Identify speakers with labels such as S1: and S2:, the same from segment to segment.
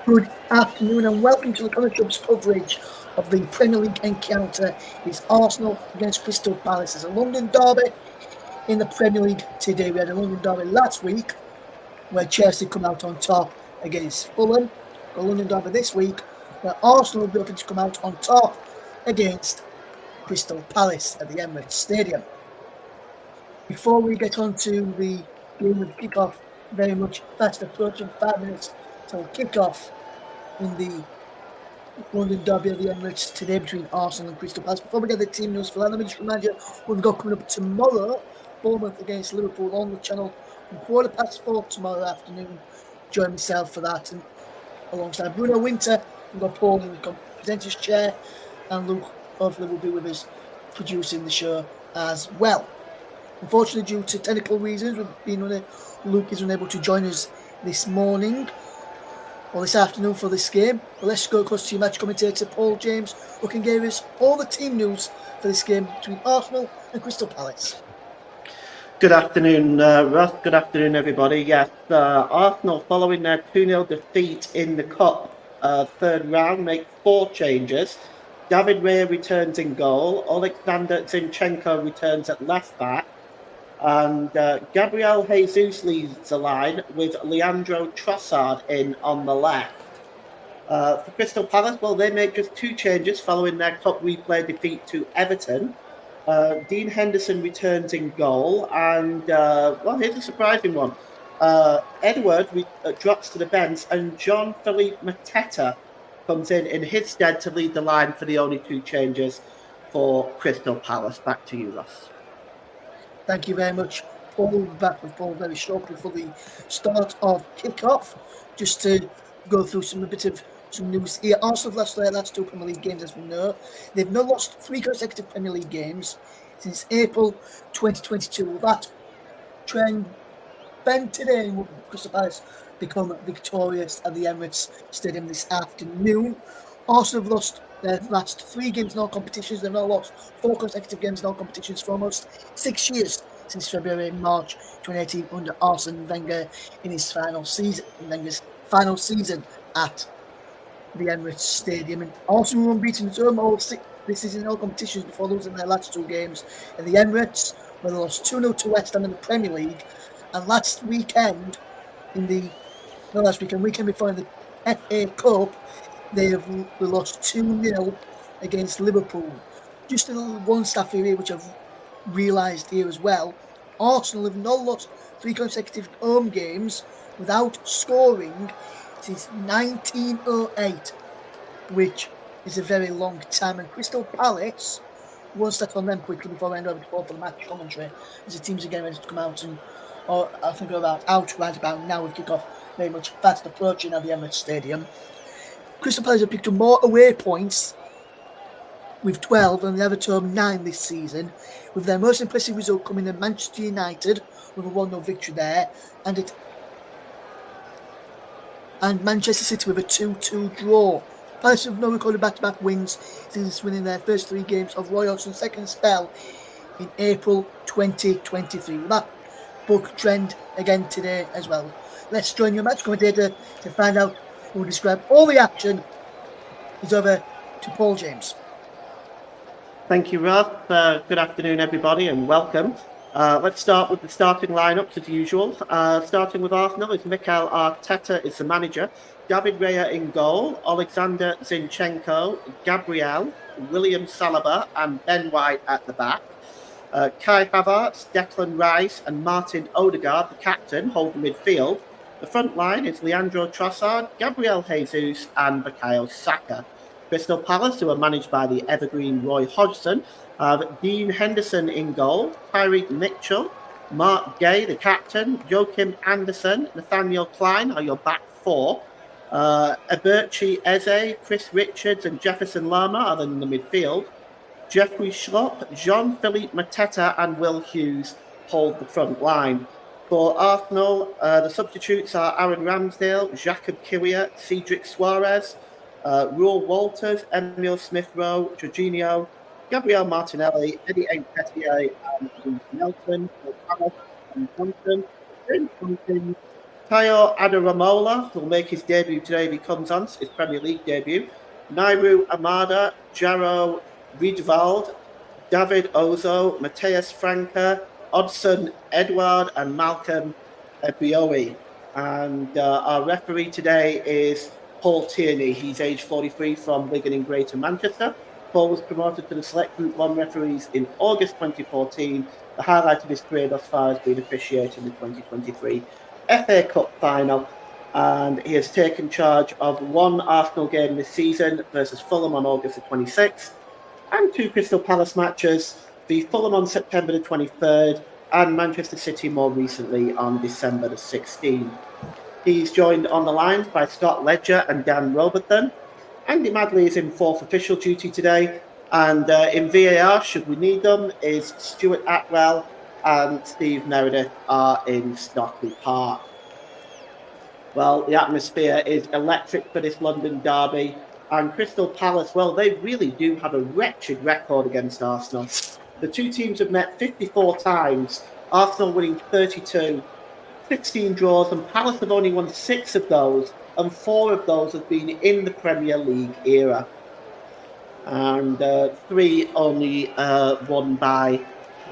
S1: Good afternoon and welcome to the Colour Club's coverage of the Premier League encounter. It's Arsenal against Crystal Palace. It's a London derby in the Premier League today. We had a London derby last week where Chelsea come out on top against Fulham. The London derby this week where Arsenal will be looking to come out on top against Crystal Palace at the Emirates Stadium. Before we get on to the game of kickoff, very much fast approaching 5 minutes till kickoff in the London derby of the Emirates today between Arsenal and Crystal Palace. Before we get the team news for that, let me just remind you what we've got coming up tomorrow. Bournemouth against Liverpool on the channel from 4:15 tomorrow afternoon. Join myself for that, and alongside Bruno Winter, we've got Paul in the presenter's chair, and Luke hopefully will be with us producing the show as well. Unfortunately, due to technical reasons, Luke is unable to join us this morning or this afternoon for this game. But let's go across to your match commentator Paul James, who can give us all the team news for this game between Arsenal and Crystal Palace.
S2: Good afternoon, Russ. Good afternoon, everybody. Yes, Arsenal, following their 2-0 defeat in the Cup third round, make 4 changes. David Raya returns in goal. Alexander Zinchenko returns at left back. And Gabriel Jesus leads the line with Leandro Trossard in on the left. For Crystal Palace, well, they make just 2 changes following their Cup replay defeat to Everton. Dean Henderson returns in goal, and here's a surprising one. Edward drops to the bench, and Jean-Philippe Mateta comes in his stead to lead the line for the only 2 changes for Crystal Palace. Back to you, Russ.
S1: Thank you very much, Paul. We'll be back with Paul very shortly for the start of kick-off. Just to go through some news here. Arsenal have lost their last 2 Premier League games, as we know. They've now lost 3 consecutive Premier League games since April 2022. That trend bent today, will Crystal Palace become victorious at the Emirates Stadium this afternoon. Arsenal have lost their last 3 games in all competitions. They've now lost 4 consecutive games in all competitions for almost 6 years, since February and March 2018 under Arsene Wenger in his final season. At the Emirates Stadium. And Arsenal were unbeaten at home all 6 this season in all competitions before losing their last 2 games in the Emirates, where they lost 2-0 to West Ham in the Premier League, and weekend before in the FA Cup, they lost 2-0 against Liverpool. Just a little one staff here, which I've realised here as well. Arsenal have now lost 3 consecutive home games without scoring since 1908, which is a very long time. And Crystal Palace, we'll start on them quickly before I hand over to Paul for the match commentary, as the teams are getting ready to come out I think out right about now with kickoff very much fast approaching at the Emirates Stadium. Crystal Palace have picked up more away points with 12 and the Everton 9 this season, with their most impressive result coming in Manchester United with a 1-0 victory there, and Manchester City with a 2-2 draw. Palace have now recorded back-to-back wins since winning their first 3 games of Roy Hodgson's second spell in April 2023. That book trend again today as well. Let's join your match commentator to find out who will describe all the action. It's over to Paul James.
S2: Thank you, Rob. Good afternoon, everybody, and welcome. Let's start with the starting lineups as usual. Starting with Arsenal is Mikel Arteta is the manager. David Raya in goal. Alexander Zinchenko, Gabriel, William Saliba, and Ben White at the back. Kai Havertz, Declan Rice, and Martin Odegaard, the captain, hold the midfield. The front line is Leandro Trossard, Gabriel Jesus, and Bukayo Saka. Crystal Palace, who are managed by the evergreen Roy Hodgson, have Dean Henderson in goal, Tyreek Mitchell, Mark Gay, the captain, Joachim Anderson, Nathaniel Klein are your back 4. Eberechi Eze, Chris Richards, and Jefferson Lerma are in the midfield. Jeffrey Schlupp, Jean-Philippe Mateta, and Will Hughes hold the front line. For Arsenal, the substitutes are Aaron Ramsdale, Jacob Kiwior, Cedric Suarez, Raul Walters, Emile Smith-Rowe, Jorginho, Gabriel Martinelli, Eddie Nketiah, and Nelson, Thomas and Johnson, James Hunting, Tayo Adaramola will make his debut today if he comes on, his Premier League debut. Nairu Amada, Jaro Riedwald, David Ozo, Mateus Franca, Odson Edward, and Malcolm Ebioe. And our referee today is Paul Tierney. He's age 43 from Wigan in Greater Manchester. Paul was promoted to the Select Group 1 referees in August 2014. The highlight of his career thus far has been officiating the 2023 FA Cup final. And he has taken charge of one Arsenal game this season versus Fulham on August the 26th, and 2 Crystal Palace matches, the Fulham on September the 23rd, and Manchester City more recently on December the 16th. He's joined on the lines by Scott Ledger and Dan Robertson. Andy Madley is in 4th official duty today, and in VAR, should we need them, is Stuart Atwell and Steve Meredith are in Stockley Park. Well, the atmosphere is electric for this London derby. And Crystal Palace, well, they really do have a wretched record against Arsenal. The two teams have met 54 times, Arsenal winning 32, 16 draws, and Palace have only won 6 of those, and 4 of those have been in the Premier League era. And 3 only won by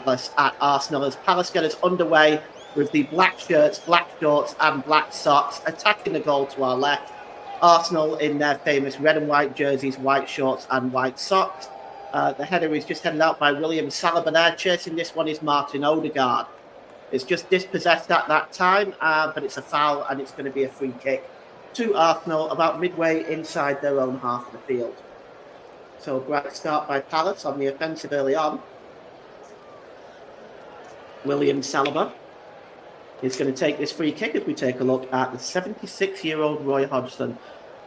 S2: Palace at Arsenal, as Palace get us underway with the black shirts, black shorts, and black socks, attacking the goal to our left. Arsenal in their famous red and white jerseys, white shorts, and white socks. The header is just headed out by William Saliba there. Chasing this one is Martin Odegaard. It's just dispossessed at that time, but it's a foul, and it's going to be a free kick to Arsenal about midway inside their own half of the field. So a bright start by Palace on the offensive early on. William Saliba is going to take this free kick as we take a look at the 76-year-old Roy Hodgson.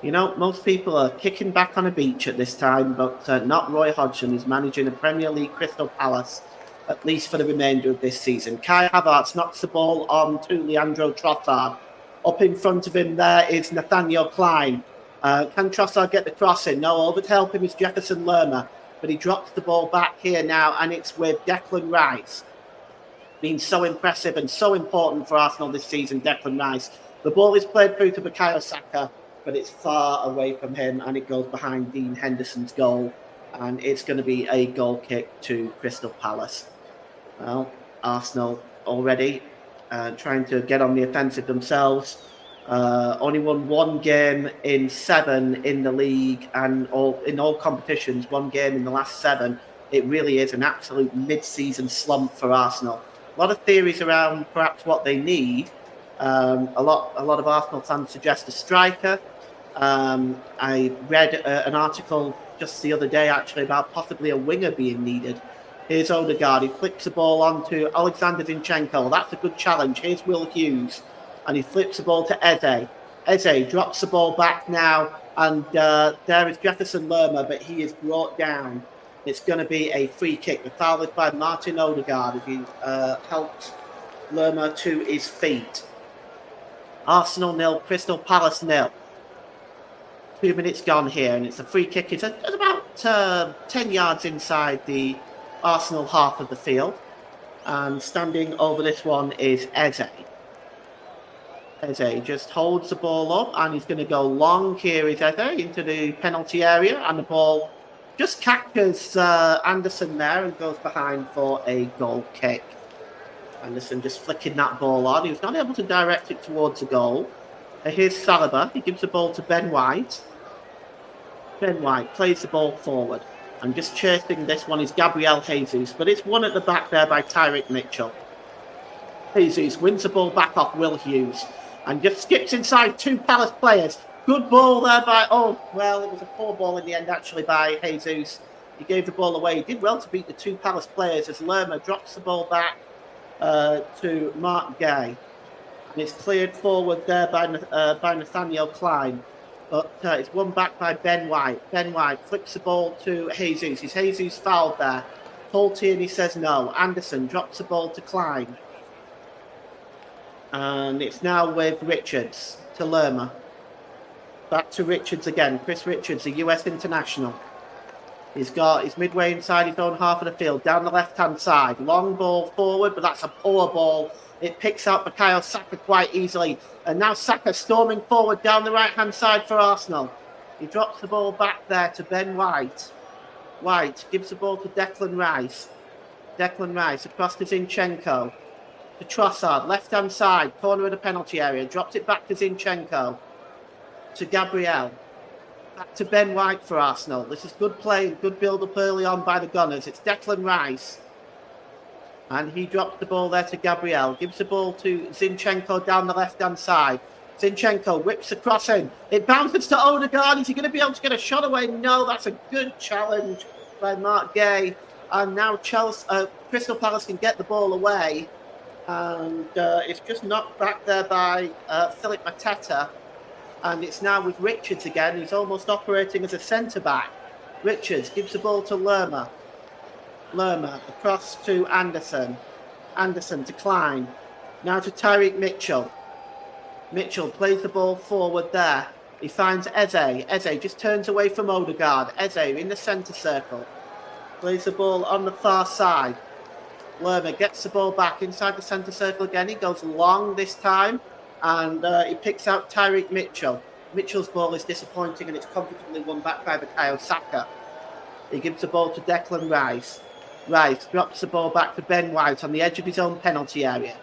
S2: You know, most people are kicking back on a beach at this time, but not Roy Hodgson. He's managing a Premier League Crystal Palace, at least for the remainder of this season. Kai Havertz knocks the ball on to Leandro Trossard. Up in front of him there is Nathaniel Klein. Can Trossard get the cross in? No, over to help him is Jefferson Lerma, but he drops the ball back here now, and it's with Declan Rice. Been so impressive and so important for Arsenal this season, Declan Rice. The ball is played through to Bukayo Saka, but it's far away from him, and it goes behind Dean Henderson's goal, and it's going to be a goal kick to Crystal Palace. Well, Arsenal already trying to get on the offensive themselves. Only won 1 game in 7 in the league, and in all competitions, 1 game in the last 7. It really is an absolute mid-season slump for Arsenal. A lot of theories around perhaps what they need. A lot of Arsenal fans suggest a striker. I read an article just the other day actually about possibly a winger being needed. Here's Odegaard. He flicks the ball on to Alexander Zinchenko. That's a good challenge. Here's Will Hughes. And he flips the ball to Eze. Eze drops the ball back now. And there is Jefferson Lerma, but he is brought down. It's going to be a free kick. The foul is by Martin Odegaard as he helps Lerma to his feet. Arsenal 0, Crystal Palace 0. 2 minutes gone here, and it's a free kick. It's at about 10 yards inside the Arsenal half of the field. And standing over this one is Eze. Eze just holds the ball up, and he's going to go long. Here is Eze into the penalty area, and the ball just captures Anderson there and goes behind for a goal kick. Anderson just flicking that ball on. He was not able to direct it towards the goal. Here's Saliba. He gives the ball to Ben White. Ben White plays the ball forward. And just chasing this one is Gabriel Jesus. But it's won at the back there by Tyrick Mitchell. Jesus wins the ball back off Will Hughes. And just skips inside 2 Palace players. Good ball there by... Oh, well, it was a poor ball in the end, actually, by Jesus. He gave the ball away. He did well to beat the 2 Palace players as Lerma drops the ball back to Mark Gay. And it's cleared forward there by Nathaniel Klein. But it's won back by Ben White. Ben White flicks the ball to Jesus. Is Jesus fouled there? Paul Tierney says no. Anderson drops the ball to Klein. And it's now with Richards to Lerma. Back to Richards again. Chris Richards, the US international. He's midway inside his own half of the field, down the left-hand side. Long ball forward, but that's a poor ball. It picks out Bukayo Saka quite easily. And now Saka storming forward down the right-hand side for Arsenal. He drops the ball back there to Ben White. White gives the ball to Declan Rice. Declan Rice across to Zinchenko. To Trossard, left-hand side, corner of the penalty area. Drops it back to Zinchenko. To Gabriel. Back to Ben White for Arsenal. This is good play, good build-up early on by the Gunners. It's Declan Rice. And he drops the ball there to Gabriel. Gives the ball to Zinchenko down the left-hand side. Zinchenko whips the cross in. It bounces to Odegaard. Is he going to be able to get a shot away? No, that's a good challenge by Mark Gay. And now Crystal Palace can get the ball away. And it's just knocked back there by Philip Mateta. And it's now with Richards again. He's almost operating as a centre-back. Richards gives the ball to Lerma. Lerma across to Anderson. Anderson to Klein. Now to Tyreek Mitchell. Mitchell plays the ball forward there. He finds Eze. Eze just turns away from Odegaard. Eze in the centre circle. Plays the ball on the far side. Lerma gets the ball back inside the centre circle again. He goes long this time. And he picks out Tyreek Mitchell. Mitchell's ball is disappointing and it's comfortably won back by Bukayo Saka. He gives the ball to Declan Rice. Rice drops the ball back to Ben White on the edge of his own penalty area.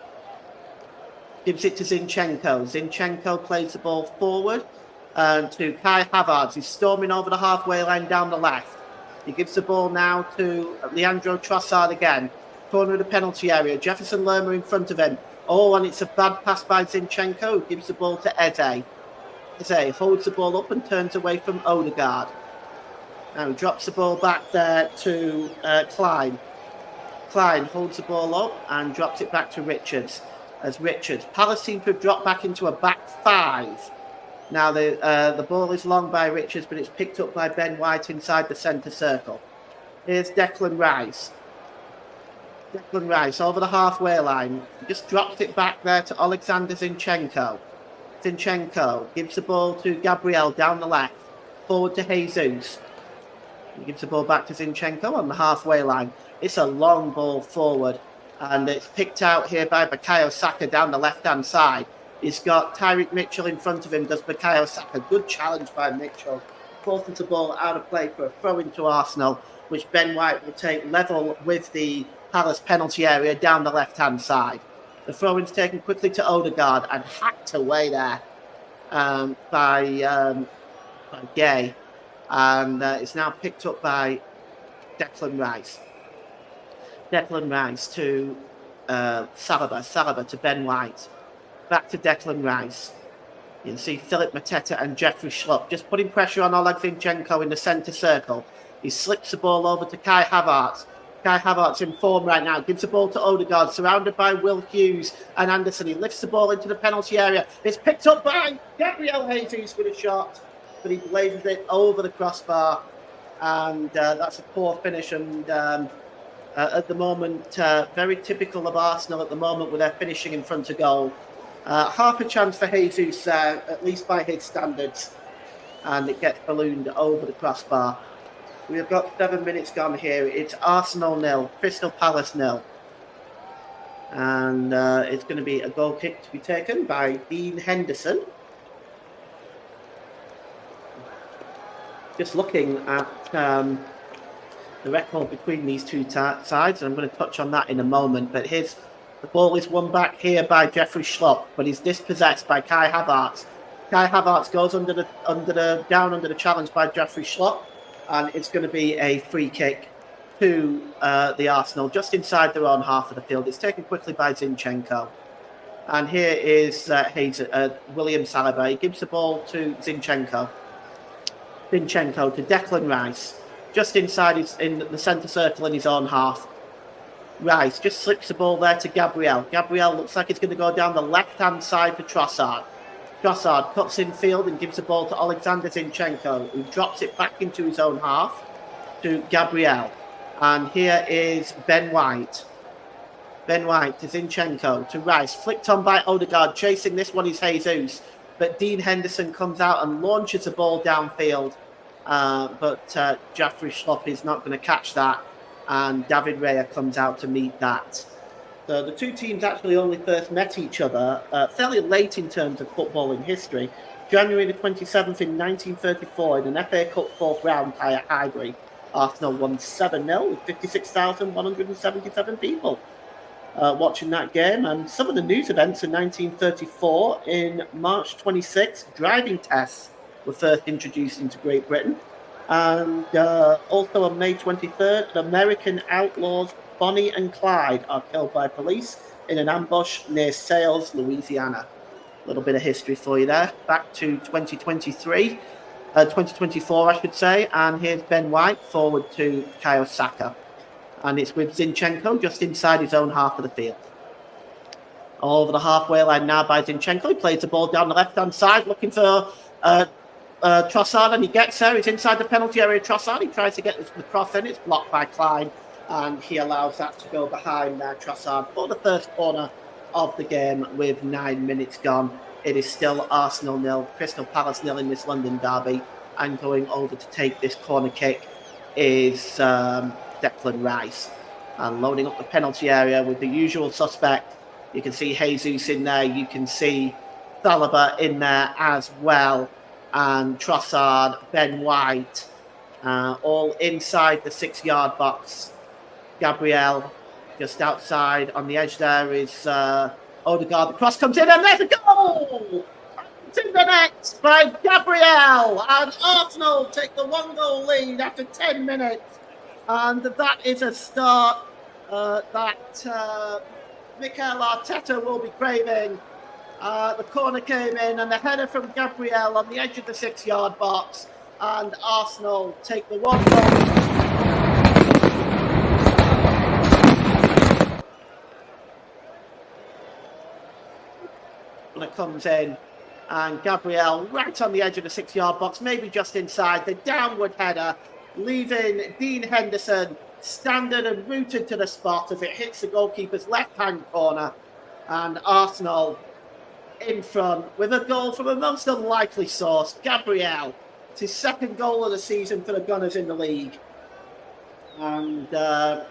S2: Gives it to Zinchenko. Zinchenko plays the ball forward to Kai Havertz. He's storming over the halfway line down the left. He gives the ball now to Leandro Trossard again. Corner of the penalty area. Jefferson Lerma in front of him. Oh, and it's a bad pass by Zinchenko, who gives the ball to Eze. Eze holds the ball up and turns away from Odegaard. Now he drops the ball back there to Klein. Klein holds the ball up and drops it back to Richards. As Richards, Palace seem to have dropped back into a back five. Now the ball is long by Richards, but it's picked up by Ben White inside the centre circle. Here's Declan Rice. Declan Rice over the halfway line. Just drops it back there to Alexander Zinchenko. Zinchenko gives the ball to Gabriel down the left. Forward to Jesus. He gives the ball back to Zinchenko on the halfway line. It's a long ball forward. And it's picked out here by Bukayo Saka down the left-hand side. He's got Tyreek Mitchell in front of him, does Bukayo Saka. Good challenge by Mitchell. Forces the ball out of play for a throw into Arsenal, which Ben White will take level with the Palace penalty area down the left-hand side. The throw-in's taken quickly to Odegaard and hacked away there by Gay. And it's now picked up by Declan Rice. Declan Rice to Saliba. Saliba to Ben White. Back to Declan Rice. You can see Philip Mateta and Jeffrey Schlupp just putting pressure on Oleg Zinchenko in the centre circle. He slips the ball over to Kai Havertz. Kai Havertz in form right now. Gives the ball to Odegaard, surrounded by Will Hughes and Anderson. He lifts the ball into the penalty area. It's picked up by Gabriel Jesus with a shot, but he blazes it over the crossbar. And that's a poor finish. And at the moment, very typical of Arsenal at the moment with their finishing in front of goal. Half a chance for Jesus, at least by his standards. And it gets ballooned over the crossbar. We've got 7 minutes gone here. It's Arsenal 0, Crystal Palace 0. And it's going to be a goal kick to be taken by Dean Henderson. Just looking at the record between these two sides, and I'm going to touch on that in a moment. But the ball is won back here by Jeffrey Schlupp, but he's dispossessed by Kai Havertz. Kai Havertz goes under the challenge by Jeffrey Schlupp. And it's going to be a free kick to the Arsenal, just inside their own half of the field. It's taken quickly by Zinchenko. And here is William Saliba. He gives the ball to Zinchenko. Zinchenko to Declan Rice, just inside in the centre circle in his own half. Rice just slips the ball there to Gabriel. Gabriel looks like it's going to go down the left-hand side for Trossard. Trossard cuts in field and gives the ball to Alexander Zinchenko, who drops it back into his own half to Gabriel. And here is Ben White. Ben White to Zinchenko to Rice. Flicked on by Odegaard. Chasing this one is Jesus. But Dean Henderson comes out and launches the ball downfield. but Jaffrey Schlupp is not going to catch that, and David Raya comes out to meet that. So the two teams actually only first met each other fairly late in terms of footballing history. January the 27th in 1934 in an FA Cup fourth round tie at Highbury. Arsenal won 7-0 with 56,177 people watching that game. And some of the news events in 1934, in March 26, driving tests were first introduced into Great Britain. And also on May 23rd, the American outlaws Bonnie and Clyde are killed by police in an ambush near Sales, Louisiana. A little bit of history for you there. Back to 2024, I should say. And here's Ben White forward to Bukayo Saka. And it's with Zinchenko just inside his own half of the field. Over the halfway line now by Zinchenko. He plays the ball down the left-hand side, looking for Trossard, and he gets there. He's inside the penalty area. Trossard, he tries to get the cross in. It's blocked by Klein, and he allows that to go behind Trossard for the first corner of the game with 9 minutes gone. It is still Arsenal 0, Crystal Palace 0 in this London derby, and going over to take this corner kick is Declan Rice. And loading up the penalty area with the usual suspect. You can see Jesus in there. You can see Saliba in there as well. And Trossard, Ben White, all inside the 6-yard box. Gabriel just outside on the edge there is Odegaard. The cross comes in and there's a goal! It's in the net by Gabriel, and Arsenal take the 1-goal lead after 10 minutes. And that is a start that Mikel Arteta will be craving. The corner came in and the header from Gabriel on the edge of the 6-yard box, and Arsenal take the 1-goal. It comes in, and Gabriel right on the edge of the 6-yard box, maybe just inside, the downward header, leaving Dean Henderson standing and rooted to the spot as it hits the goalkeeper's left-hand corner, and Arsenal in front with a goal from a most unlikely source. Gabriel, it's his second goal of the season for the Gunners in the league, and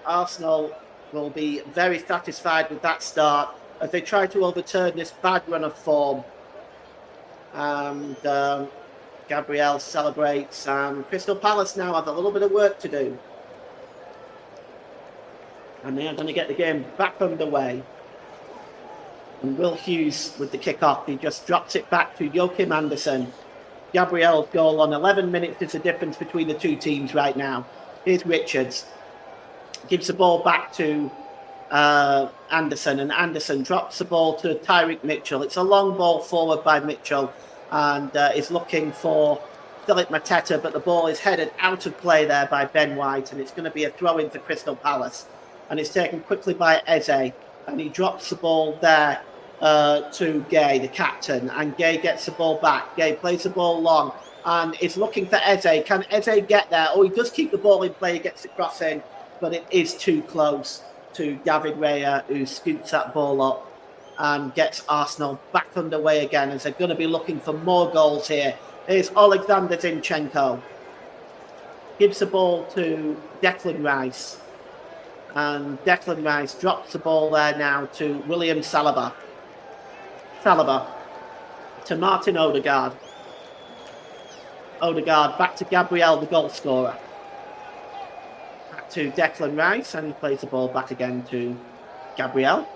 S2: Arsenal will be very satisfied with that start as they try to overturn this bad run of form. And Gabriel celebrates, and Crystal Palace now have a little bit of work to do. And they are going to get the game back underway. And Will Hughes with the kick-off, he just drops it back to Joachim Andersen. Gabriel's goal on 11 minutes is the difference between the two teams right now. Here's Richards. Gives the ball back to Andersen, and Andersen drops the ball to Tyrick Mitchell. It's a long ball forward by Mitchell, and is looking for Philip Mateta, but the ball is headed out of play there by Ben White, and it's going to be a throw-in for Crystal Palace. And it's taken quickly by Eze, and he drops the ball there to Gay, the captain, and Gay gets the ball back. Gay plays the ball long and is looking for Eze. Can Eze get there? Oh, he does keep the ball in play, he gets the cross in, but it is too close to David Raya, who scoots that ball up and gets Arsenal back underway again, as they're going to be looking for more goals here. Here's Alexander Zinchenko. Gives the ball to Declan Rice. And Declan Rice drops the ball there now to William Saliba. Saliba to Martin Odegaard. Odegaard back to Gabriel, the goal scorer. Back to Declan Rice, and he plays the ball back again to Gabriel.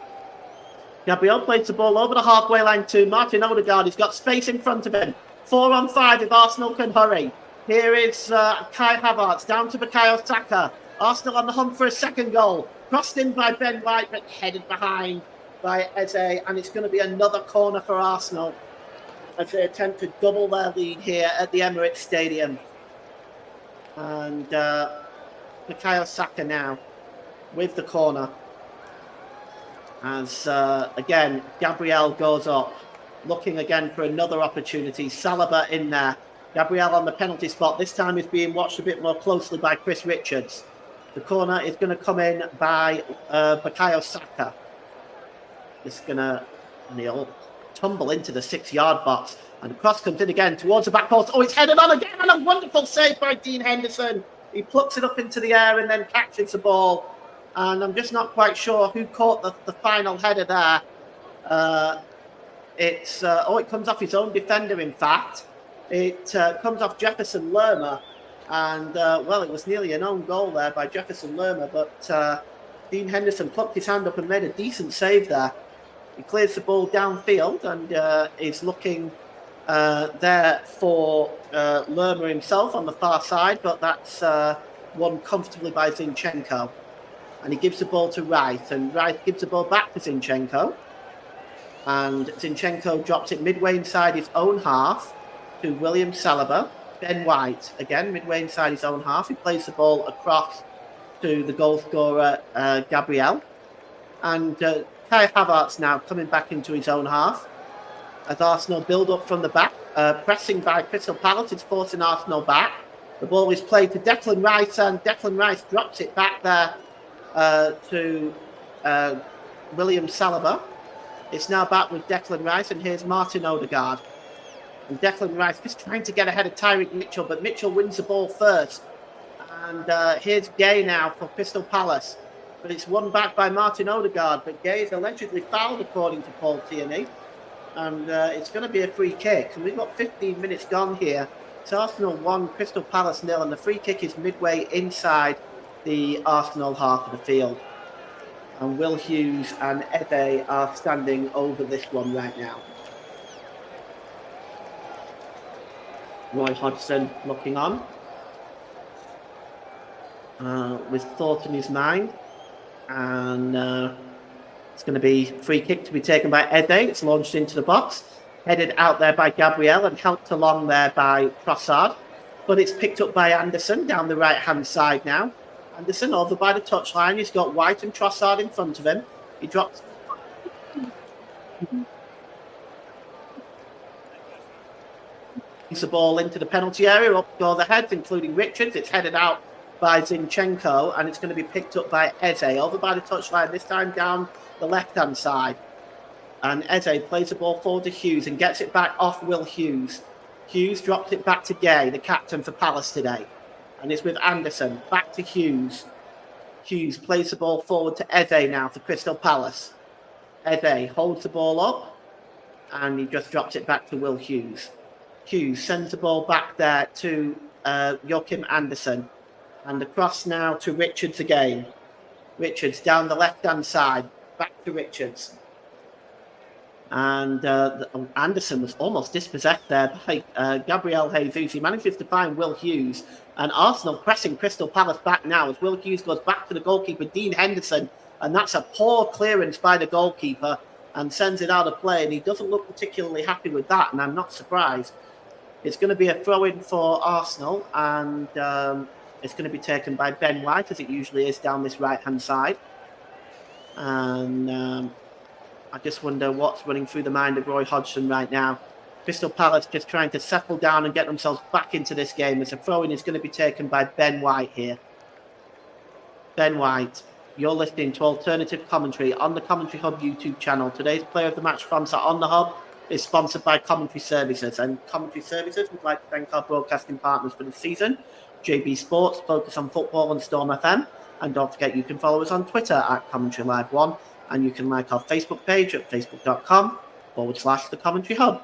S2: Gabriel plays the ball over the halfway line to Martin Odegaard. He's got space in front of him. 4-on-5 if Arsenal can hurry. Here is Kai Havertz down to Bukayo Saka. Arsenal on the hunt for a second goal. Crossed in by Ben White, but headed behind by Eze. And it's going to be another corner for Arsenal as they attempt to double their lead here at the Emirates Stadium. And Bukayo Saka now with the corner. As, again, Gabriel goes up, looking again for another opportunity. Saliba in there. Gabriel on the penalty spot. This time is being watched a bit more closely by Chris Richards. The corner is going to come in by Bukayo Saka. It's going to... And he'll tumble into the 6-yard box. And the cross comes in again towards the back post. Oh, it's headed on again, and a wonderful save by Dean Henderson. He plucks it up into the air and then catches the ball. And I'm just not quite sure who caught the final header there. It comes off his own defender, in fact. It comes off Jefferson Lerma. And, it was nearly an own goal there by Jefferson Lerma. But Dean Henderson plucked his hand up and made a decent save there. He clears the ball downfield and is looking there for Lerma himself on the far side. But that's won comfortably by Zinchenko. And he gives the ball to Rice. And Rice gives the ball back to Zinchenko. And Zinchenko drops it midway inside his own half to William Saliba. Ben White, again, midway inside his own half. He plays the ball across to the goal scorer, Gabriel. And Kai Havertz now coming back into his own half. As Arsenal build up from the back, pressing by Crystal Palace, it's forcing Arsenal back. The ball is played to Declan Rice, and Declan Rice drops it back there to William Saliba. It's now back with Declan Rice, and here's Martin Odegaard. And Declan Rice just trying to get ahead of Tyreek Mitchell, but Mitchell wins the ball first. And here's Gay now for Crystal Palace. But it's won back by Martin Odegaard, but Gay is allegedly fouled according to Paul Tierney. And it's going to be a free kick. And we've got 15 minutes gone here. It's Arsenal 1, Crystal Palace 0, and the free kick is midway inside the Arsenal half of the field. And Will Hughes and Eze are standing over this one right now. Roy Hodgson looking on with thought in his mind. And it's going to be free kick to be taken by Eze. It's launched into the box. Headed out there by Gabriel and helped along there by Trossard. But it's picked up by Anderson down the right-hand side now. Anderson over by the touchline. He's got White and Trossard in front of him. He drops the ball into the penalty area. Up go the heads, including Richards. It's headed out by Zinchenko, and it's going to be picked up by Eze over by the touchline, this time down the left-hand side. And Eze plays the ball forward to Hughes and gets it back off Will Hughes. Hughes drops it back to Gay, the captain for Palace today. And it's with Anderson. Back to Hughes. Hughes plays the ball forward to Eze now for Crystal Palace. Eze holds the ball up, and he just drops it back to Will Hughes. Hughes sends the ball back there to Joachim Anderson. And across now to Richards again. Richards down the left-hand side. Back to Richards. And Anderson was almost dispossessed there by Gabriel Jesus. He manages to find Will Hughes. And Arsenal pressing Crystal Palace back now as Will Hughes goes back to the goalkeeper, Dean Henderson. And that's a poor clearance by the goalkeeper and sends it out of play. And he doesn't look particularly happy with that, and I'm not surprised. It's going to be a throw-in for Arsenal, and it's going to be taken by Ben White, as it usually is down this right-hand side. And I just wonder what's running through the mind of Roy Hodgson right now. Crystal Palace just trying to settle down and get themselves back into this game, as a throw-in is going to be taken by Ben White here. Ben White, you're listening to Alternative Commentary on the Commentary Hub YouTube channel. Today's Player of the Match sponsor on the Hub is sponsored by Commentary Services. And Commentary Services would like to thank our broadcasting partners for the season. JB Sports, focus on football, and Storm FM. And don't forget, you can follow us on Twitter at Commentary Live 1. And you can like our Facebook page at facebook.com/The Commentary Hub.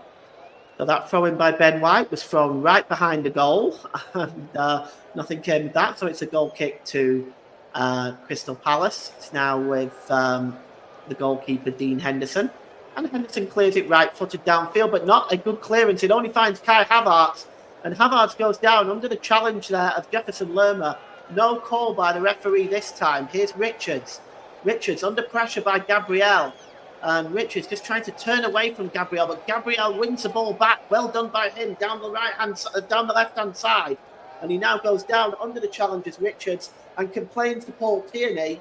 S2: So that throw in by Ben White was thrown right behind the goal. And nothing came of that. So it's a goal kick to Crystal Palace. It's now with the goalkeeper, Dean Henderson. And Henderson clears it right-footed downfield, but not a good clearance. It only finds Kai Havertz. And Havertz goes down under the challenge there of Jefferson Lerma. No call by the referee this time. Here's Richards. Richards under pressure by Gabriel. And Richards just trying to turn away from Gabriel, but Gabriel wins the ball back. Well done by him down the left-hand side. And he now goes down under the challengers, Richards, and complains to Paul Tierney.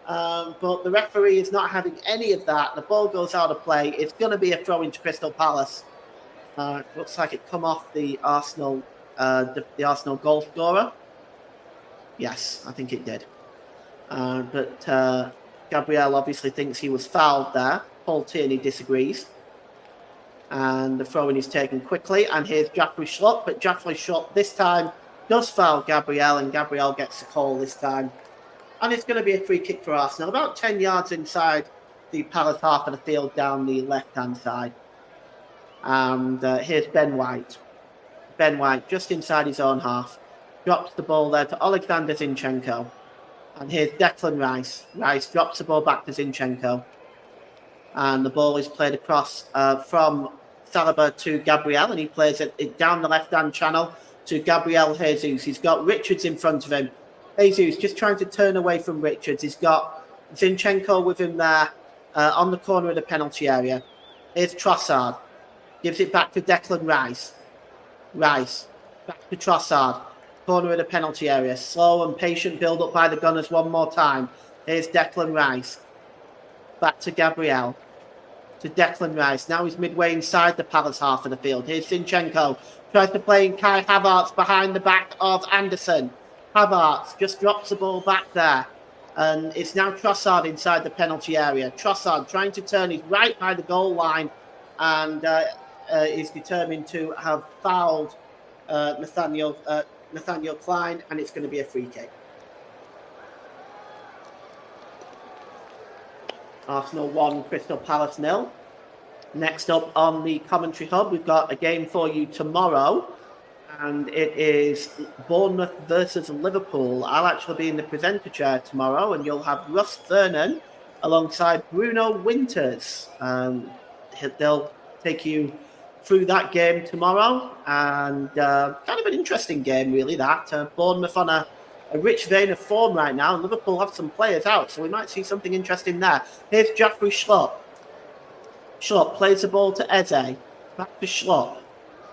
S2: But the referee is not having any of that. The ball goes out of play. It's going to be a throw into Crystal Palace. Looks like it come off the Arsenal goal scorer. Yes, I think it did. But Gabriel obviously thinks he was fouled there. Paul Tierney disagrees. And the throw-in is taken quickly. And here's Jaffrey Schlupp. But Jaffrey Schlupp this time does foul Gabriel. And Gabriel gets the call this time. And it's going to be a free kick for Arsenal. About 10 yards inside the Palace half of the field down the left-hand side. And here's Ben White. Ben White just inside his own half. Drops the ball there to Alexander Zinchenko. And here's Declan Rice. Rice drops the ball back to Zinchenko. And the ball is played across from Saliba to Gabriel. And he plays it down the left-hand channel to Gabriel Jesus. He's got Richards in front of him. Jesus just trying to turn away from Richards. He's got Zinchenko with him there on the corner of the penalty area. Here's Trossard. Gives it back to Declan Rice. Rice. Back to Trossard. Corner of the penalty area. Slow and patient build up by the Gunners one more time. Here's Declan Rice. Back to Gabriel. To Declan Rice. Now he's midway inside the Palace half of the field. Here's Zinchenko. Tries to play in Kai Havertz behind the back of Anderson. Havertz just drops the ball back there. And it's now Trossard inside the penalty area. Trossard trying to turn. He's right by the goal line. And is determined to have fouled Nathaniel Klein. And it's going to be a free kick. Arsenal 1, Crystal Palace 0. Next up on the commentary hub, we've got a game for you tomorrow. And it is Bournemouth versus Liverpool. I'll actually be in the presenter chair tomorrow, and you'll have Russ Vernon alongside Bruno Winters. They'll take you through that game tomorrow. And kind of an interesting game, really, that. Bournemouth on a rich vein of form right now, and Liverpool have some players out, so we might see something interesting there. Here's Jaffrey Schlupp. Schlupp plays the ball to Eze. Back to Schlupp.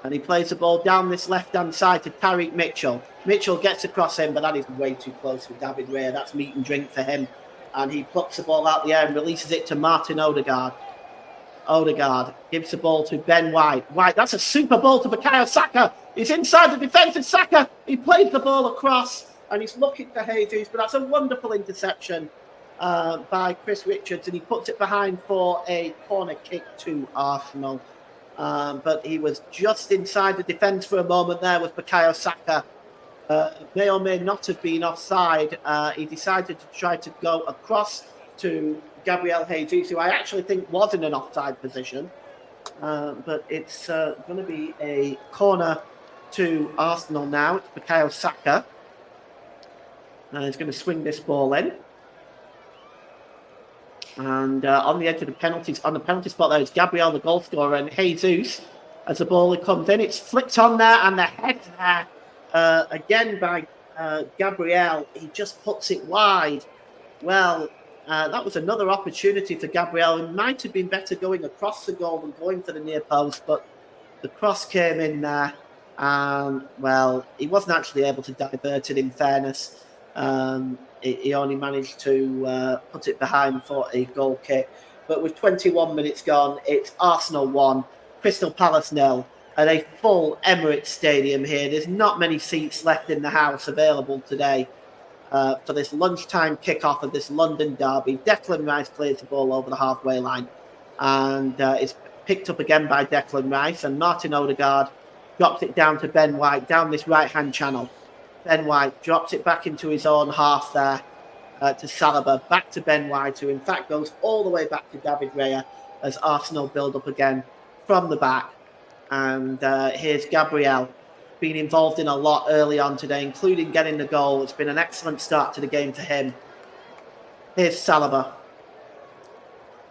S2: And he plays the ball down this left-hand side to Tariq Mitchell. Mitchell gets across him, but that is way too close for David Raya. That's meat and drink for him. And he plucks the ball out the air and releases it to Martin Odegaard. Odegaard gives the ball to Ben White. White, that's a super ball to Bukayo Saka. He's inside the defence of Saka. He plays the ball across. And he's looking for Jesus, but that's a wonderful interception by Chris Richards, and he puts it behind for a corner kick to Arsenal. But he was just inside the defence for a moment there with Bukayo Saka. May or may not have been offside. He decided to try to go across to Gabriel Jesus, who I actually think was in an offside position. But it's going to be a corner to Arsenal now. It's Bukayo Saka. And he's going to swing this ball in. And on the edge of the penalties, on the penalty spot there is Gabriel, the goal scorer, and Jesus, as the ball comes in, it's flicked on there, and the head there, again by Gabriel, he just puts it wide. Well, that was another opportunity for Gabriel. It might have been better going across the goal than going for the near post, but the cross came in there, and, well, he wasn't actually able to divert it, in fairness. He only managed to put it behind for a goal kick. But with 21 minutes gone, it's Arsenal 1, Crystal Palace 0 at a full Emirates Stadium here. There's not many seats left in the house available today for this lunchtime kickoff of this London derby. Declan Rice plays the ball over the halfway line, and it's picked up again by Declan Rice, and Martin Odegaard drops it down to Ben White down this right-hand channel. Ben White drops it back into his own half there to Saliba, back to Ben White, who in fact goes all the way back to David Raya as Arsenal build up again from the back. And here's Gabriel, been involved in a lot early on today, including getting the goal. It's been an excellent start to the game for him. Here's Saliba.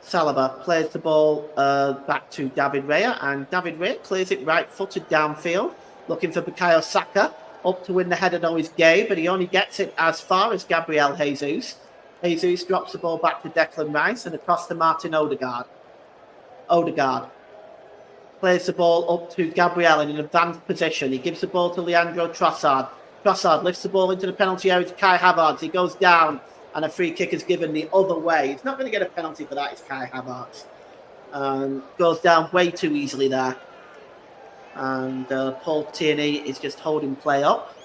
S2: Saliba plays the ball back to David Raya, and David Raya clears it right-footed downfield, looking for Bukayo Saka. Up to win the header, though, is Gay, but he only gets it as far as Gabriel Jesus. Jesus drops the ball back to Declan Rice and across to Martin Odegaard. Odegaard plays the ball up to Gabriel in an advanced position. He gives the ball to Leandro Trossard. Trossard lifts the ball into the penalty area to Kai Havertz. He goes down, and a free kick is given the other way. He's not going to get a penalty for that, it's Kai Havertz. Goes down way too easily there. And Paul Tierney is just holding play up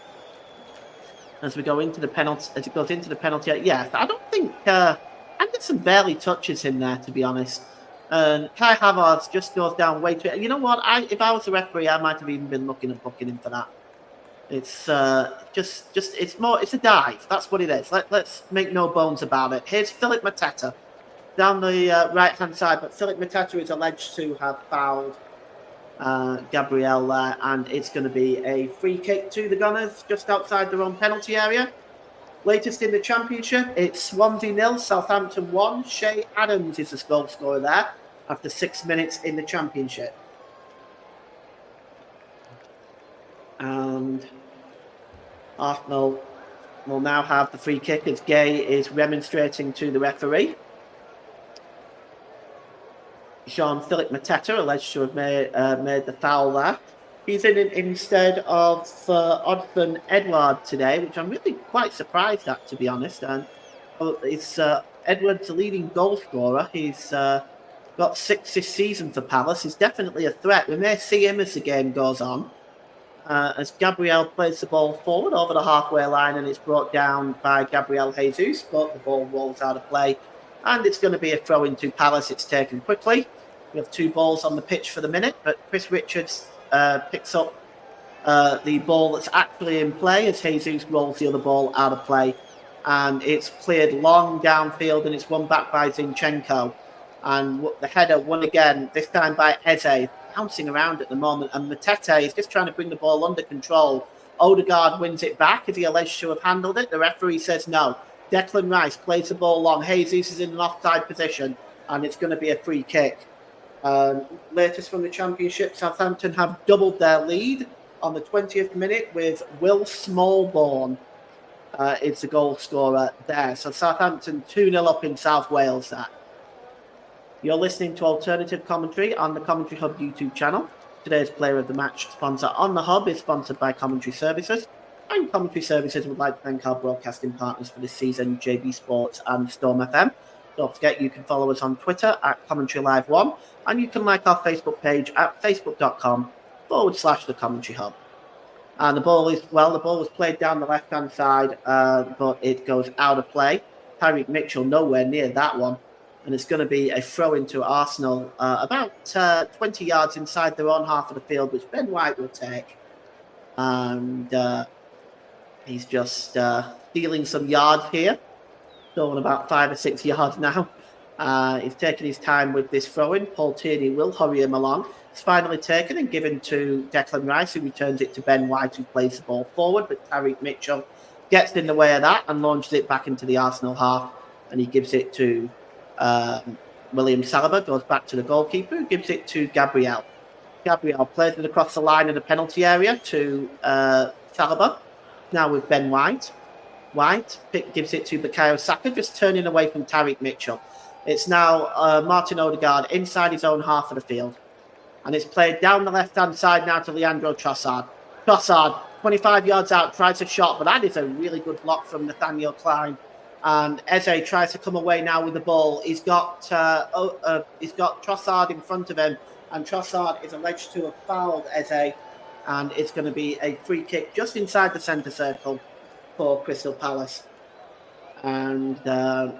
S2: as we go into the penalty. As it goes into the penalty, yeah, I don't think Anderson barely touches him there, to be honest. And Kai Havertz just goes down way too. You know what? If I was a referee, I might have even been looking and booking him for that. It's it's a dive. That's what it is. Let's make no bones about it. Here's Philip Mateta down the right-hand side, but Philip Mateta is alleged to have fouled Gabriel there, and it's going to be a free kick to the Gunners just outside their own penalty area. Latest in the Championship, it's Swansea 0, Southampton 1. Shay Adams is the goal scorer there after 6 minutes in the Championship. And Arsenal will now have the free kick as Gay is remonstrating to the referee. Jean-Philippe Mateta alleged to have made the foul there. He's in instead of Odsonne Edouard today, which I'm really quite surprised at, to be honest. And it's Edouard's the leading goal scorer. He's got 6 this season for Palace. He's definitely a threat. We may see him as the game goes on. As Gabriel plays the ball forward over the halfway line, and it's brought down by Gabriel Jesus, but the ball rolls out of play. And it's going to be a throw into Palace. It's taken quickly. We have 2 balls on the pitch for the minute, but Chris Richards picks up the ball that's actually in play as Jesus rolls the other ball out of play. And it's cleared long downfield, and it's won back by Zinchenko. And the header won again, this time by Eze, bouncing around at the moment. And Mateta is just trying to bring the ball under control. Odegaard wins it back as he alleged to have handled it. The referee says no. Declan Rice plays the ball long. Jesus is in an offside position, and it's going to be a free kick. Latest from the Championship, Southampton have doubled their lead on the 20th minute with Will Smallborn is the goal scorer there. So Southampton 2-0 up in South Wales there. You're listening to alternative commentary on the Commentary Hub YouTube channel. Today's Player of the Match sponsor on the Hub is sponsored by Commentary Services. And Commentary Services would like to thank our broadcasting partners for this season, JB Sports and Storm FM. Don't forget, you can follow us on Twitter at Commentary Live 1, and you can like our Facebook page at facebook.com/The Commentary Hub. And the ball was played down the left-hand side, but it goes out of play. Tyreek Mitchell nowhere near that one. And it's going to be a throw into Arsenal about 20 yards inside their own half of the field, which Ben White will take. And he's just stealing some yards here. Stolen about 5 or 6 yards now. He's taking his time with this throw-in. Paul Tierney will hurry him along. It's finally taken and given to Declan Rice, who returns it to Ben White, who plays the ball forward. But Tyreek Mitchell gets in the way of that and launches it back into the Arsenal half. And he gives it to William Saliba, goes back to the goalkeeper, who gives it to Gabriel. Gabriel plays it across the line in the penalty area to Saliba. Now with Ben White. White gives it to Bukayo Saka, just turning away from Tyreek Mitchell. It's now Martin Odegaard inside his own half of the field. And it's played down the left-hand side now to Leandro Trossard. Trossard, 25 yards out, tries a shot, but that is a really good block from Nathaniel Klein. And Eze tries to come away now with the ball. He's got Trossard in front of him, and Trossard is alleged to have fouled Eze, and it's going to be a free kick just inside the centre circle for Crystal Palace. And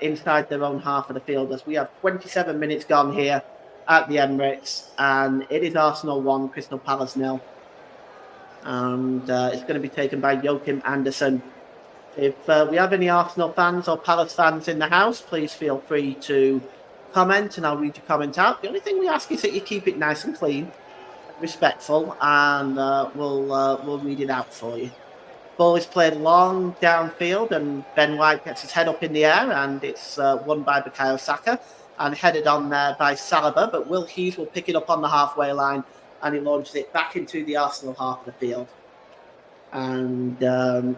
S2: inside their own half of the field, as we have 27 minutes gone here at the Emirates, and it is Arsenal 1, Crystal Palace 0. And it's going to be taken by Joachim Andersen. If we have any Arsenal fans or Palace fans in the house, please feel free to comment, and I'll read your comment out. The only thing we ask is that you keep it nice and clean, respectful, and we'll read it out for you. Ball is played long downfield, and Ben White gets his head up in the air, and it's won by Bukayo Saka and headed on there by Saliba. But Will Hughes will pick it up on the halfway line, and he launches it back into the Arsenal half of the field. And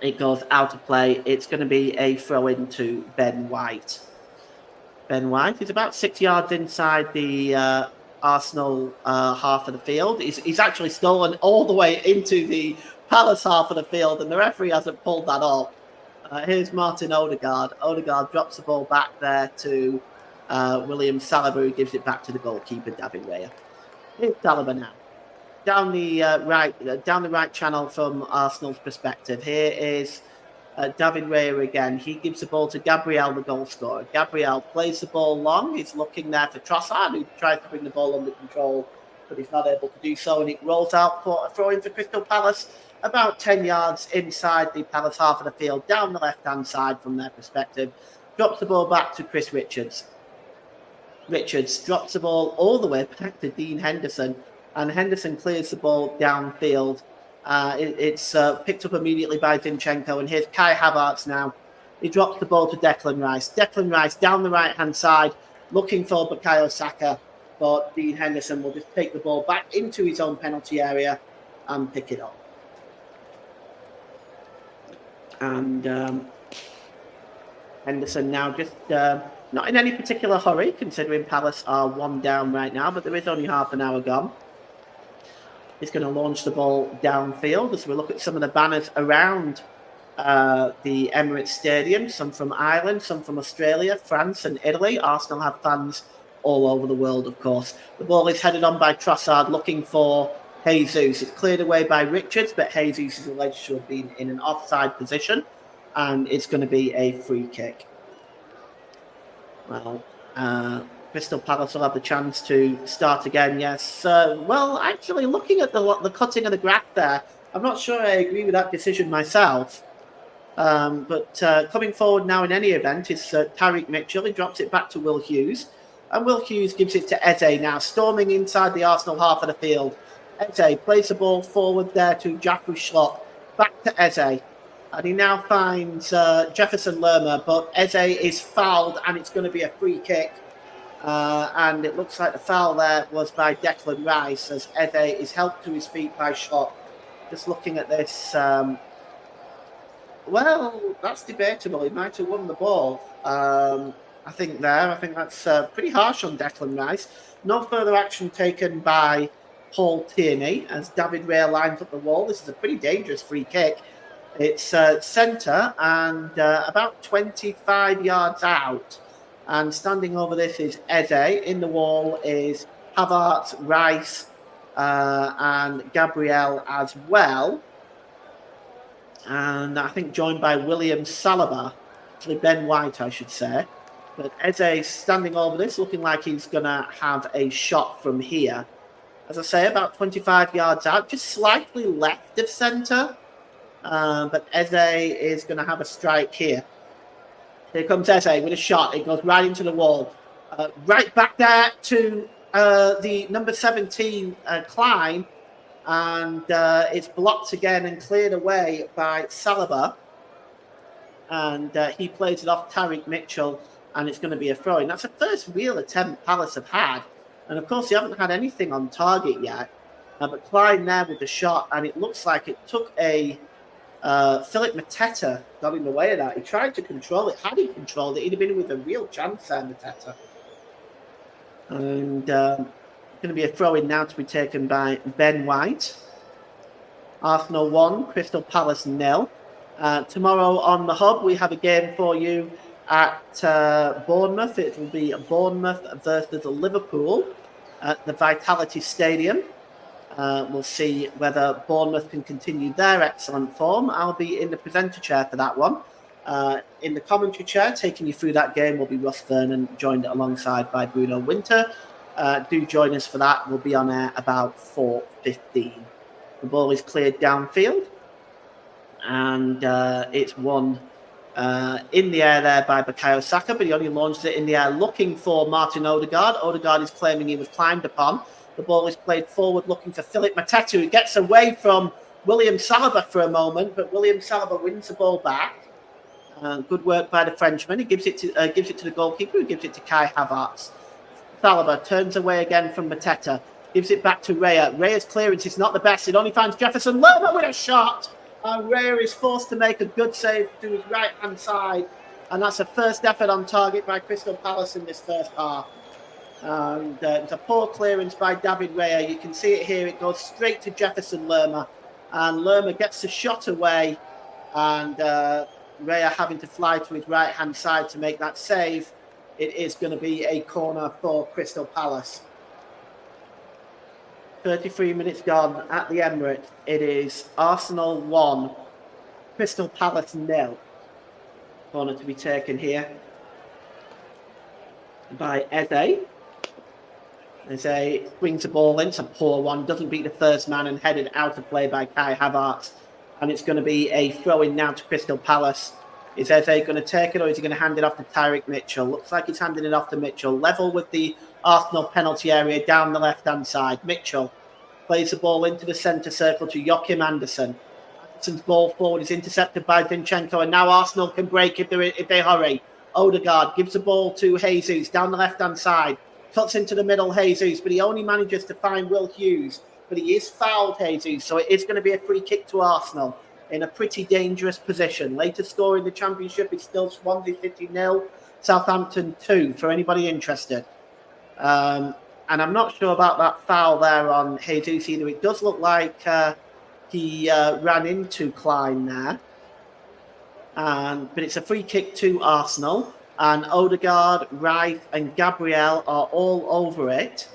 S2: it goes out of play. It's going to be a throw in to Ben White. Ben White is about 6 yards inside the Arsenal half of the field. He's actually stolen all the way into the Palace half of the field, and the referee hasn't pulled that up. Here's Martin Odegaard. Odegaard drops the ball back there to William Saliba, who gives it back to the goalkeeper, David Raya. Here's Saliba now. Down the right channel from Arsenal's perspective. Here is David Raya again. He gives the ball to Gabriel, the goal scorer. Gabriel plays the ball long. He's looking there for Trossard, who tries to bring the ball under control, but he's not able to do so, and it rolls out for a throw-in for Crystal Palace, about 10 yards inside the Palace half of the field, down the left-hand side from their perspective. Drops the ball back to Chris Richards. Richards drops the ball all the way back to Dean Henderson, and Henderson clears the ball downfield. It's picked up immediately by Zinchenko, and here's Kai Havertz now. He drops the ball to Declan Rice. Declan Rice down the right-hand side, looking for Bukayo Saka, but Dean Henderson will just take the ball back into his own penalty area and pick it up. And Henderson now just not in any particular hurry, considering Palace are 1 down right now, but there is only half an hour gone. He's going to launch the ball downfield as we look at some of the banners around the Emirates Stadium, some from Ireland, some from Australia, France and Italy. Arsenal have fans all over the world, of course. The ball is headed on by Trossard, looking for Jesus. It's cleared away by Richards, but Jesus is alleged to have been in an offside position, and it's going to be a free kick. Well, Crystal Palace will have the chance to start again, yes. Well, actually, looking at the cutting of the graph there, I'm not sure I agree with that decision myself. But coming forward now in any event is Tyrick Mitchell. He drops it back to Will Hughes. And Will Hughes gives it to Eze now, storming inside the Arsenal half of the field. Eze plays the ball forward there to Jaffrey Schlott. Back to Eze. And he now finds Jefferson Lerma, but Eze is fouled, and it's going to be a free kick. And it looks like the foul there was by Declan Rice, as Eze is helped to his feet by Schlott. Just looking at this, well, that's debatable. He might have won the ball. I think that's pretty harsh on Declan Rice. No further action taken by Paul Tierney as David Raya lines up the wall. This is a pretty dangerous free kick. It's centre and about 25 yards out. And standing over this is Eze. In the wall is Havertz, Rice, and Gabriel as well. And I think joined by William Saliba, actually Ben White, I should say. But Eze standing over this, looking like he's going to have a shot from here. As I say, about 25 yards out, just slightly left of centre. But Eze is going to have a strike here. Here comes Eze with a shot. It goes right into the wall. Right back there to the number 17, Klein. And it's blocked again and cleared away by Saliba. And he plays it off Tyrick Mitchell. And it's going to be a throw-in. That's the first real attempt Palace have had. And, of course, they haven't had anything on target yet. But Klein there with the shot. And it looks like it took a... Philip Mateta got in the way of that. He tried to control it. Had he controlled it, he'd have been with a real chance there, Mateta. And it's going to be a throw-in now to be taken by Ben White. Arsenal 1, Crystal Palace 0. Tomorrow on the Hub, we have a game for you at Bournemouth. It will be Bournemouth versus Liverpool at the Vitality Stadium. We'll see whether Bournemouth can continue their excellent form. I'll be in the presenter chair for that one. In the commentary chair, taking you through that game, will be Russ Vernon, joined alongside by Bruno Winter. Do join us for that. We'll be on air about 4:15. The ball is cleared downfield, and it's won in the air there by Bukayo Saka, but he only launched it in the air looking for Martin Odegaard. Odegaard is claiming he was climbed upon. The ball is played forward looking for Philip Mateta, who gets away from William Saliba for a moment, but William Saliba wins the ball back. Good work by the Frenchman. He gives it to the goalkeeper, who gives it to Kai Havertz. Saliba turns away again from Mateta, gives it back to Raya. Raya's clearance is not the best. It only finds Jefferson Lerma with a shot. And Raya is forced to make a good save to his right-hand side. And that's a first effort on target by Crystal Palace in this first half. And it's a poor clearance by David Raya. You can see it here. It goes straight to Jefferson Lerma. And Lerma gets the shot away. And Raya having to fly to his right-hand side to make that save. It is going to be a corner for Crystal Palace. 33 minutes gone at the Emirates. It is Arsenal 1, Crystal Palace 0. Corner to be taken here by Eze. Eze swings the ball in. It's a poor one. Doesn't beat the first man and headed out of play by Kai Havertz. And it's going to be a throw-in now to Crystal Palace. Is Eze going to take it, or is he going to hand it off to Tyrick Mitchell? Looks like he's handing it off to Mitchell. Level with the Arsenal penalty area down the left-hand side. Mitchell plays the ball into the centre circle to Joachim Andersen. Andersen's ball forward is intercepted by Zinchenko, and now Arsenal can break if they hurry. Odegaard gives the ball to Jesus down the left-hand side. Cuts into the middle, Jesus, but he only manages to find Will Hughes. But he is fouled, Jesus, so it is going to be a free kick to Arsenal in a pretty dangerous position. Latest score in the Championship is still Swansea City 0, Southampton 2, for anybody interested. And I'm not sure about that foul there on Jesus either. It does look like he ran into Klein there. But it's a free kick to Arsenal. And Odegaard, Rice and Gabriel are all over it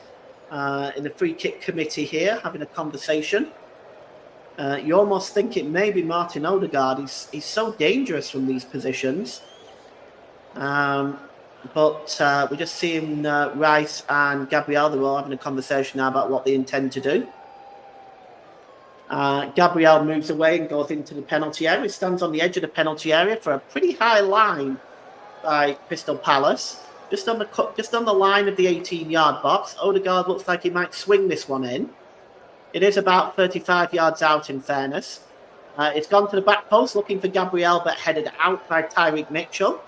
S2: in the free kick committee here, having a conversation. You almost think it may be Martin Odegaard. He's so dangerous from these positions. But we're just seeing Rice and Gabriel. They're all having a conversation now about what they intend to do. Gabriel moves away and goes into the penalty area. He stands on the edge of the penalty area for a pretty high line by Crystal Palace. Just on the line of the 18-yard box. Odegaard looks like he might swing this one in. It is about 35 yards out, in fairness. It's gone to the back post, looking for Gabriel, but headed out by Tyrick Mitchell.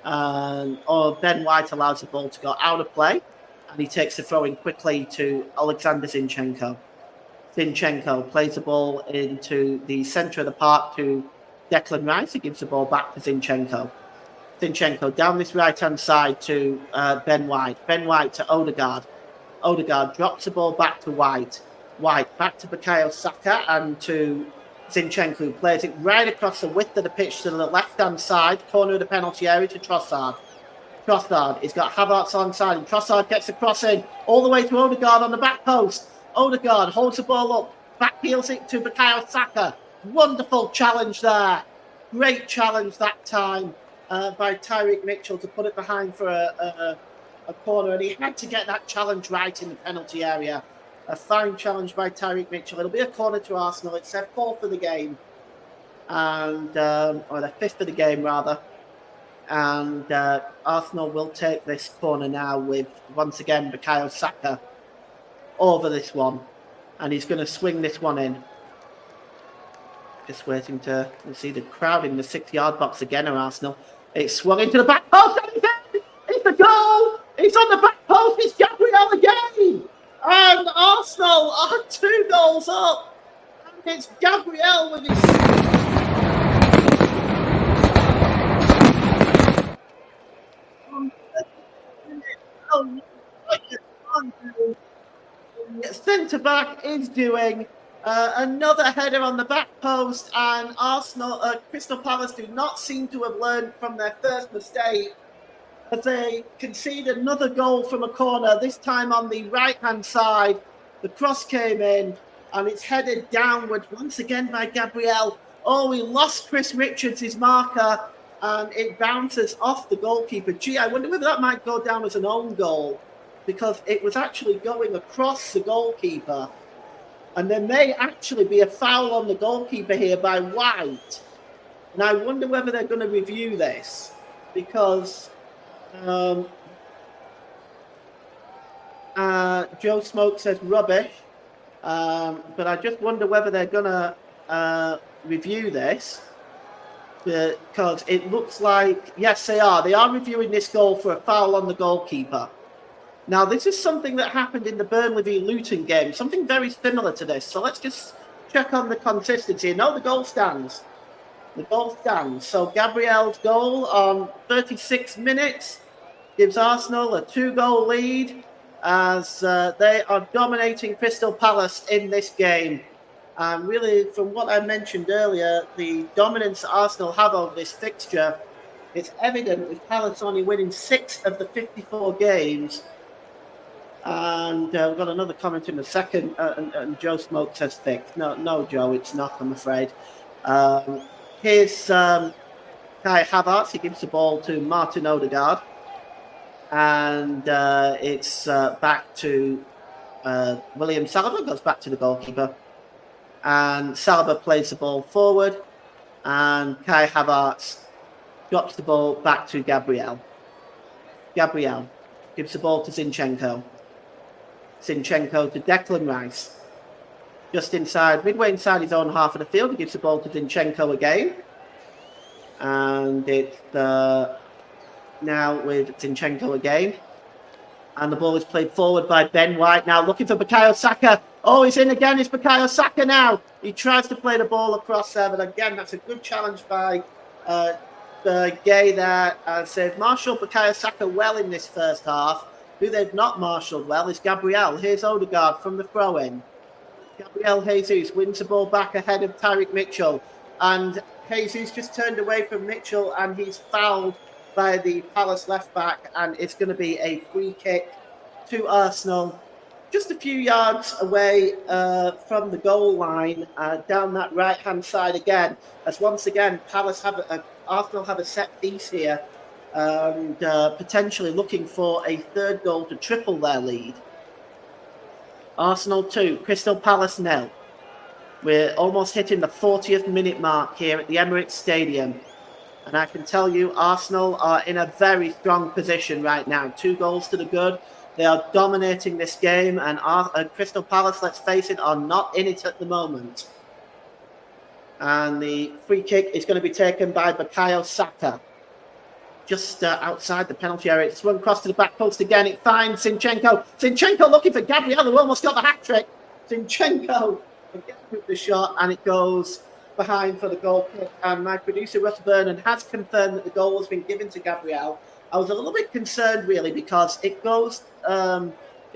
S2: Or Ben White allows the ball to go out of play, and he takes the throw in quickly to Alexander Zinchenko. Zinchenko plays the ball into the centre of the park to Declan Rice. He gives the ball back to Zinchenko. Zinchenko down this right-hand side to Ben White. Ben White to Odegaard. Odegaard drops the ball back to White. White back to Bukayo Saka and to Zinchenko, who plays it right across the width of the pitch to the left-hand side, corner of the penalty area to Trossard. Trossard, he's got Havertz onside, and Trossard gets the cross in all the way to Odegaard on the back post. Odegaard holds the ball up, back heels it to Bukayo Saka. Wonderful challenge there. Great challenge that time by Tyrick Mitchell to put it behind for a corner, and he had to get that challenge right in the penalty area. A fine challenge by Tyrick Mitchell. It'll be a corner to Arsenal. It's their fourth of the game, or their fifth of the game, rather. And Arsenal will take this corner now with, once again, Bukayo Saka over this one. And he's going to swing this one in. Just waiting to see the crowd in the 6-yard box again are Arsenal. It's swung into the back post. And again, it's the goal. It's on the back post. It's Gabriel again. And Arsenal are 2 goals up. And it's Gabriel with his... Centre-back is doing another header on the back post, and Crystal Palace do not seem to have learned from their first mistake, as they concede another goal from a corner, this time on the right-hand side. The cross came in, and it's headed downward once again by Gabriel. Oh, we lost Chris Richards, his marker, and it bounces off the goalkeeper. Gee, I wonder whether that might go down as an own goal, because it was actually going across the goalkeeper. And there may actually be a foul on the goalkeeper here by White. And I wonder whether they're going to review this, because Joe Smoke says rubbish. But I just wonder whether they're going to review this, because it looks like, yes, they are. They are reviewing this goal for a foul on the goalkeeper. Now, this is something that happened in the Burnley v Luton game, something very similar to this. So let's just check on the consistency. No, the goal stands. The goal stands. So Gabriel's goal on 36 minutes gives Arsenal a 2-goal lead, as they are dominating Crystal Palace in this game. Really, from what I mentioned earlier, the dominance Arsenal have over this fixture, it's evident with Palace only winning 6 of the 54 games. And we've got another comment in a second, and Joe Smoke says thick. No, Joe, it's not, I'm afraid. Here's Kai Havertz. He gives the ball to Martin Odegaard. And it's back to William Saliba, goes back to the goalkeeper. And Saliba plays the ball forward. And Kai Havertz drops the ball back to Gabriel. Gabriel gives the ball to Zinchenko. Zinchenko to Declan Rice. Just midway inside his own half of the field, he gives the ball to Zinchenko again. And it's now with Zinchenko again. And the ball is played forward by Ben White. Now looking for Bukayo Saka. Oh, he's in again. It's Bukayo Saka now. He tries to play the ball across there. But again, that's a good challenge by Gay there. They've marshalled Bukayo Saka well in this first half. Who they've not marshalled well is Gabriel. Here's Odegaard from the throw-in. Gabriel Jesus wins the ball back ahead of Tyrick Mitchell. And Jesus just turned away from Mitchell and he's fouled by the Palace left-back. And it's going to be a free kick to Arsenal. Just a few yards away from the goal line, down that right-hand side again. As once again, Arsenal have a set piece here. And potentially looking for a third goal to triple their lead. Arsenal 2, Crystal Palace 0. We're almost hitting the 40th minute mark here at the Emirates Stadium. And I can tell you, Arsenal are in a very strong position right now. 2 goals to the good. They are dominating this game. And Crystal Palace, let's face it, are not in it at the moment. And the free kick is going to be taken by Bukayo Saka. Just outside the penalty area. It's swung across to the back post again. It finds Zinchenko. Zinchenko looking for Gabriel, who almost got the hat-trick. Zinchenko again with the shot, and it goes behind for the goal kick. And my producer, Russ Vernon, has confirmed that the goal has been given to Gabriel. I was a little bit concerned, really, because it goes to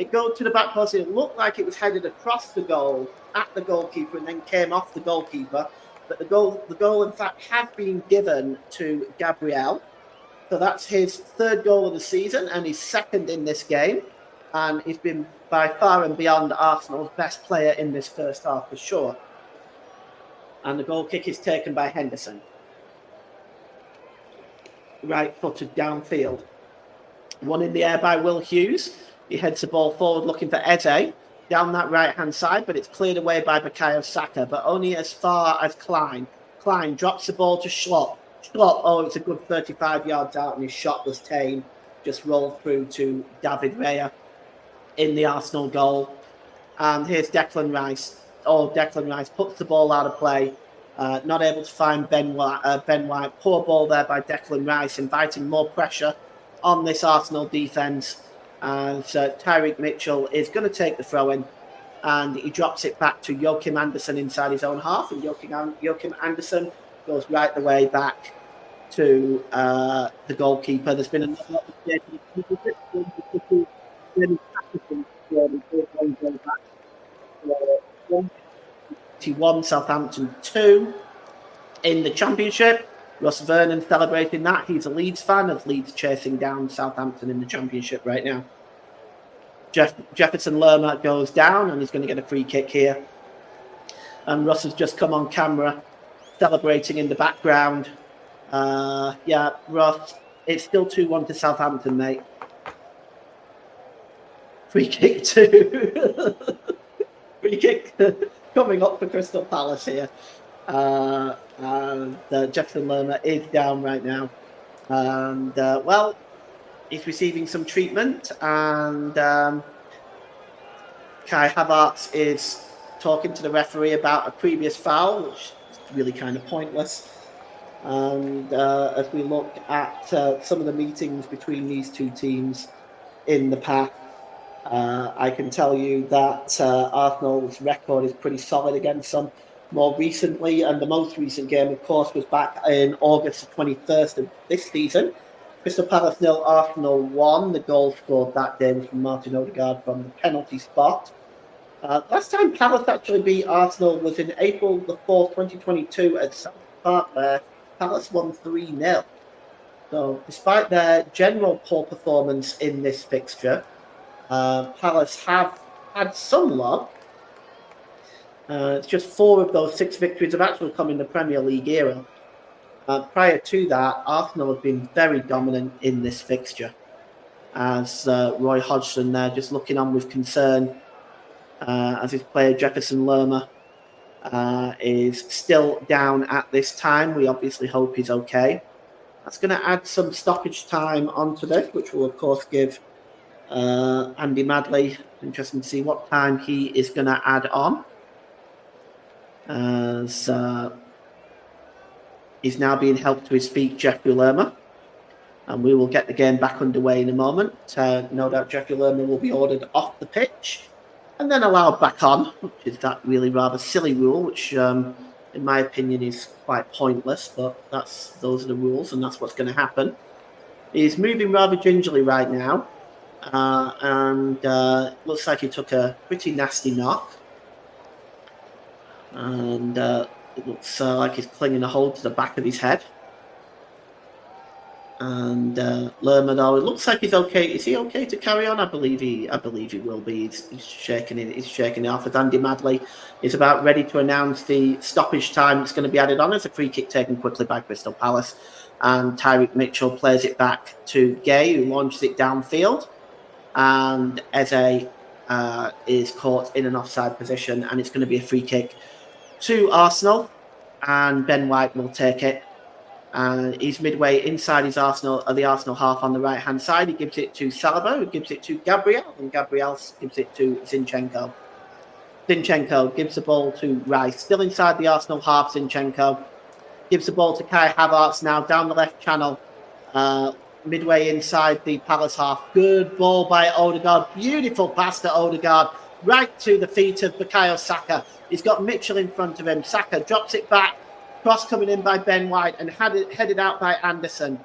S2: the back post. It looked like it was headed across the goal at the goalkeeper and then came off the goalkeeper. But the goal, in fact, had been given to Gabriel. So that's his 3rd goal of the season and his 2nd in this game. And he's been by far and beyond Arsenal's best player in this first half for sure. And the goal kick is taken by Henderson. Right-footed downfield. One in the air by Will Hughes. He heads the ball forward looking for Eze down that right-hand side, but it's cleared away by Bukayo Saka, but only as far as Klein. Klein drops the ball to Schlupp. It's a good 35 yards out, and his shot was tame. Just rolled through to David Raya in the Arsenal goal. And here's Declan Rice. Declan Rice puts the ball out of play. Not able to find Ben White. Poor ball there by Declan Rice, inviting more pressure on this Arsenal defence. And Tyrick Mitchell is going to take the throw-in. And he drops it back to Joachim Andersen inside his own half. And Joachim Andersen goes right the way back to the goalkeeper. There's been another Southampton 2 in the Championship. Russ Vernon celebrating that. He's a Leeds fan, as Leeds chasing down Southampton in the Championship right now. Jefferson Lerma goes down and he's going to get a free kick here. And Russ has just come on camera celebrating in the background. Russ, it's still 2-1 to Southampton, mate. Free kick too. Free kick coming up for Crystal Palace here. Jefferson Lerma is down right now. And, he's receiving some treatment. And Kai Havertz is talking to the referee about a previous foul, which is really kind of pointless. And as we look at some of the meetings between these two teams in the past, I can tell you that Arsenal's record is pretty solid against them more recently. And the most recent game, of course, was back in August 21st of this season. Crystal Palace 0, Arsenal 1. The goal scored that day was from Martin Odegaard from the penalty spot. Last time Palace actually beat Arsenal was in April the 4th, 2022 at South Park, where Palace won 3-0. So despite their general poor performance in this fixture, Palace have had some luck. It's just 4 of those 6 victories have actually come in the Premier League era. Prior to that, Arsenal have been very dominant in this fixture, as Roy Hodgson there just looking on with concern as his player Jefferson Lerma is still down at this time. We obviously hope he's okay. That's going to add some stoppage time onto this, which will, of course, give Andy Madley. Interesting to see what time he is going to add on. As he's now being helped to his feet, Jeffrey Lerma. And we will get the game back underway in a moment. No doubt Jeffrey Lerma will be ordered off the pitch and then allowed back on, which is that really rather silly rule, which in my opinion is quite pointless, but those are the rules and that's what's going to happen. He's moving rather gingerly right now, and looks like he took a pretty nasty knock, and it looks like he's clinging a hold to the back of his head. And Lerma, though, it looks like he's okay. Is he okay to carry on? I believe he will be. He's shaking it. He's shaking it off. As Andy Madley is about ready to announce the stoppage time that's going to be added on as a free kick taken quickly by Crystal Palace, and Tyreek Mitchell plays it back to Gay, who launches it downfield, and Eze is caught in an offside position, and it's going to be a free kick to Arsenal, and Ben White will take it. And he's midway inside the Arsenal half on the right-hand side. He gives it to Saliba, who gives it to Gabriel, and Gabriel gives it to Zinchenko. Zinchenko gives the ball to Rice, still inside the Arsenal half. Zinchenko gives the ball to Kai Havertz now down the left channel, midway inside the Palace half. Good ball by Odegaard, beautiful pass to Odegaard, right to the feet of Bukayo Saka. He's got Mitchell in front of him. Saka drops it back. Cross coming in by Ben White and headed out by Anderson.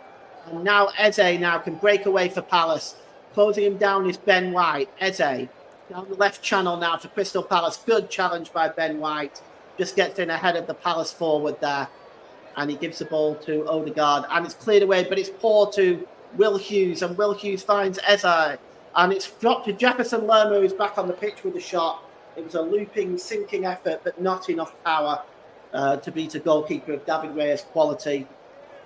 S2: And now Eze can break away for Palace. Closing him down is Ben White. Eze down the left channel now for Crystal Palace. Good challenge by Ben White. Just gets in ahead of the Palace forward there. And he gives the ball to Odegaard. And it's cleared away, but it's poor to Will Hughes. And Will Hughes finds Eze. And it's dropped to Jefferson Lerma, who's back on the pitch with a shot. It was a looping, sinking effort, but not enough power to beat a goalkeeper of David Raya's quality,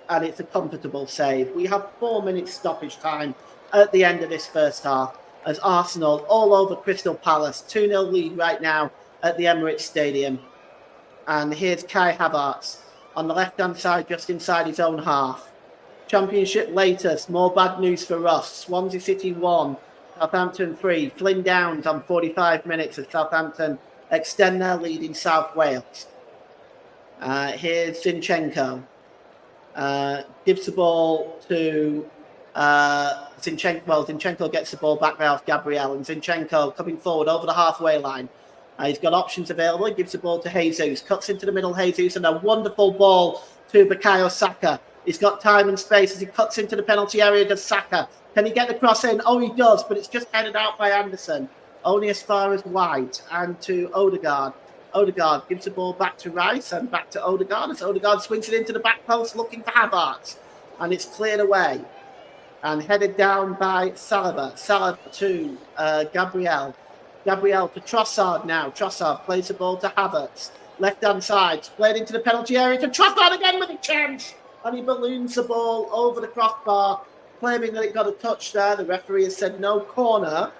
S2: and it's a comfortable save. We have 4 minutes stoppage time at the end of this first half as Arsenal all over Crystal Palace, 2-0 lead right now at the Emirates Stadium. And here's Kai Havertz on the left-hand side, just inside his own half. Championship latest, more bad news for us. Swansea City 1, Southampton 3. Flynn Downs on 45 minutes as Southampton extend their lead in South Wales. Here's Zinchenko. Gives the ball to Zinchenko. Well, Zinchenko gets the ball back now off Gabriel, and Zinchenko coming forward over the halfway line. He's got options available. He gives the ball to Jesus. Cuts into the middle, Jesus, and a wonderful ball to Bukayo Saka. He's got time and space as he cuts into the penalty area to Saka. Can he get the cross in? Oh, he does, but it's just headed out by Anderson. Only as far as White and to Odegaard. Odegaard gives the ball back to Rice and back to Odegaard as Odegaard swings it into the back post looking for Havertz. And it's cleared away and headed down by Saliba. Saliba to Gabriel. Gabriel to Trossard now. Trossard plays the ball to Havertz. Left-hand side, played into the penalty area to Trossard again with a chance. And he balloons the ball over the crossbar, claiming that it got a touch there. The referee has said no corner.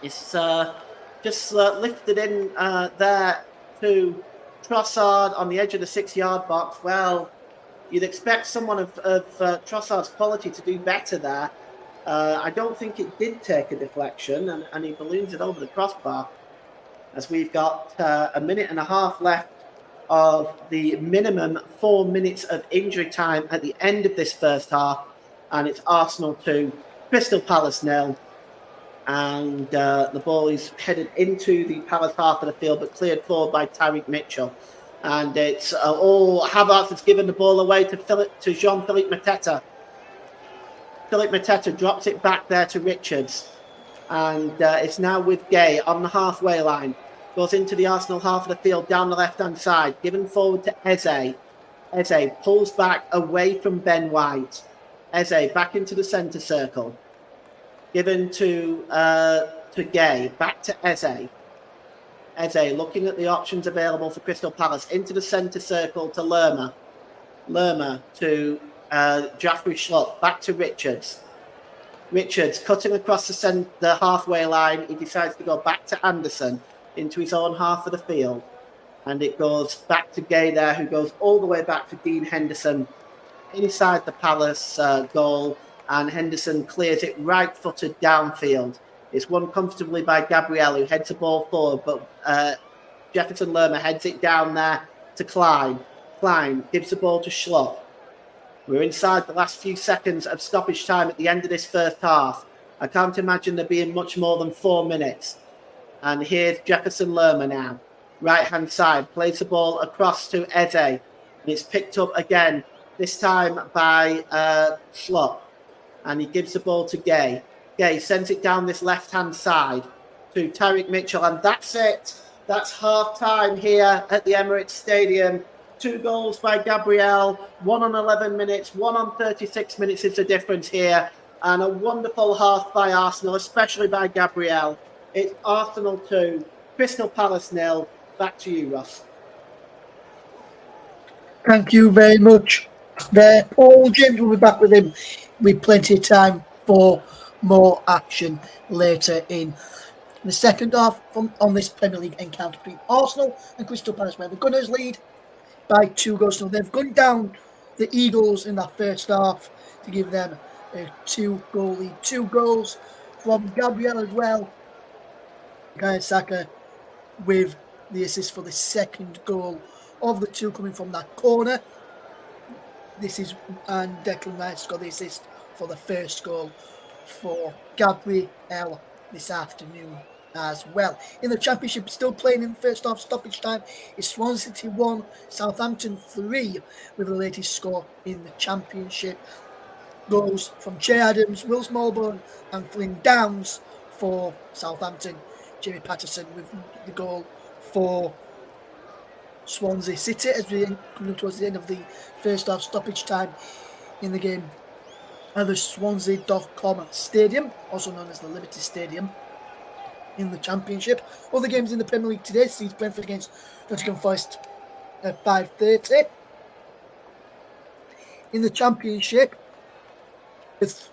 S2: It's just lifted in there to Trossard on the edge of the 6-yard box. Well, you'd expect someone of Trossard's quality to do better there. I don't think it did take a deflection, and he balloons it over the crossbar as we've got a minute and a half left of the minimum 4 minutes of injury time at the end of this first half, and it's Arsenal 2, Crystal Palace 0. And the ball is headed into the Palace half of the field, but cleared forward by Tyreek Mitchell. And it's Havertz has given the ball away to Jean-Philippe Mateta. Philippe Mateta drops it back there to Richards. And it's now with Gay on the halfway line. Goes into the Arsenal half of the field down the left-hand side. Given forward to Eze. Eze pulls back away from Ben White. Eze back into the centre circle. Given to Gay, back to Eze. Eze looking at the options available for Crystal Palace, into the centre circle to Lerma. Lerma to Jaffrey Schlupp, back to Richards. Richards cutting across the halfway line. He decides to go back to Anderson into his own half of the field. And it goes back to Gay there, who goes all the way back to Dean Henderson inside the Palace goal. And Henderson clears it right-footed downfield. It's won comfortably by Gabriel, who heads the ball forward, but Jefferson Lerma heads it down there to Klein. Klein gives the ball to Schlupp. We're inside the last few seconds of stoppage time at the end of this first half. I can't imagine there being much more than 4 minutes. And here's Jefferson Lerma now. Right-hand side, plays the ball across to Eze. And it's picked up again, this time by Schlupp. And he gives the ball to Gay. Gay sends it down this left-hand side to Tyreek Mitchell. And that's it. That's half-time here at the Emirates Stadium. 2 goals by Gabriel, 1 on 11 minutes, 1 on 36 minutes is the difference here. And a wonderful half by Arsenal, especially by Gabriel. It's Arsenal 2, Crystal Palace 0. Back to you, Ross.
S1: Thank you very much there. Paul James will be back with him with plenty of time for more action later in the second half on this Premier League encounter between Arsenal and Crystal Palace, where the Gunners lead by 2 goals. So they've gunned down the Eagles in that first half to give them a 2-goal lead. 2 goals from Gabriel as well. Bukayo Saka with the assist for the second goal of the 2 coming from that corner. And Declan Rice got the assist for the first goal for Gabriel this afternoon as well. In the Championship, still playing in the first half stoppage time, is Swansea City 1, Southampton 3 with the latest score in the Championship. Goals from Che Adams, Will Smallbone and Flynn Downs for Southampton. Jamie Patterson with the goal for Swansea City as we come towards the end of the first half stoppage time in the game at the Swansea.com Stadium, also known as the Liberty Stadium, in the Championship. Other games in the Premier League today sees Brentford against Nottingham Forest at 5:30. In the Championship, with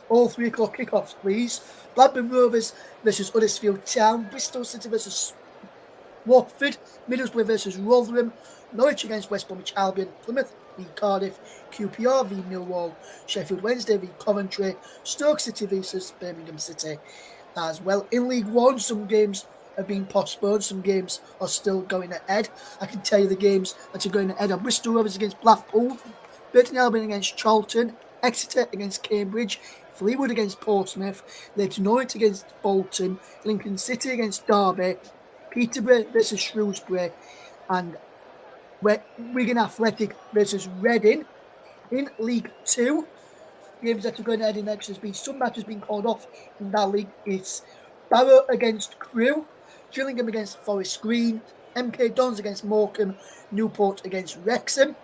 S1: all 3 o'clock kickoffs, please. Blackburn Rovers versus Huddersfield Town, Bristol City versus Watford, Middlesbrough versus Rotherham, Norwich against West Bromwich Albion, Plymouth v Cardiff, QPR v Millwall, Sheffield Wednesday v Coventry, Stoke City versus Birmingham City as well. In League One, some games have been postponed, some games are still going ahead. I can tell you the games that are going ahead are Bristol Rovers against Blackpool, Burton Albion against Charlton, Exeter against Cambridge, Fleetwood against Portsmouth, Leyton Orient against Bolton, Lincoln City against Derby, Peterborough versus Shrewsbury, and Wigan Athletic versus Reading. In League 2, games that are going ahead in next has been some matches being called off in that league. It's Barrow against Crewe, Gillingham against Forest Green, MK Dons against Morecambe, Newport against Wrexham.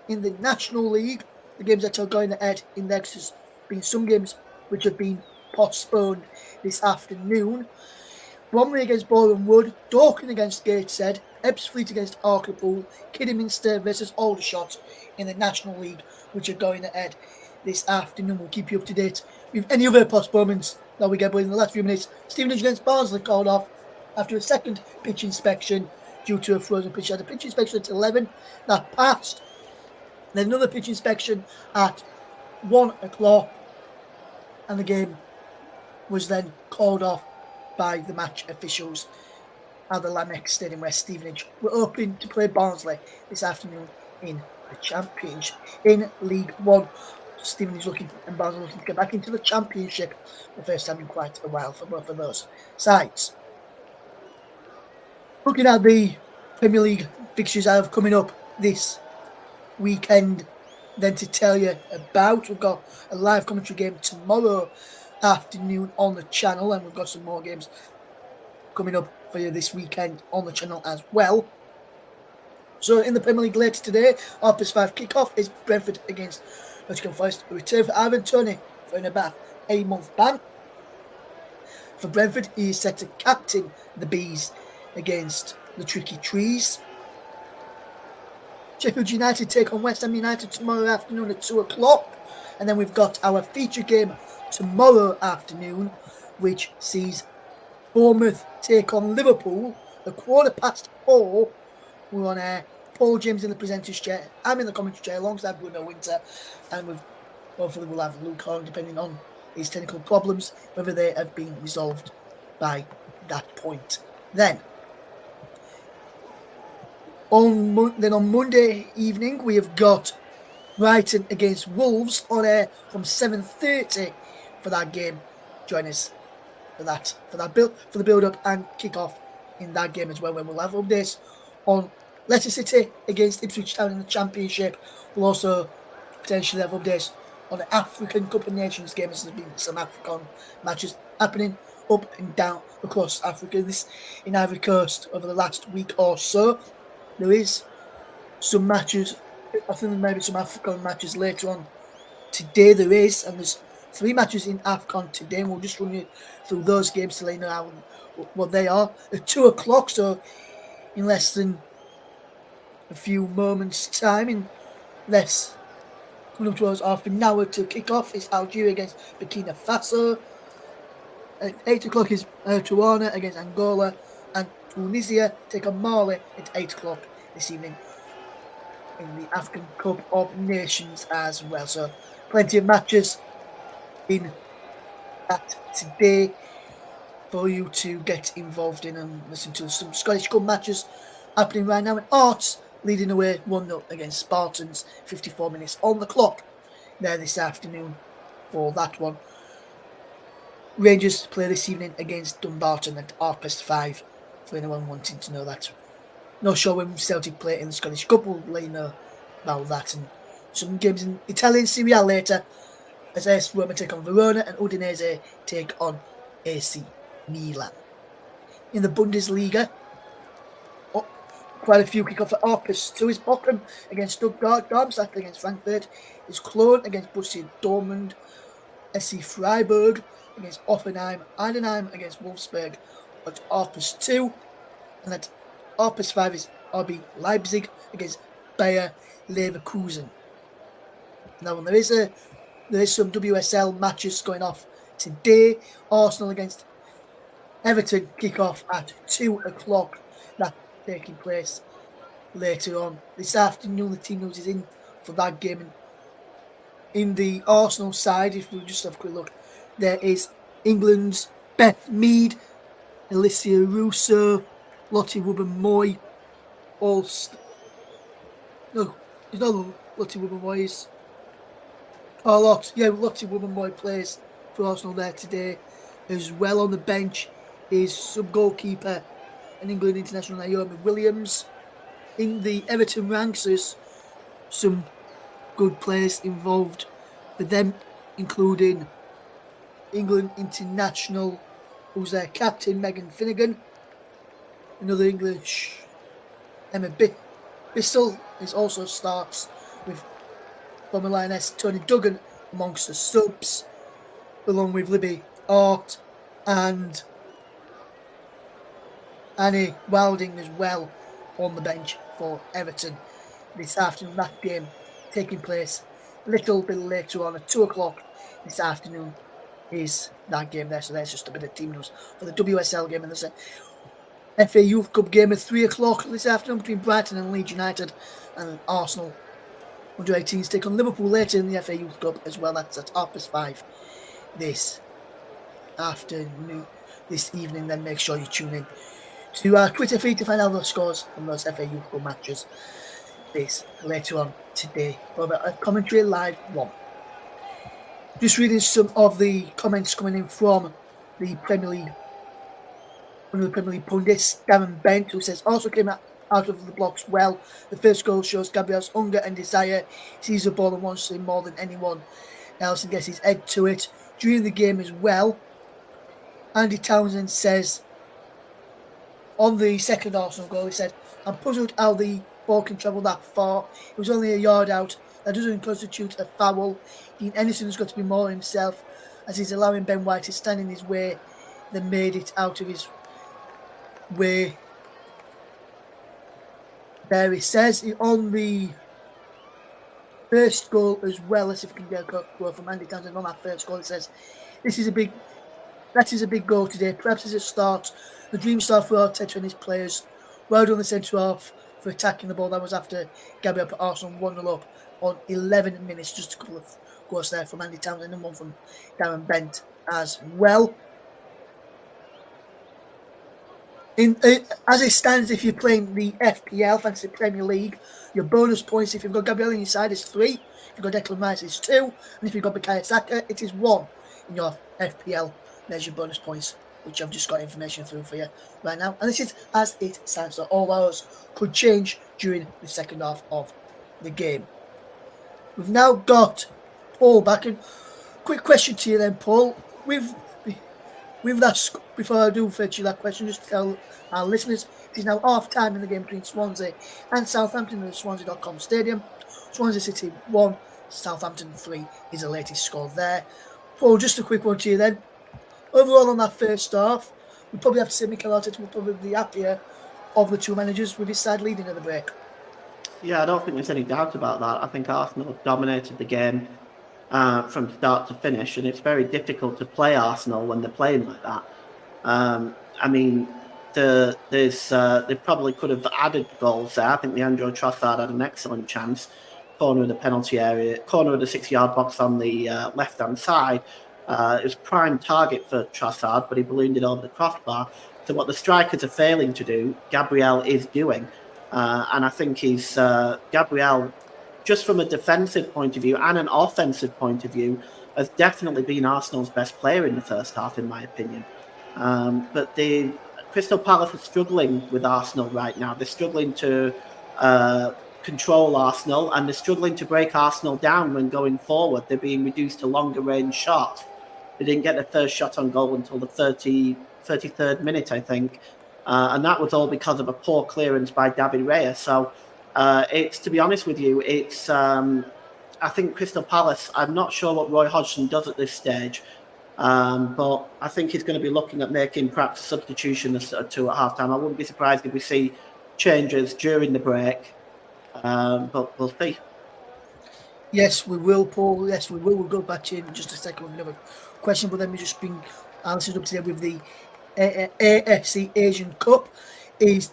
S1: In the National League, the games that are going ahead in next has been some games which have been postponed this afternoon. Bromley against Boreham Wood, Dorking against Gateshead, Ebbsfleet against Hartlepool, Kidderminster versus Aldershot in the National League, which are going ahead this afternoon. We'll keep you up to date with any other postponements that we get. But in the last few minutes, Stevenage against Barnsley called off after a second pitch inspection due to a frozen pitch. Had a pitch inspection at 11 that passed. Then another pitch inspection at 1 o'clock, and the game was then called off by the match officials at the Lamex Stadium, where Stevenage were hoping to play Barnsley this afternoon in the Championship. In League One, Stevenage and Barnsley looking to get back into the Championship for the first time in quite a while for both of those sides. Looking at the Premier League fixtures I have coming up this weekend, then to tell you about, we've got a live commentary game tomorrow afternoon on the channel, and we've got some more games coming up for you this weekend on the channel as well. So in the Premier League later today, 5:30 kickoff is Brentford against Nottingham Forest. A return for Ivan Toney for about a 8-month ban. For Brentford, he is set to captain the Bees against the Tricky Trees. Sheffield United take on West Ham United tomorrow afternoon at 2 o'clock. And then we've got our feature game tomorrow afternoon, which sees Bournemouth take on Liverpool at 4:15. We're on air. Paul James in the presenter's chair. I'm in the commentary chair alongside Bruno Winter. And hopefully we'll have Luke Horn, depending on his technical problems, whether they have been resolved by that point. Then on Monday evening, we have got Brighton against Wolves on air from 7:30 for that game. Join us for the build-up and kick-off in that game as well, when we'll have updates on Leicester City against Ipswich Town in the Championship. We'll also potentially have updates on the African Cup of Nations game, as there's been some African matches happening up and down across Africa in Ivory Coast over the last week or so. There is some matches. I think there may be some African matches later on today. There's 3 matches in AFCON today, and we'll just run you through those games to let you know what they are. At 2 o'clock, so in less than a few moments' time, coming up to us half an hour to kick off, is Algeria against Burkina Faso. At 8 o'clock is Tuana against Angola, and Tunisia take on Mali at 8 o'clock this evening in the African Cup of Nations as well. So plenty of matches in that today for you to get involved in and listen to. Some Scottish Cup matches happening right now, and Arts leading away 1-0 against Spartans. 54 minutes on the clock there this afternoon for that one. Rangers play this evening against Dumbarton at 5:30 for anyone wanting to know that. Not sure when Celtic play in the Scottish Cup, we'll let you know about that. And some games in Italian Serie A later, as AS Roma take on Verona and Udinese take on AC Milan. In the Bundesliga, quite a few kick off at Aarhus. 2 is Bochum against Stuttgart, Darmstadt against Frankfurt, is Cologne against Borussia Dortmund, SC Freiburg against Offenheim, Heidenheim against Wolfsburg at Aarhus 2, and at Aarhus 5 is RB Leipzig against Bayer Leverkusen. Now, there is some WSL matches going off today. Arsenal against Everton kick off at 2 o'clock. That taking place later on this afternoon. The team news is in for that game. And in the Arsenal side, if we just have a quick look, there is England's Beth Mead, Alicia Russo, Lottie Wubben-Moy, no, it's not Lottie Wubben-Moy, it's Lottie Wubben-Moy plays for Arsenal there today. As well on the bench is sub-goalkeeper and England international Naomi Williams. In the Everton ranks, there's some good players involved for them, including England international, who's their captain, Megan Finnegan. Another English, Emma Bissell, is also starts, with former Lioness Tony Duggan amongst the subs, along with Libby Art and Annie Wilding as well on the bench for Everton this afternoon. That game taking place a little bit later on at 2 o'clock this afternoon is that game there. So there's just a bit of team news for the WSL game. And there's a FA Youth Cup game at 3 o'clock this afternoon between Brighton and Leeds United, and Arsenal under-18s take on Liverpool later in the FA Youth Cup as well. That's at 5:30 this afternoon, this evening. Then make sure you tune in to our Twitter feed to find out the scores from those FA Youth Cup matches this later on today over a Commentary Live 1. Just reading some of the comments coming in from the Premier League. One of the Premier League pundits, Darren Bent, who says, also came out of the blocks well. The first goal shows Gabriel's hunger and desire. He sees the ball and wants to more than anyone else and gets his head to it during the game as well. Andy Townsend says, on the second Arsenal goal, he said, I'm puzzled how the ball can travel that far. It was only a yard out. That doesn't constitute a foul. Dean Anderson has got to be more himself, as he's allowing Ben White to stand in his way, then made it out of his way There it says on the first goal as well. Let's see if we can get a goal from Andy Townsend on that first goal. It says, that is a big goal today. Perhaps as a start, the dream start for Arteta and his players. Well done the centre half for attacking the ball. That was after Gabriel put Arsenal 1-0 up on 11 minutes. Just a couple of goals there from Andy Townsend and one from Darren Bent as well. As it stands, if you're playing the FPL, Fantasy Premier League, your bonus points, if you've got Gabriel on your side, is 3. If you've got Declan Rice, it's 2. And if you've got Bukayo Saka, it is 1 in your FPL. There's your bonus points, which I've just got information through for you right now. And this is as it stands. So all those could change during the second half of the game. We've now got Paul back. And quick question to you then, Paul. With that, before I do fetch you that question, just to tell our listeners, it is now half time in the game between Swansea and Southampton at the Swansea.com Stadium. Swansea City 1, Southampton 3 is the latest score there. Paul, just a quick one to you then. Overall on that first half, we probably have to say Mikel Arteta will probably be the happier of the two managers with his side leading at the break.
S2: Yeah, I don't think there's any doubt about that. I think Arsenal have dominated the game from start to finish, and it's very difficult to play Arsenal when they're playing like that. I mean, they probably could have added goals there. I think Leandro Trossard had an excellent chance, corner of the penalty area, corner of the 6-yard box on the left-hand side. It was prime target for Trossard, but he ballooned it over the crossbar. So what the strikers are failing to do, Gabriel is doing. And I think he's Gabriel, just from a defensive point of view and an offensive point of view, has definitely been Arsenal's best player in the first half, in my opinion. But the Crystal Palace are struggling with Arsenal right now. They're struggling to control Arsenal, and they're struggling to break Arsenal down when going forward. They're being reduced to longer range shots. They didn't get their first shot on goal until the 33rd minute, I think. And that was all because of a poor clearance by David Raya. So it's, to be honest with you, it's I think Crystal Palace, I'm not sure what Roy Hodgson does at this stage, but I think he's going to be looking at making perhaps a substitution or two at half-time. I wouldn't be surprised if we see changes during the break, but we'll see.
S1: Yes, we will, Paul. Yes, we will. We'll go back to you in just a second with another question, but then we just bring Alison up today with the AFC Asian Cup. Is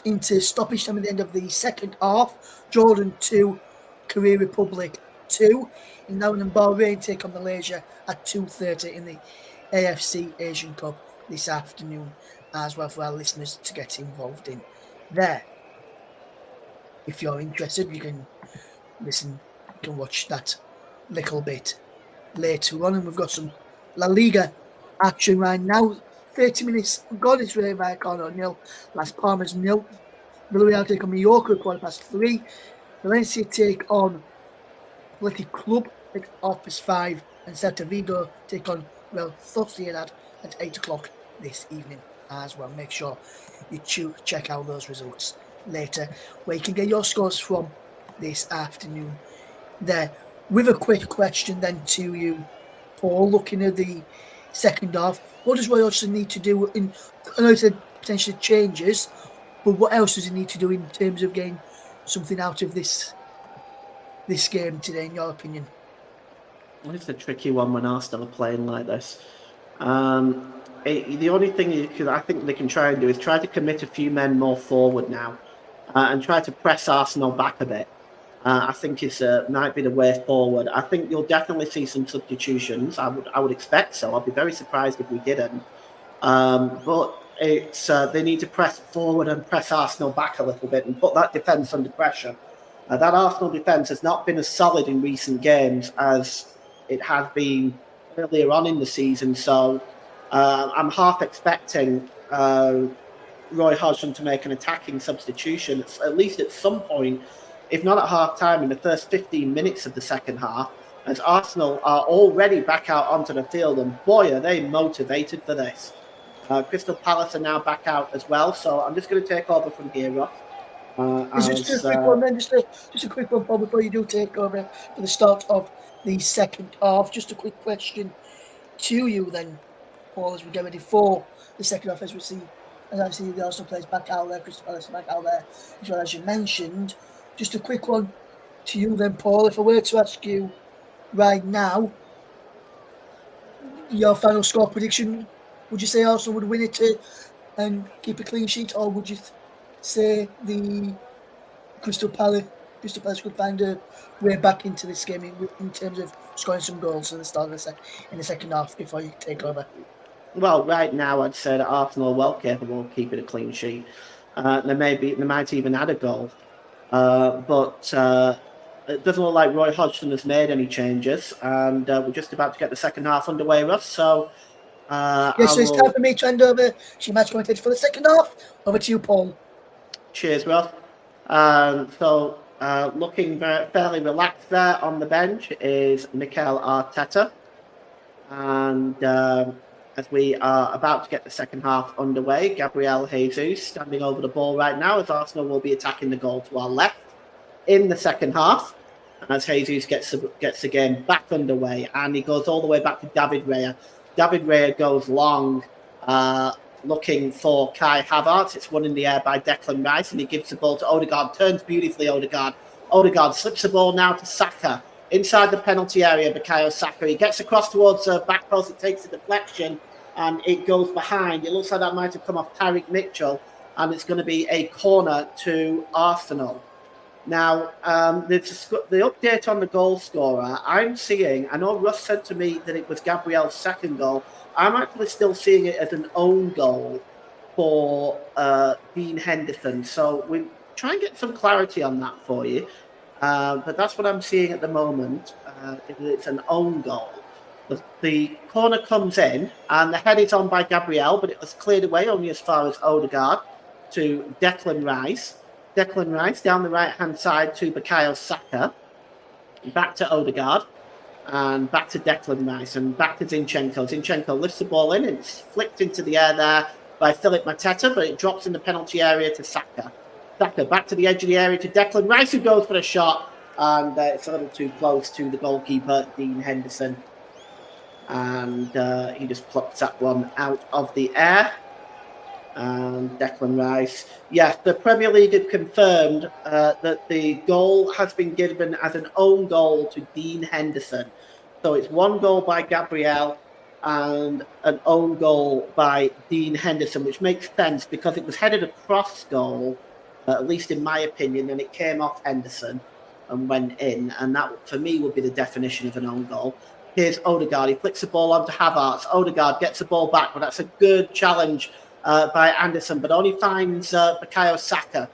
S1: into stoppage time at the end of the second half. Jordan 2, Korea Republic 2. And now in Bahrain take on Malaysia at 2:30 in the AFC Asian Cup this afternoon as well, for our listeners to get involved in there. If you're interested, you can listen, you can watch that little bit later on. And we've got some La Liga action right now. 30 minutes gone. It's Rayo Vallecano 0, Las Palmas 0. Villarreal take on Mallorca at 3:15. Valencia take on Athletic Club at 5:30, and Celta Vigo take on Real Sociedad at 8 o'clock this evening as well. Make sure you check out those results later, where you can get your scores from this afternoon there. With a quick question then to you, Paul, looking at the second half, what does Roy Hodgson need to do in, I know he said potentially changes, but what else does he need to do in terms of getting something out of this game today, in your opinion?
S2: Well, it's a tricky one when Arsenal are playing like this. The only thing I think they can try and do is try to commit a few men more forward now and try to press Arsenal back a bit. I think it might be the way forward. I think you'll definitely see some substitutions. I would expect so. I'll be very surprised if we didn't. But it's they need to press forward and press Arsenal back a little bit and put that defence under pressure. That Arsenal defence has not been as solid in recent games as it has been earlier on in the season. So I'm half expecting Roy Hodgson to make an attacking substitution, at least at some point, if not at half-time, in the first 15 minutes of the second half, as Arsenal are already back out onto the field, and boy, are they motivated for this. Crystal Palace are now back out as well, so I'm just going to take over from here, Ross.
S1: Just a quick one then, just a quick one, Paul, before you do take over for the start of the second half. Just a quick question to you then, Paul, as we get ready for the second half, as we see And obviously the Arsenal players back out there, Crystal Palace back out there, as well as you mentioned. Just a quick one to you then, Paul. If I were to ask you right now, your final score prediction, would you say Arsenal would win it and keep a clean sheet, or would you say the Crystal Palace could find a way back into this game in terms of scoring some goals at the start of in the second half before you take over?
S2: Well, right now I'd say that Arsenal are well capable of keeping a clean sheet. They might even add a goal, but it doesn't look like Roy Hodgson has made any changes, and we're just about to get the second half underway, Russ. So,
S1: so it's time for me to hand over to match commentator for the second half. Over to you, Paul.
S2: Cheers, Russ. Looking fairly relaxed there on the bench is Mikel Arteta, and as we are about to get the second half underway, Gabriel Jesus standing over the ball right now as Arsenal will be attacking the goal to our left in the second half. As Jesus gets the game back underway, and he goes all the way back to David Raya. David Raya goes long, looking for Kai Havertz. It's won in the air by Declan Rice, and he gives the ball to Odegaard. Turns beautifully, Odegaard. Odegaard slips the ball now to Saka. Inside the penalty area, Bukayo Saka. He gets across towards the back post. It takes a deflection, and it goes behind. It looks like that might have come off Tyrick Mitchell, and it's going to be a corner to Arsenal. Now, the update on the goal scorer, I'm seeing, I know Russ said to me that it was Gabriel's second goal. I'm actually still seeing it as an own goal for Dean Henderson. So we try and get some clarity on that for you. But that's what I'm seeing at the moment. It's an own goal. The corner comes in, and the head is on by Gabriel, but it was cleared away only as far as Odegaard to Declan Rice. Declan Rice down the right-hand side to Bukayo Saka. Back to Odegaard. And back to Declan Rice. And back to Zinchenko. Zinchenko lifts the ball in. And it's flicked into the air there by Philip Mateta, but it drops in the penalty area to Saka. Saka back to the edge of the area to Declan Rice, who goes for a shot. And it's a little too close to the goalkeeper, Dean Henderson. And he just plucks that one out of the air. And Declan Rice. Yes, the Premier League had confirmed that the goal has been given as an own goal to Dean Henderson. So it's one goal by Gabriel and an own goal by Dean Henderson, which makes sense because it was headed across goal, at least in my opinion, and it came off Henderson and went in. And that, for me, would be the definition of an own goal. Here's Odegaard. He flicks the ball onto Havertz. Odegaard gets the ball back, but that's a good challenge by Anderson, but only finds Bukayo Saka.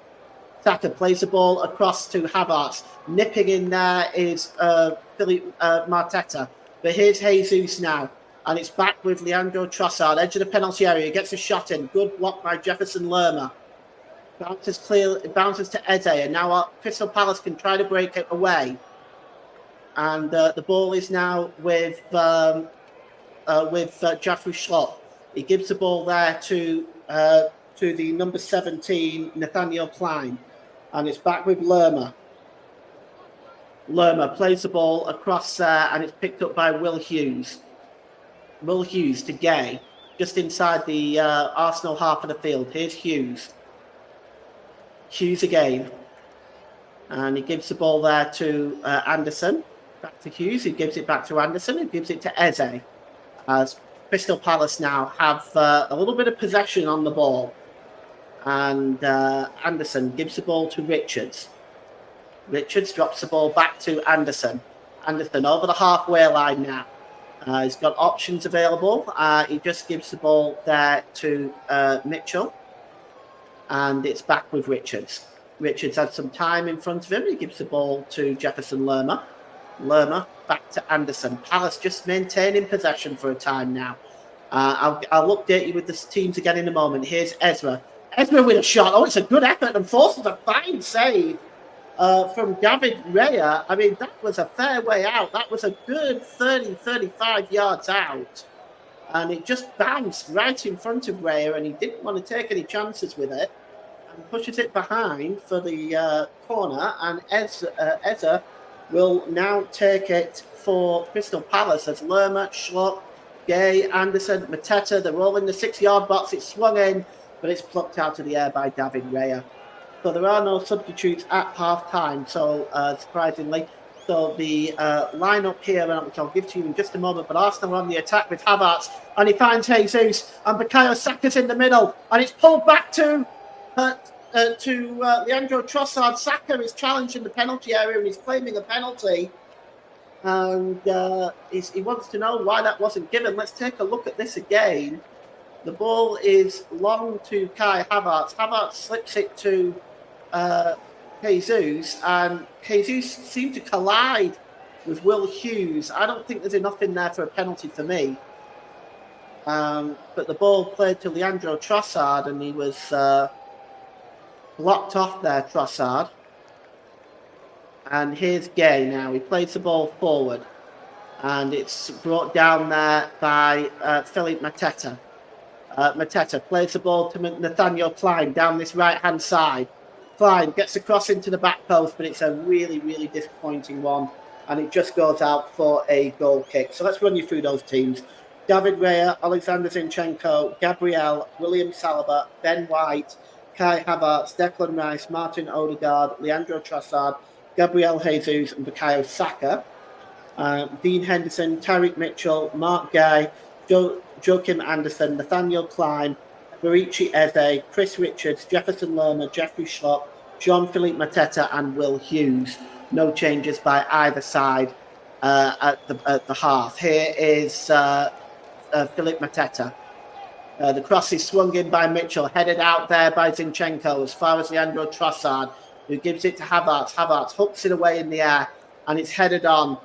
S2: Saka plays the ball across to Havertz. Nipping in there is Philip Mateta. But here's Jesus now. And it's back with Leandro Trossard, edge of the penalty area. He gets a shot in. Good block by Jefferson Lerma. Bounces to Eze. And now Crystal Palace can try to break it away. And the ball is now with Jeffrey Schlupp. He gives the ball there to the number 17, Nathaniel Klein. And it's back with Lerma. Lerma plays the ball across there, and it's picked up by Will Hughes. Will Hughes to Gay, just inside the Arsenal half of the field. Here's Hughes. Hughes again. And he gives the ball there to Anderson. Back to Hughes. He gives it back to Anderson. He gives it to Eze. As Crystal Palace now have a little bit of possession on the ball. And Anderson gives the ball to Richards. Richards drops the ball back to Anderson. Anderson over the halfway line now. He's got options available. He just gives the ball there to Mitchell. And it's back with Richards. Richards had some time in front of him. He gives the ball to Jefferson Lerma. Lerma back to Anderson. Palace just maintaining possession for a time now. I'll update you with the teams again in a moment. Here's Ezra. Ezra with a shot. Oh, it's a good effort and forces a fine save from David Raya. I mean, that was a fair way out. That was a good 30, 35 yards out. And it just bounced right in front of Raya, and he didn't want to take any chances with it. And pushes it behind for the corner. And Ezra will now take it for Crystal Palace as Lerma, Schlupp, Gay, Anderson, Mateta. They're all in the 6-yard box. It's swung in, but it's plucked out of the air by David Raya. So there are no substitutes at half-time, so surprisingly. So the lineup here, which I'll give to you in just a moment, but Arsenal are on the attack with Havertz, and he finds Jesus, and Bukayo Saka's in the middle, and it's pulled back to Leandro Trossard. Saka is challenged in the penalty area, and he's claiming a penalty, and he wants to know why that wasn't given. Let's take a look at this again. The ball is long to Kai Havertz. Havertz slips it to Jesus, and Jesus seemed to collide with Will Hughes. I don't think there's enough in there for a penalty for me. But the ball played to Leandro Trossard, and he was blocked off there, Trossard. And here's Gay now. He plays the ball forward, and it's brought down there by Philippe Mateta. Mateta plays the ball to Nathaniel Klein down this right-hand side. Klein gets across into the back post, but it's a really, really disappointing one, and it just goes out for a goal kick. So let's run you through those teams. David Raya, Alexander Zinchenko, Gabriel, William Saliba, Ben White, Kai Havertz, Declan Rice, Martin Odegaard, Leandro Trossard, Gabriel Jesus, and Bukayo Saka. Dean Henderson, Tariq Mitchell, Mark Guy, Joachim Anderson, Nathaniel Klein, Barichi Eze, Chris Richards, Jefferson Lerma, Jeffrey Schlupp, Jean-Philippe Mateta, and Will Hughes. No changes by either side at the half. Here is Philippe Mateta. The cross is swung in by Mitchell, headed out there by Zinchenko as far as Leandro Trossard, who gives it to Havertz. Havertz hooks it away in the air, and it's headed on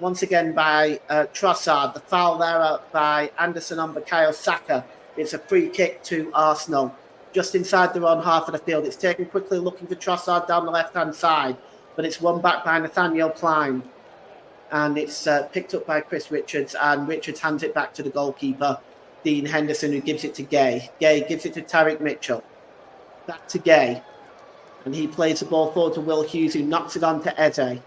S2: once again by Trossard. The foul there by Anderson on Bukayo Saka. It's a free kick to Arsenal, just inside their own half of the field. It's taken quickly, looking for Trossard down the left-hand side, but it's won back by Nathaniel Klein. And it's picked up by Chris Richards, and Richards hands it back to the goalkeeper, Dean Henderson, who gives it to Gay. Gay gives it to Tariq Mitchell. Back to Gay. And he plays the ball forward to Will Hughes, who knocks it on to Eze.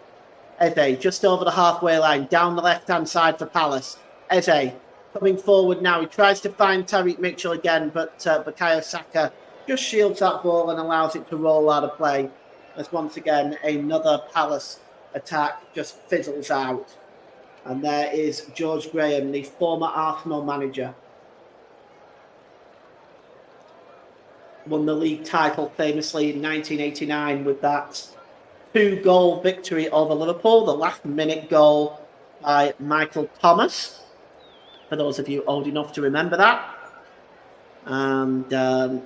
S2: Eze, just over the halfway line, down the left-hand side for Palace. Eze, coming forward now. He tries to find Tariq Mitchell again, but Bukayo Saka just shields that ball and allows it to roll out of play. As once again, another Palace attack just fizzles out. And there is George Graham, the former Arsenal manager. Won the league title famously in 1989 with that 2-goal victory over Liverpool. The last-minute goal by Michael Thomas, for those of you old enough to remember that. And the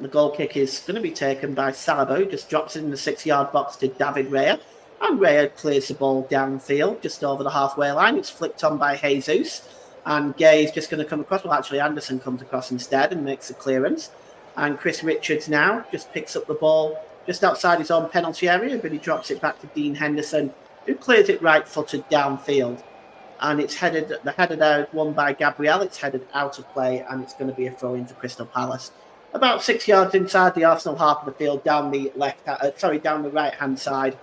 S2: goal kick is going to be taken by Saliba, who just drops it in the 6-yard box to David Raya. And Raya clears the ball downfield, just over the halfway line. It's flicked on by Jesus. And Gay is just going to come across. Well, actually, Anderson comes across instead and makes the clearance. And Chris Richards now just picks up the ball just outside his own penalty area, but he drops it back to Dean Henderson, who clears it right-footed downfield. And it's headed, the header there is won by Gabriel. It's headed out of play, and it's going to be a throw into Crystal Palace. About 6 yards inside the Arsenal half of the field, down the right-hand side.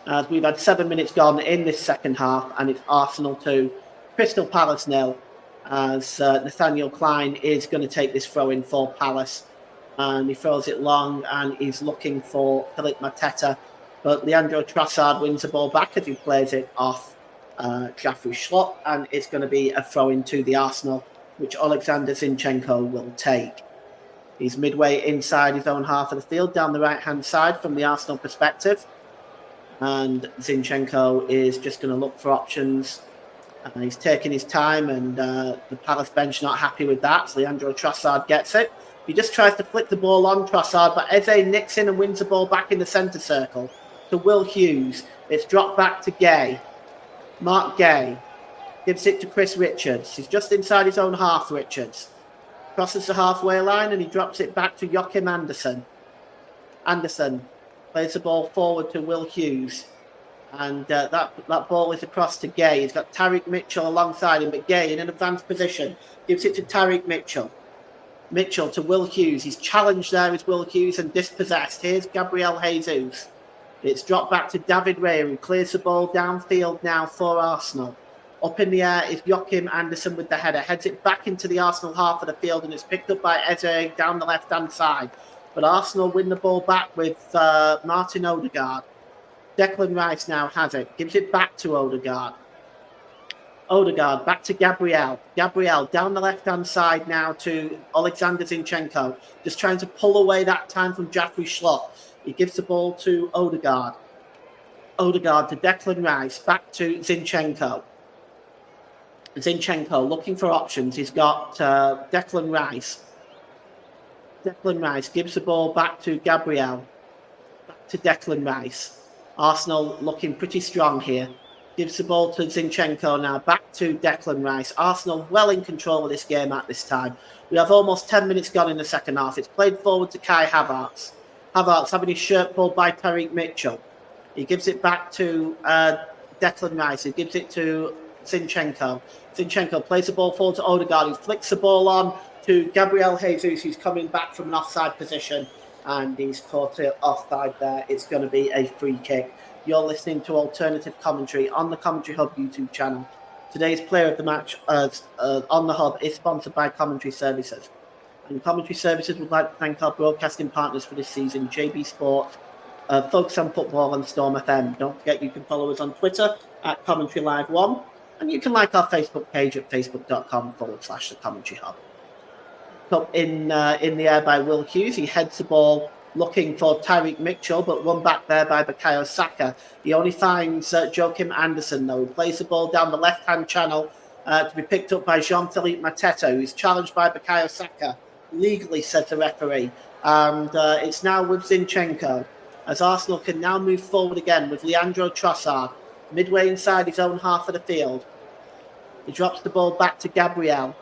S2: As we've had 7 minutes gone in this second half, and it's Arsenal 2, Crystal Palace 0. As Nathaniel Klein is going to take this throw in for Palace. And he throws it long, and he's looking for Philippe Mateta. But Leandro Trossard wins the ball back as he plays it off Jeffrey Schlupp, and it's going to be a throw in to the Arsenal, which Alexander Zinchenko will take. He's midway inside his own half of the field, down the right-hand side from the Arsenal perspective. And Zinchenko is just going to look for options. He's taking his time, and the Palace bench not happy with that. So Leandro Trossard gets it. He just tries to flick the ball on Trossard, but Eze nicks in and wins the ball back in the centre circle to Will Hughes. It's dropped back to Gay. Mark Gay gives it to Chris Richards. He's just inside his own half, Richards. Crosses the halfway line, and he drops it back to Joachim Anderson. Anderson plays the ball forward to Will Hughes. And that ball is across to Gay. He's got Tariq Mitchell alongside him, but Gay in an advanced position gives it to Tariq Mitchell. Mitchell to Will Hughes. He's challenged there with Will Hughes and dispossessed. Here's Gabriel Jesus. It's dropped back to David Raya, who clears the ball downfield now for Arsenal. Up in the air is Joachim Andersen with the header. Heads it back into the Arsenal half of the field, and it's picked up by Eze down the left-hand side. But Arsenal win the ball back with Martin Odegaard. Declan Rice now has it. Gives it back to Odegaard. Odegaard back to Gabriel. Gabriel down the left-hand side now to Alexander Zinchenko. Just trying to pull away that time from Jeffrey Schlupp. He gives the ball to Odegaard. Odegaard to Declan Rice. Back to Zinchenko. Zinchenko looking for options. He's got Declan Rice. Declan Rice gives the ball back to Gabriel. Back to Declan Rice. Arsenal looking pretty strong here. Gives the ball to Zinchenko now. Back to Declan Rice. Arsenal well in control of this game at this time. We have almost 10 minutes gone in the second half. It's played forward to Kai Havertz. Havertz having his shirt pulled by Tyreek Mitchell. He gives it back to Declan Rice. He gives it to Zinchenko. Zinchenko plays the ball forward to Odegaard. He flicks the ball on to Gabriel Jesus, who's coming back from an offside position. And he's caught it offside there. It's going to be a free kick. You're listening to Alternative Commentary on the Commentary Hub YouTube channel. Today's player of the match on the Hub is sponsored by Commentary Services. And Commentary Services would like to thank our broadcasting partners for this season, JB Sport, Focus on Football and Storm FM. Don't forget you can follow us on Twitter at Commentary Live 1. And you can like our Facebook page at facebook.com/The Commentary Hub. Up in the air by Will Hughes. He heads the ball looking for Tyreek Mitchell, but won back there by Bukayo Saka. He only finds Joachim Andersen, though. He plays the ball down the left-hand channel to be picked up by Jean-Philippe Mateta, who's challenged by Bukayo Saka. Legally, says the referee. And it's now with Zinchenko, as Arsenal can now move forward again with Leandro Trossard, midway inside his own half of the field. He drops the ball back to Gabriel.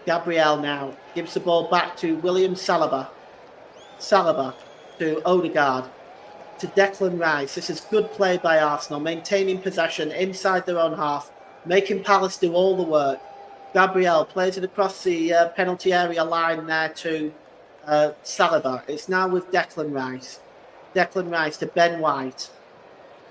S2: Gabriel now gives the ball back to William Saliba. Saliba to Odegaard, to Declan Rice. This is good play by Arsenal, maintaining possession inside their own half, making Palace do all the work. Gabriel plays it across the penalty area line there to Saliba. It's now with Declan Rice. Declan Rice to Ben White.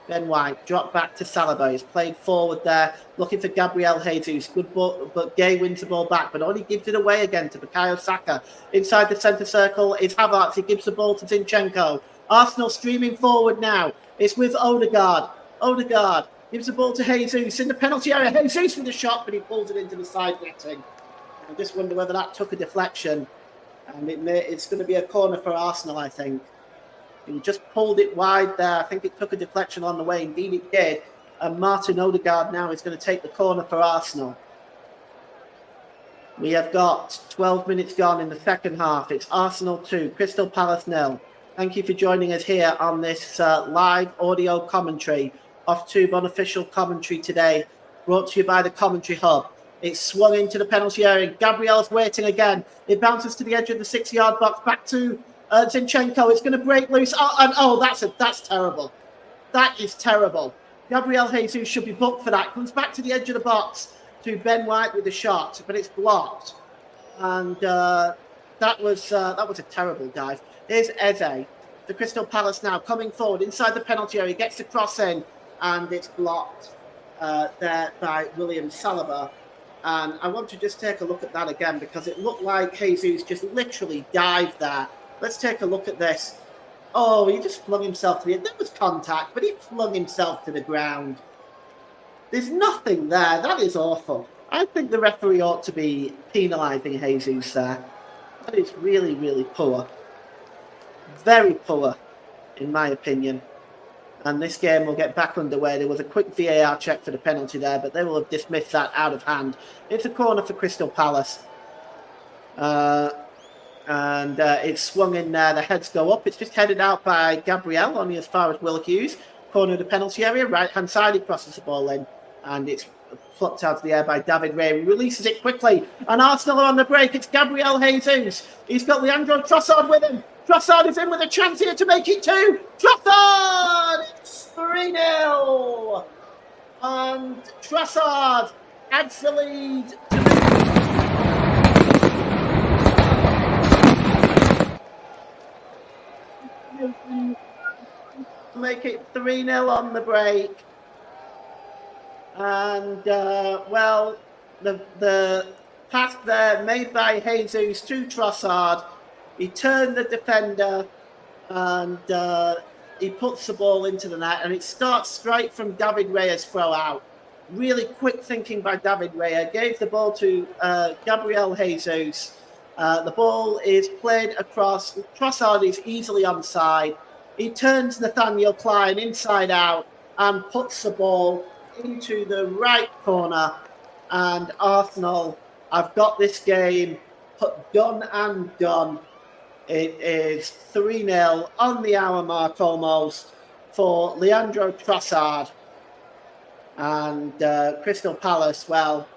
S2: Ben White dropped back to Saliba. He's played forward there, looking for Gabriel Jesus. Good ball, but Gay wins the ball back, but only gives it away again to Bukayo Saka. Inside the centre circle is Havertz. He gives the ball to Zinchenko. Arsenal streaming forward now. It's with Odegaard. Odegaard gives the ball to Jesus in the penalty area. Jesus with the shot, but he pulls it into the side netting. I just wonder whether that took a deflection. And it's going to be a corner for Arsenal, I think. He just pulled it wide there. I think it took a deflection on the way. Indeed, it did. And Martin Odegaard now is going to take the corner for Arsenal. We have got 12 minutes gone in the second half. It's Arsenal 2, Crystal Palace 0. Thank you for joining us here on this live audio commentary off Tube Unofficial Commentary today, brought to you by the Commentary Hub. It's swung into the penalty area. Gabriel's waiting again. It bounces to the edge of the 6-yard box, back to Zinchenko. It's going to break loose. That's terrible. That is terrible. Gabriel Jesus should be booked for that. Comes back to the edge of the box to Ben White with the shot, but it's blocked. And that was a terrible dive. Here's Eze, the Crystal Palace now coming forward inside the penalty area. He gets the cross in, and it's blocked there by William Saliba. And I want to just take a look at that again, because it looked like Jesus just literally dived there. Let's take a look at this. Oh, he just flung himself to the end. There was contact, but he flung himself to the ground. There's nothing there. That is awful. I think the referee ought to be penalising Jesus there. That is really, really poor. Very poor, in my opinion. And this game will get back underway. There was a quick VAR check for the penalty there, but they will have dismissed that out of hand. It's a corner for Crystal Palace. And it's swung in there. The heads go up. It's just headed out by Gabriel, only as far as Will Hughes. Corner of the penalty area. Right-hand side, he crosses the ball in. And it's plucked out of the air by David Ray. Releases it quickly. And Arsenal are on the break. It's Gabriel Jesus. He's got Leandro Trossard with him. Trossard is in with a chance here to make it 2. Trossard! It's 3-0. And Trossard adds the lead to make it 3-0 on the break. And, well, the pass there made by Jesus to Trossard. He turned the defender and he puts the ball into the net, and it starts straight from David Raya's throw out. Really quick thinking by David Raya. Gave the ball to Gabriel Jesus. The ball is played across. Trossard is easily onside. He turns Nathaniel Klein inside out and puts the ball into the right corner. And Arsenal have got this game done and done. It is 3-0 on the hour mark almost for Leandro Trossard. And Crystal Palace, well,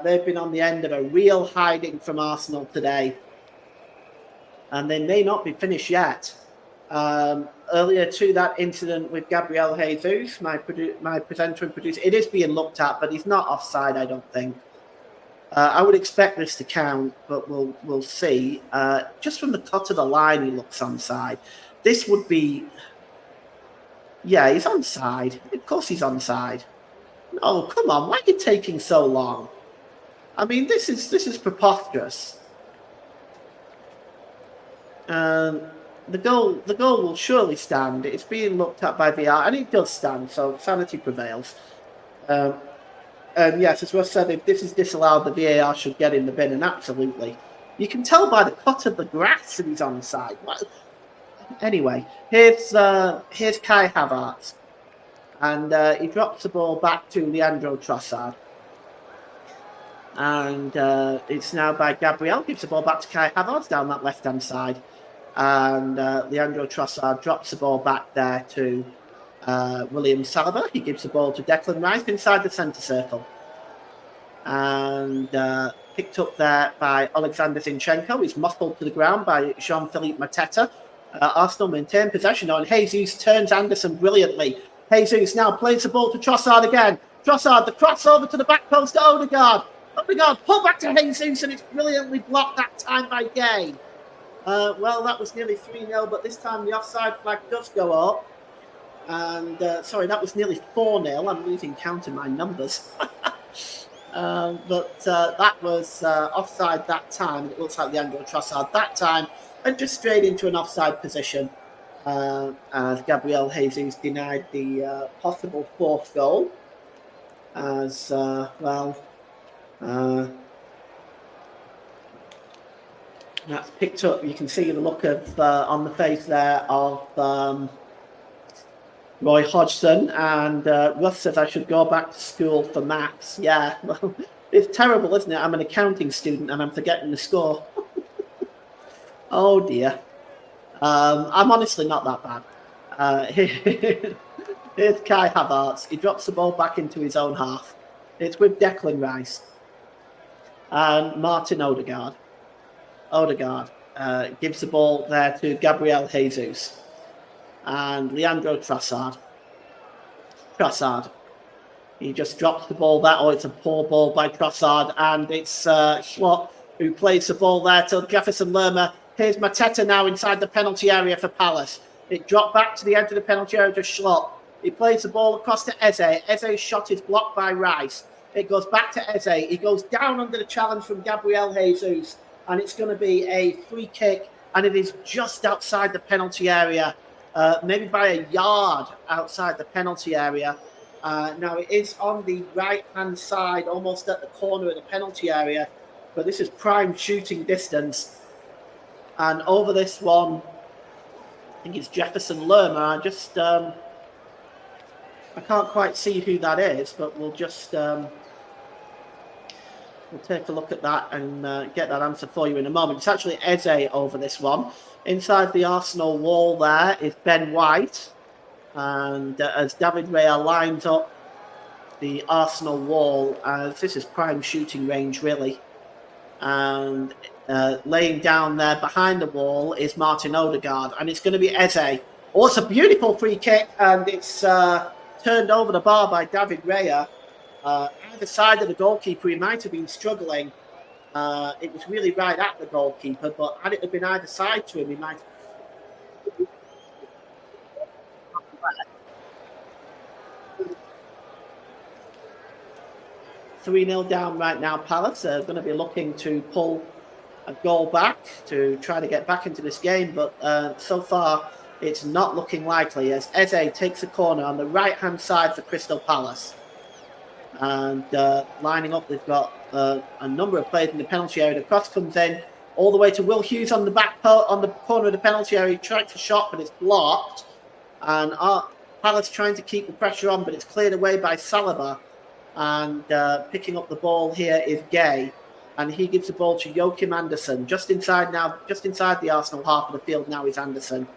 S2: they've been on the end of a real hiding from Arsenal today. And they may not be finished yet. Earlier to that incident with Gabriel Jesus, my presenter and producer, it is being looked at, but he's not offside, I don't think. I would expect this to count, but we'll see. Just from the cut of the line, he looks onside. This would be... Yeah, he's onside. Of course he's onside. No, come on. Why are you taking so long? I mean, this is preposterous. The goal will surely stand. It's being looked at by VR, and it does stand, so sanity prevails. And yes, as Russ said, if this is disallowed, the VAR should get in the bin, and absolutely. You can tell by the cut of the grass that he's onside. Anyway, here's Kai Havertz. And he drops the ball back to Leandro Trossard. And it's now by Gabriel. Gives the ball back to Kai Havertz down that left-hand side. And Leandro Trossard drops the ball back there to William Saliba. He gives the ball to Declan Rice inside the centre circle. And picked up there by Alexander Zinchenko. He's muffled to the ground by Jean-Philippe Mateta. Arsenal maintain possession on. Jesus turns Anderson brilliantly. Jesus now plays the ball to Trossard again. Trossard, the crossover to the back post to Odegaard. Odegaard, pull back to Jesus, and it's brilliantly blocked that time by Gay. Well, that was nearly 3-0, but this time the offside flag does go up. And, sorry, that was nearly 4-0. I'm losing count in my numbers. But that was offside that time. It looks like Leandro Trossard that time. And just straight into an offside position. As Gabriel Jesus denied the possible fourth goal. As, that's picked up. You can see the look of on the face there of Roy Hodgson, and Russ says I should go back to school for maths. Yeah, well, it's terrible, isn't it? I'm an accounting student and I'm forgetting the score. Oh dear. I'm honestly not that bad. Here's Kai Havertz. He drops the ball back into his own half. It's with Declan Rice and Martin Odegaard. Odegaard gives the ball there to Gabriel Jesus and Leandro Trossard. Trossard. He just drops the ball there. Oh, it's a poor ball by Trossard, and it's Schlupp who plays the ball there to Jefferson Lerma. Here's Mateta now inside the penalty area for Palace. It dropped back to the edge of the penalty area to Schlupp. He plays the ball across to Eze. Eze's shot is blocked by Rice. It goes back to Eze. He goes down under the challenge from Gabriel Jesus, and it's going to be a free kick, and it is just outside the penalty area, maybe by a yard outside the penalty area. Now, it is on the right-hand side, almost at the corner of the penalty area, but this is prime shooting distance. And over this one, I think it's Jefferson Lerma. I can't quite see who that is, but we'll just we'll take a look at that and get that answer for you in a moment. It's actually Eze over this one. Inside the Arsenal wall there is Ben White. And as David Raya lines up the Arsenal wall, this is prime shooting range, really. And laying down there behind the wall is Martin Odegaard. And it's going to be Eze. Oh, it's a beautiful free kick. And it's turned over the bar by David Raya. Either side of the goalkeeper, he might have been struggling. It was really right at the goalkeeper, but had it been either side to him, he might have... 3-0 down right now, Palace. They're going to be looking to pull a goal back to try to get back into this game, but so far it's not looking likely as Eze takes a corner on the right-hand side for Crystal Palace. And lining up, they've got a number of players in the penalty area. The cross comes in all the way to Will Hughes on the on the corner of the penalty area. He tried to shot, but it's blocked. And Palace trying to keep the pressure on, but it's cleared away by Saliba. And picking up the ball here is Gay. And he gives the ball to Joachim Andersen. Just inside the Arsenal half of the field now is Andersen.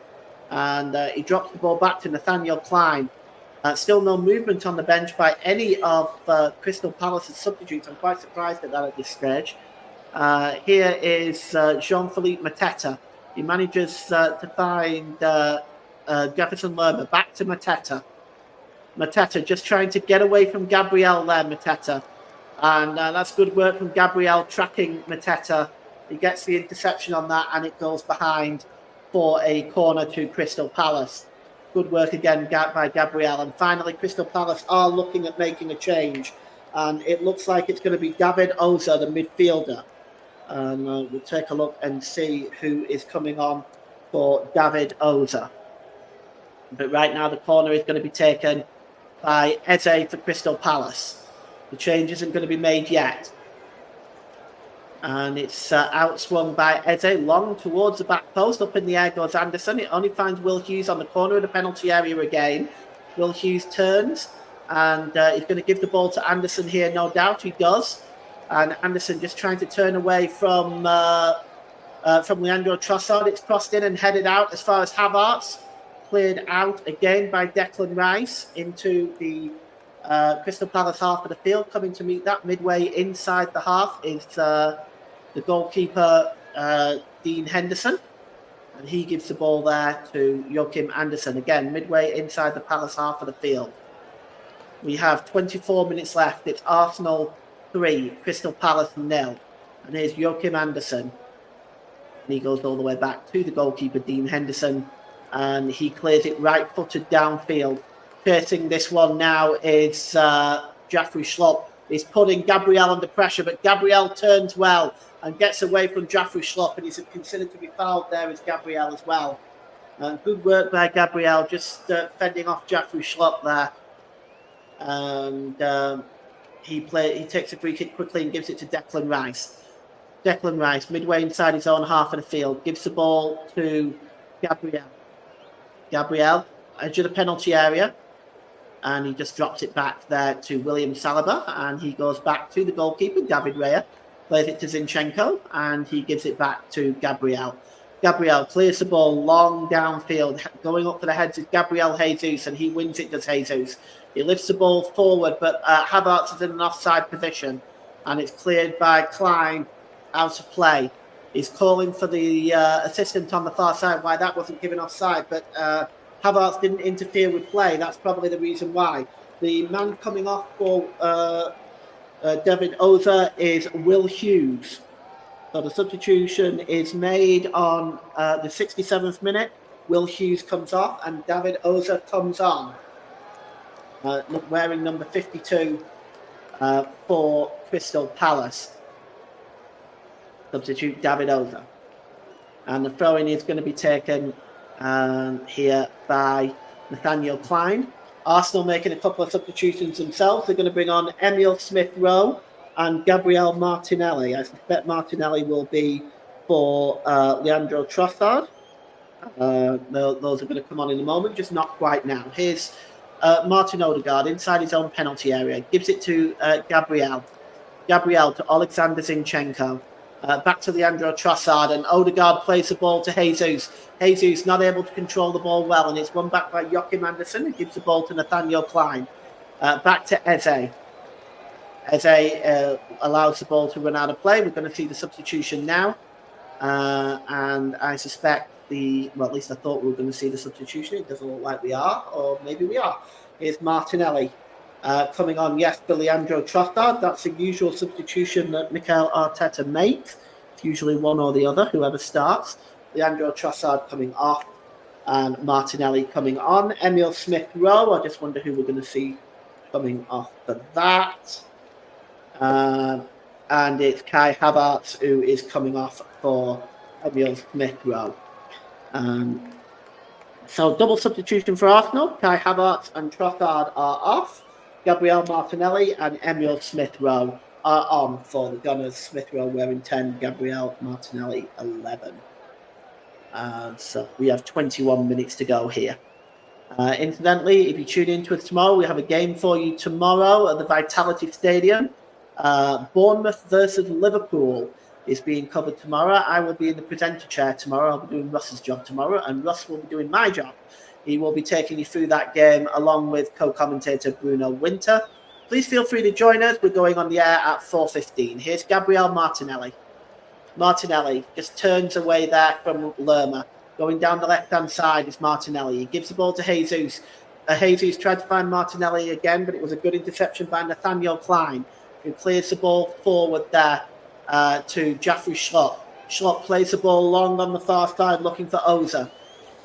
S2: And he drops the ball back to Nathaniel Klein. Still no movement on the bench by any of Crystal Palace's substitutes. I'm quite surprised at that at this stage. Here is Jean-Philippe Mateta. He manages to find Jefferson Lerma. Back to Mateta. Mateta just trying to get away from Gabriel there, Mateta. And that's good work from Gabriel tracking Mateta. He gets the interception on that and it goes behind for a corner to Crystal Palace. Good work again by Gabriel. And finally, Crystal Palace are looking at making a change. And it looks like it's going to be David Oza, the midfielder. And we'll take a look and see who is coming on for David Oza. But right now, the corner is going to be taken by Eze for Crystal Palace. The change isn't going to be made yet. And it's outswung by Eze, long towards the back post. Up in the air goes Andersen. It only finds Will Hughes on the corner of the penalty area again. Will Hughes turns and he's going to give the ball to Andersen here, no doubt. He does. And Andersen just trying to turn away from Leandro Trossard. It's crossed in and headed out as far as Havertz. Cleared out again by Declan Rice into the Crystal Palace half of the field. Coming to meet that midway inside the half is the goalkeeper, Dean Henderson. And he gives the ball there to Joachim Andersen. Again, midway inside the Palace half of the field. We have 24 minutes left. It's Arsenal 3, Crystal Palace 0. And here's Joachim Andersen. And he goes all the way back to the goalkeeper, Dean Henderson. And he clears it right-footed downfield. Chasing this one now is Jeffrey Schlupp. He's putting Gabriel under pressure, but Gabriel turns well and gets away from Jeffrey Schlupp, and he's considered to be fouled there as Gabriel as well. Good work by Gabriel, just fending off Jeffrey Schlupp there. And he takes a free kick quickly and gives it to Declan Rice. Declan Rice, midway inside his own half of the field, gives the ball to Gabriel. Gabriel, edge of the penalty area. And he just drops it back there to William Saliba. And he goes back to the goalkeeper, David Raya. Plays it to Zinchenko. And he gives it back to Gabriel. Gabriel clears the ball long downfield. Going up for the heads is Gabriel Jesus. And he wins it, does Jesus. He lifts the ball forward. But Havertz is in an offside position. And it's cleared by Klein out of play. He's calling for the assistant on the far side why that wasn't given offside. But Havertz didn't interfere with play. That's probably the reason why. The man coming off for David Oza is Will Hughes. So the substitution is made on the 67th minute. Will Hughes comes off and David Oza comes on. Wearing number 52 for Crystal Palace. Substitute David Oza. And the throw-in is going to be taken here by Nathaniel Klein. Arsenal making a couple of substitutions themselves. They're going to bring on Emile Smith-Rowe and Gabriel Martinelli. I suspect Martinelli will be for Leandro Trossard. Those are going to come on in a moment, just not quite now. Here's Martin Odegaard inside his own penalty area. Gives it to Gabriel. Gabriel to Alexander Zinchenko. Back to Leandro Trossard, and Odegaard plays the ball to Jesus. Jesus not able to control the ball well, and it's won back by Joachim Andersen, who gives the ball to Nathaniel Klein. Back to Eze. Eze allows the ball to run out of play. We're going to see the substitution now. And I suspect at least I thought we were going to see the substitution. It doesn't look like we are, or maybe we are. Here's Martinelli. Coming on, yes, for Leandro Trossard. That's the usual substitution that Mikel Arteta makes. It's usually one or the other, whoever starts. Leandro Trossard coming off and Martinelli coming on. Emile Smith-Rowe, I just wonder who we're going to see coming off for that. And it's Kai Havertz who is coming off for Emil Smith-Rowe. So double substitution for Arsenal. Kai Havertz and Trossard are off. Gabriel Martinelli and Emil Smith-Rowe are on for the Gunners. Smith-Rowe wearing 10, Gabriel Martinelli 11. So we have 21 minutes to go here. Incidentally, if you tune in to us tomorrow, we have a game for you tomorrow at the Vitality Stadium. Bournemouth versus Liverpool is being covered tomorrow. I will be in the presenter chair tomorrow. I'll be doing Russ's job tomorrow, and Russ will be doing my job. He will be taking you through that game along with co-commentator Bruno Winter. Please feel free to join us. We're going on the air at 4:15. Here's Gabriel Martinelli. Martinelli just turns away there from Lerma. Going down the left-hand side is Martinelli. He gives the ball to Jesus. Jesus tried to find Martinelli again, but it was a good interception by Nathaniel Klein, who clears the ball forward there to Jeffrey Schlupp. Schlupp plays the ball long on the far side looking for Oza.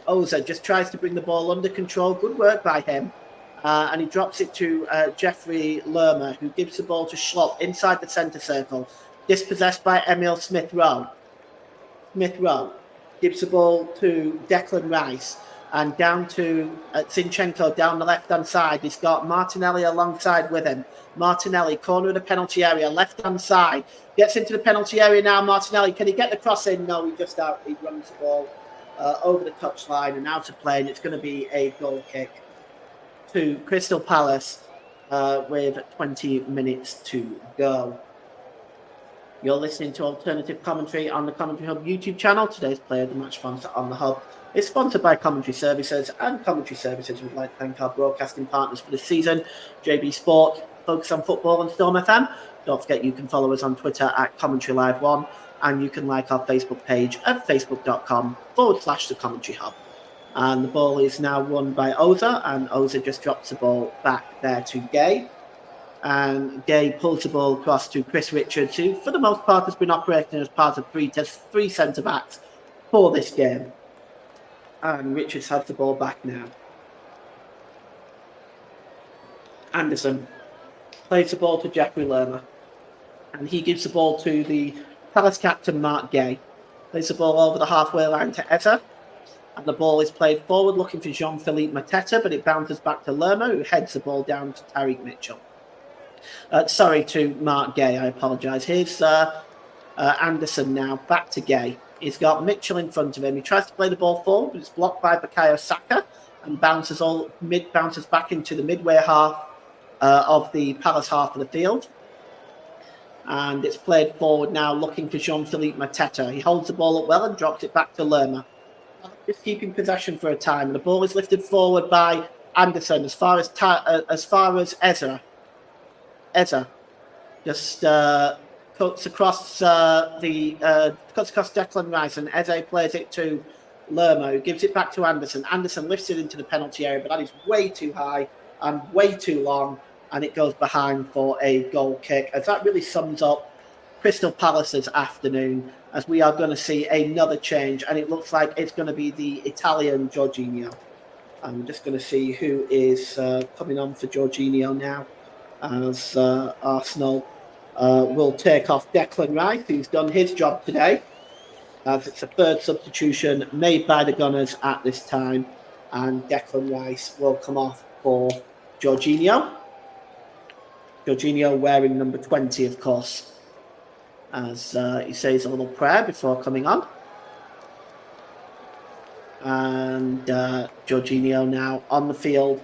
S2: Oza just tries to bring the ball under control. Good work by him. And he drops it to Jeffrey Lerma, who gives the ball to Schlupp inside the centre circle. Dispossessed by Emil Smith-Rowe. Smith-Rowe gives the ball to Declan Rice. And down to Zinchenko down the left-hand side. He's got Martinelli alongside with him. Martinelli, corner of the penalty area, left-hand side. Gets into the penalty area now, Martinelli. Can he get the cross in? No, he runs the ball over the touchline and out of play. And it's going to be a goal kick to Crystal Palace with 20 minutes to go. You're listening to alternative commentary on the Commentary Hub YouTube channel. Today's player, the match sponsor on the Hub, is sponsored by Commentary Services, and Commentary Services would like to thank our broadcasting partners for this season, JB Sport, Focus on Football, and Storm FM. Don't forget you can follow us on Twitter at Commentary Live 1, and you can like our Facebook page at facebook.com/The Commentary Hub. And the ball is now won by Oza, and Oza just drops the ball back there to Gay. And Gay pulls the ball across to Chris Richards, who for the most part has been operating as part of three centre-backs for this game. And Richards has the ball back now. Anderson plays the ball to Jeffrey Lerma. And he gives the ball to the Palace captain, Mark Gay. Plays the ball over the halfway line to Etta. And the ball is played forward, looking for Jean-Philippe Mateta, but it bounces back to Lerma, who heads the ball down to Tariq Mitchell. To Mark Gay, I apologise. Here's Anderson now, back to Gay. He's got Mitchell in front of him. He tries to play the ball forward, but it's blocked by Bukayo Saka and bounces back into the midway half of the Palace half of the field. And it's played forward now, looking for Jean-Philippe Mateta. He holds the ball up well and drops it back to Lerma. Just keeping possession for a time. And the ball is lifted forward by Anderson as far as Ezra. Eza just cuts across Declan Rice, and Eze plays it to Lerma, who gives it back to Anderson. Anderson lifts it into the penalty area, but that is way too high and way too long, and it goes behind for a goal kick. As that really sums up Crystal Palace's afternoon, as we are going to see another change, and it looks like it's going to be the Italian Jorginho. I'm just going to see who is coming on for Jorginho now, as Arsenal will take off Declan Rice, who's done his job today, as it's a third substitution made by the Gunners at this time, and Declan Rice will come off for Jorginho. Jorginho wearing number 20, of course, as he says a little prayer before coming on. And Jorginho now on the field.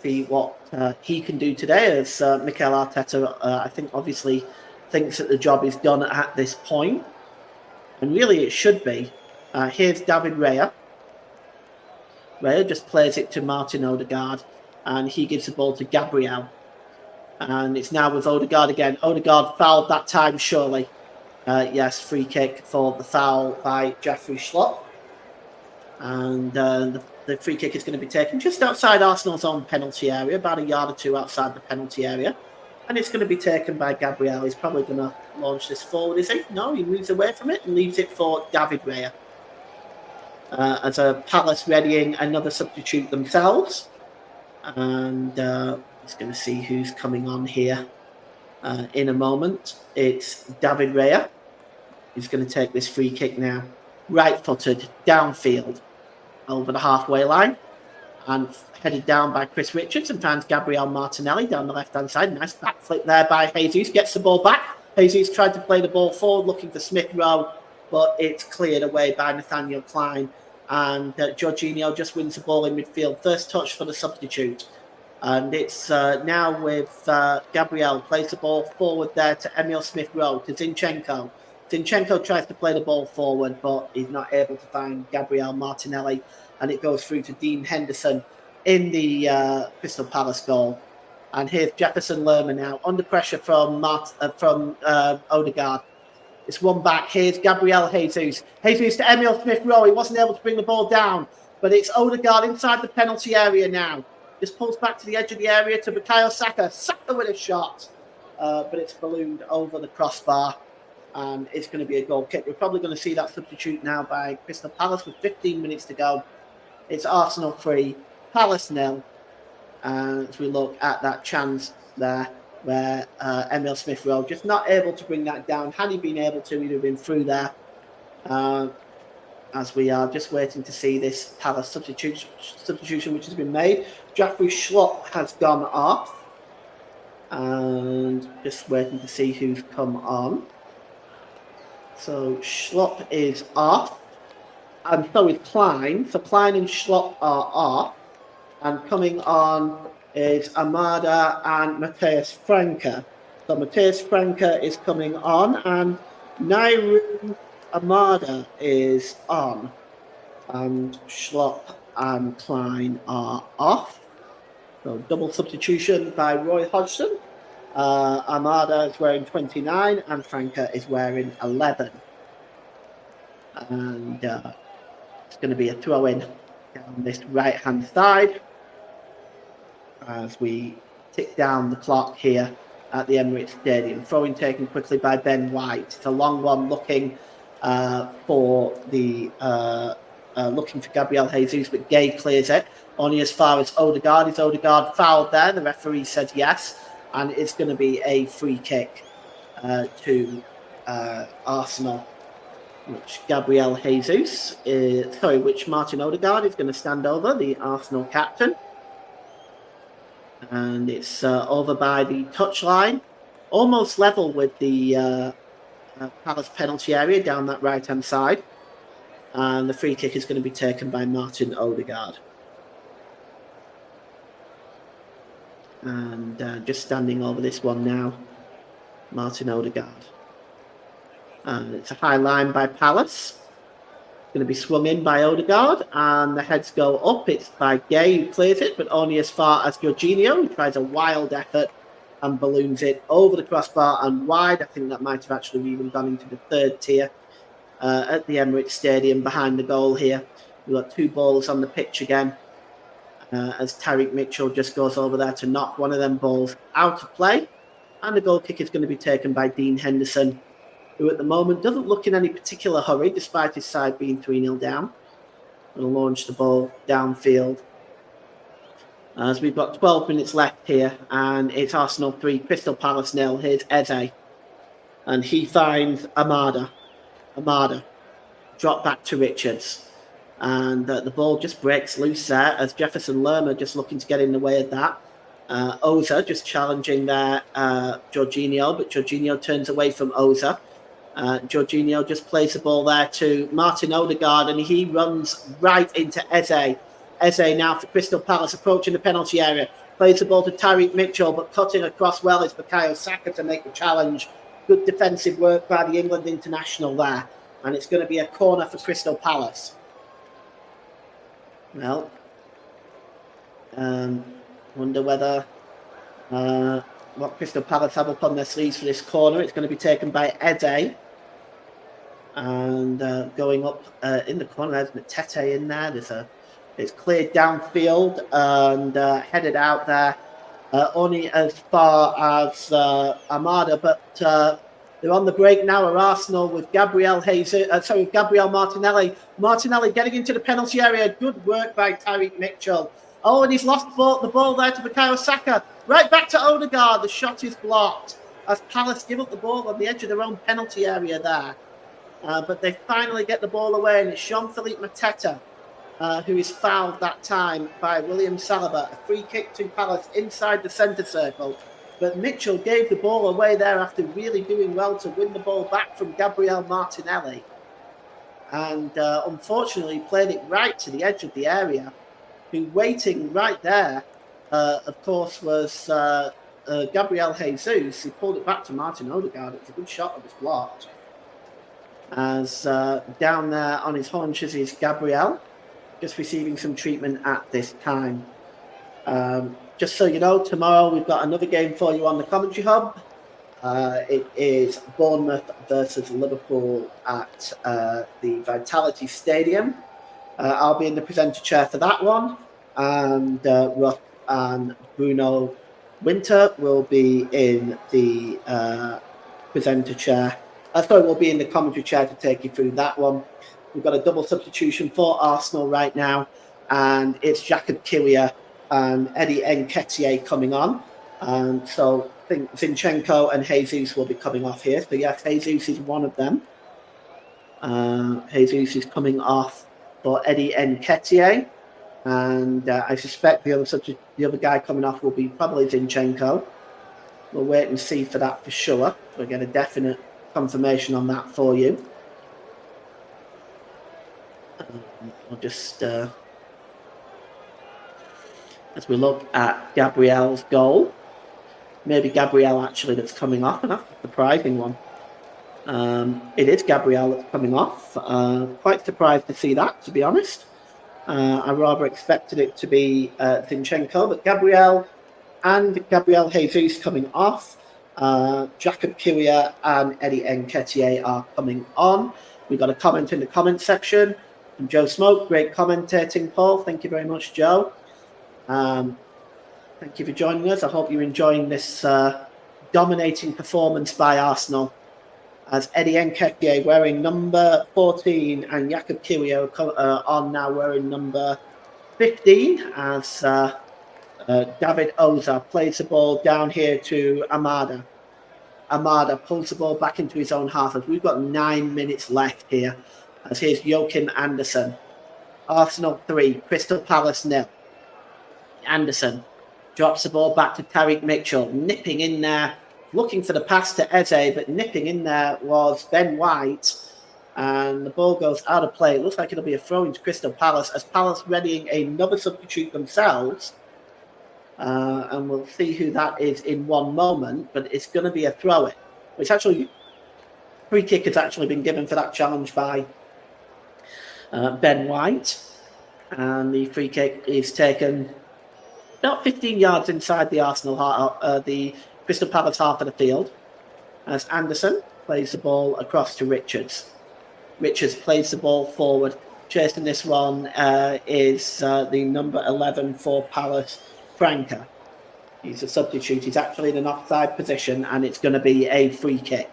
S2: See what he can do today, as Mikel Arteta, I think, obviously thinks that the job is done at this point. And really it should be. Here's David Raya. Raya just plays it to Martin Odegaard, and he gives the ball to Gabriel. And it's now with Odegaard again. Odegaard fouled that time, surely. Yes, free kick for the foul by Jeffrey Schlupp. And the free kick is going to be taken just outside Arsenal's own penalty area, about a yard or two outside the penalty area. And it's going to be taken by Gabriel. He's probably going to launch this forward, is he? No, he moves away from it and leaves it for David Raya. As a Palace readying another substitute themselves. And just going to see who's coming on here. in a moment. It's David Raya who's going to take this free kick now. Right-footed, downfield, over the halfway line. And headed down by Chris Richards and finds Gabriel Martinelli down the left-hand side. Nice backflip there by Jesus. Gets the ball back. Jesus tried to play the ball forward, looking for Smith Rowe, but it's cleared away by Nathaniel Klein. And Jorginho just wins the ball in midfield. First touch for the substitute. And it's now with Gabriel. Plays the ball forward there to Emil Smith Rowe, to Zinchenko. Zinchenko tries to play the ball forward, but he's not able to find Gabriel Martinelli. And it goes through to Dean Henderson in the Crystal Palace goal. And here's Jefferson Lerma now, under pressure from Odegaard. It's one back. Here's Gabriel Jesus. Jesus to Emil Smith-Rowe. He wasn't able to bring the ball down, but it's Odegaard inside the penalty area now. Just pulls back to the edge of the area to Bukayo Saka. Saka with a shot, but it's ballooned over the crossbar. And it's going to be a goal kick. We're probably going to see that substitute now by Crystal Palace with 15 minutes to go. It's Arsenal 3, Palace 0. As we look at that chance there, where Emil Smith-Rowe just not able to bring that down. Had he been able to, he'd have been through there. As we are just waiting to see this Palace substitution which has been made. Jeffrey Schlupp has gone off. And just waiting to see who's come on. So Schlupp is off. And so is Klein. So Klein and Schlupp are off. And coming on is Amada and Matthias Franke. So Matthias Franke is coming on. And Nairu Amada is on. And Schlupp and Klein are off. So double substitution by Roy Hodgson. Amada is wearing 29 and Franke is wearing 11. And it's going to be a throw-in down this right-hand side as we tick down the clock here at the Emirates Stadium. Throw-in taken quickly by Ben White. It's a long one looking for Gabriel Jesus, but Gay clears it. Only as far as Odegaard. Is Odegaard fouled there? The referee said yes. And it's going to be a free kick to Arsenal, which which Martin Odegaard is going to stand over, the Arsenal captain. And it's over by the touchline, almost level with the Palace penalty area down that right-hand side. And the free kick is going to be taken by Martin Odegaard. And just standing over this one now, Martin Odegaard. And it's a high line by Palace. Going to be swung in by Odegaard, and the heads go up. It's by Gay who clears it, but only as far as Jorginho, who tries a wild effort and balloons it over the crossbar and wide. I think that might have actually even gone into the third tier at the Emirates Stadium behind the goal here. We've got two balls on the pitch again. As Tyreek Mitchell just goes over there to knock one of them balls out of play. And the goal kick is going to be taken by Dean Henderson, who at the moment doesn't look in any particular hurry, despite his side being 3-0 down. Going to launch the ball downfield. As we've got 12 minutes left here, and it's Arsenal 3, Crystal Palace 0. Here's Eze. And he finds Amada. Amada. Drop back to Richards. And the ball just breaks loose there as Jefferson Lerma just looking to get in the way of that. Oza just challenging there Jorginho, but Jorginho turns away from Oza. Jorginho just plays the ball there to Martin Odegaard, and he runs right into Eze. Eze now for Crystal Palace approaching the penalty area. Plays the ball to Tyreek Mitchell, but cutting across well is Bukayo Saka to make the challenge. Good defensive work by the England international there. And it's going to be a corner for Crystal Palace. Well, wonder whether what Crystal Palace have up on their sleeves for this corner. It's going to be taken by Eze. And going up in the corner, there's Matete in there. It's cleared downfield and headed out there only as far as Amada. But they're on the break now are Arsenal with Gabriel Martinelli. Martinelli getting into the penalty area. Good work by Tyreek Mitchell. Oh, and he's lost the ball there to Bukayo Saka. Right back to Odegaard. The shot is blocked. as Palace give up the ball on the edge of their own penalty area there. But they finally get the ball away, and it's Jean-Philippe Mateta who is fouled that time by William Saliba. A free kick to Palace inside the centre circle. But Mitchell gave the ball away there after really doing well to win the ball back from Gabriel Martinelli. And unfortunately played it right to the edge of the area. Who waiting right there, of course, was Gabriel Jesus, who pulled it back to Martin Odegaard. It was a good shot that was blocked. As down there on his haunches is Gabriel, just receiving some treatment at this time. Just so you know, tomorrow we've got another game for you on the Commentary Hub. It is Bournemouth versus Liverpool at the Vitality Stadium. I'll be in the presenter chair for that one, and Ruff and Bruno Winter will be in the presenter chair. We'll be in the commentary chair to take you through that one. We've got a double substitution for Arsenal right now, and it's Jakub Kiwior and Eddie Nketiah coming on. And so I think Zinchenko and Jesus will be coming off here. So yes, Jesus is one of them. Jesus is coming off for Eddie Nketiah, and I suspect the other guy coming off will be probably Zinchenko. We'll wait and see for that for sure. We'll get a definite confirmation on that for you. We'll just as we look at Gabriel's goal, maybe Gabriel actually that's coming off, and that's a surprising one. It is Gabriel that's coming off. Quite surprised to see that, to be honest. I rather expected it to be Zinchenko, but Gabriel and Gabriel Jesus coming off. Jakub Kiwior and Eddie Nketiah are coming on. We've got a comment in the comment section from Joe Smoke. Great commentating, Paul. Thank you very much, Joe. Thank you for joining us. I hope you're enjoying this dominating performance by Arsenal, as Eddie Nketiah wearing number 14 and Jakub Kiwior on now wearing number 15, as David Oza plays the ball down here to Amada. Amada pulls the ball back into his own half as we've got 9 minutes left here. As here's Joachim Andersen. Arsenal 3, Crystal Palace 0. Andersen drops the ball back to Tariq Mitchell, nipping in there, looking for the pass to Eze, but nipping in there was Ben White, and the ball goes out of play. It looks like it'll be a throw into Crystal Palace, as Palace readying another substitute themselves, and we'll see who that is in one moment, but it's going to be a throw-in, which actually, free kick has actually been given for that challenge by Ben White, and the free kick is taken about 15 yards inside the Arsenal the Crystal Palace half of the field, as Andersen plays the ball across to Richards. Richards plays the ball forward. Chasing this one is the number 11 for Palace, Franca. He's a substitute. He's actually in an offside position, and it's going to be a free kick.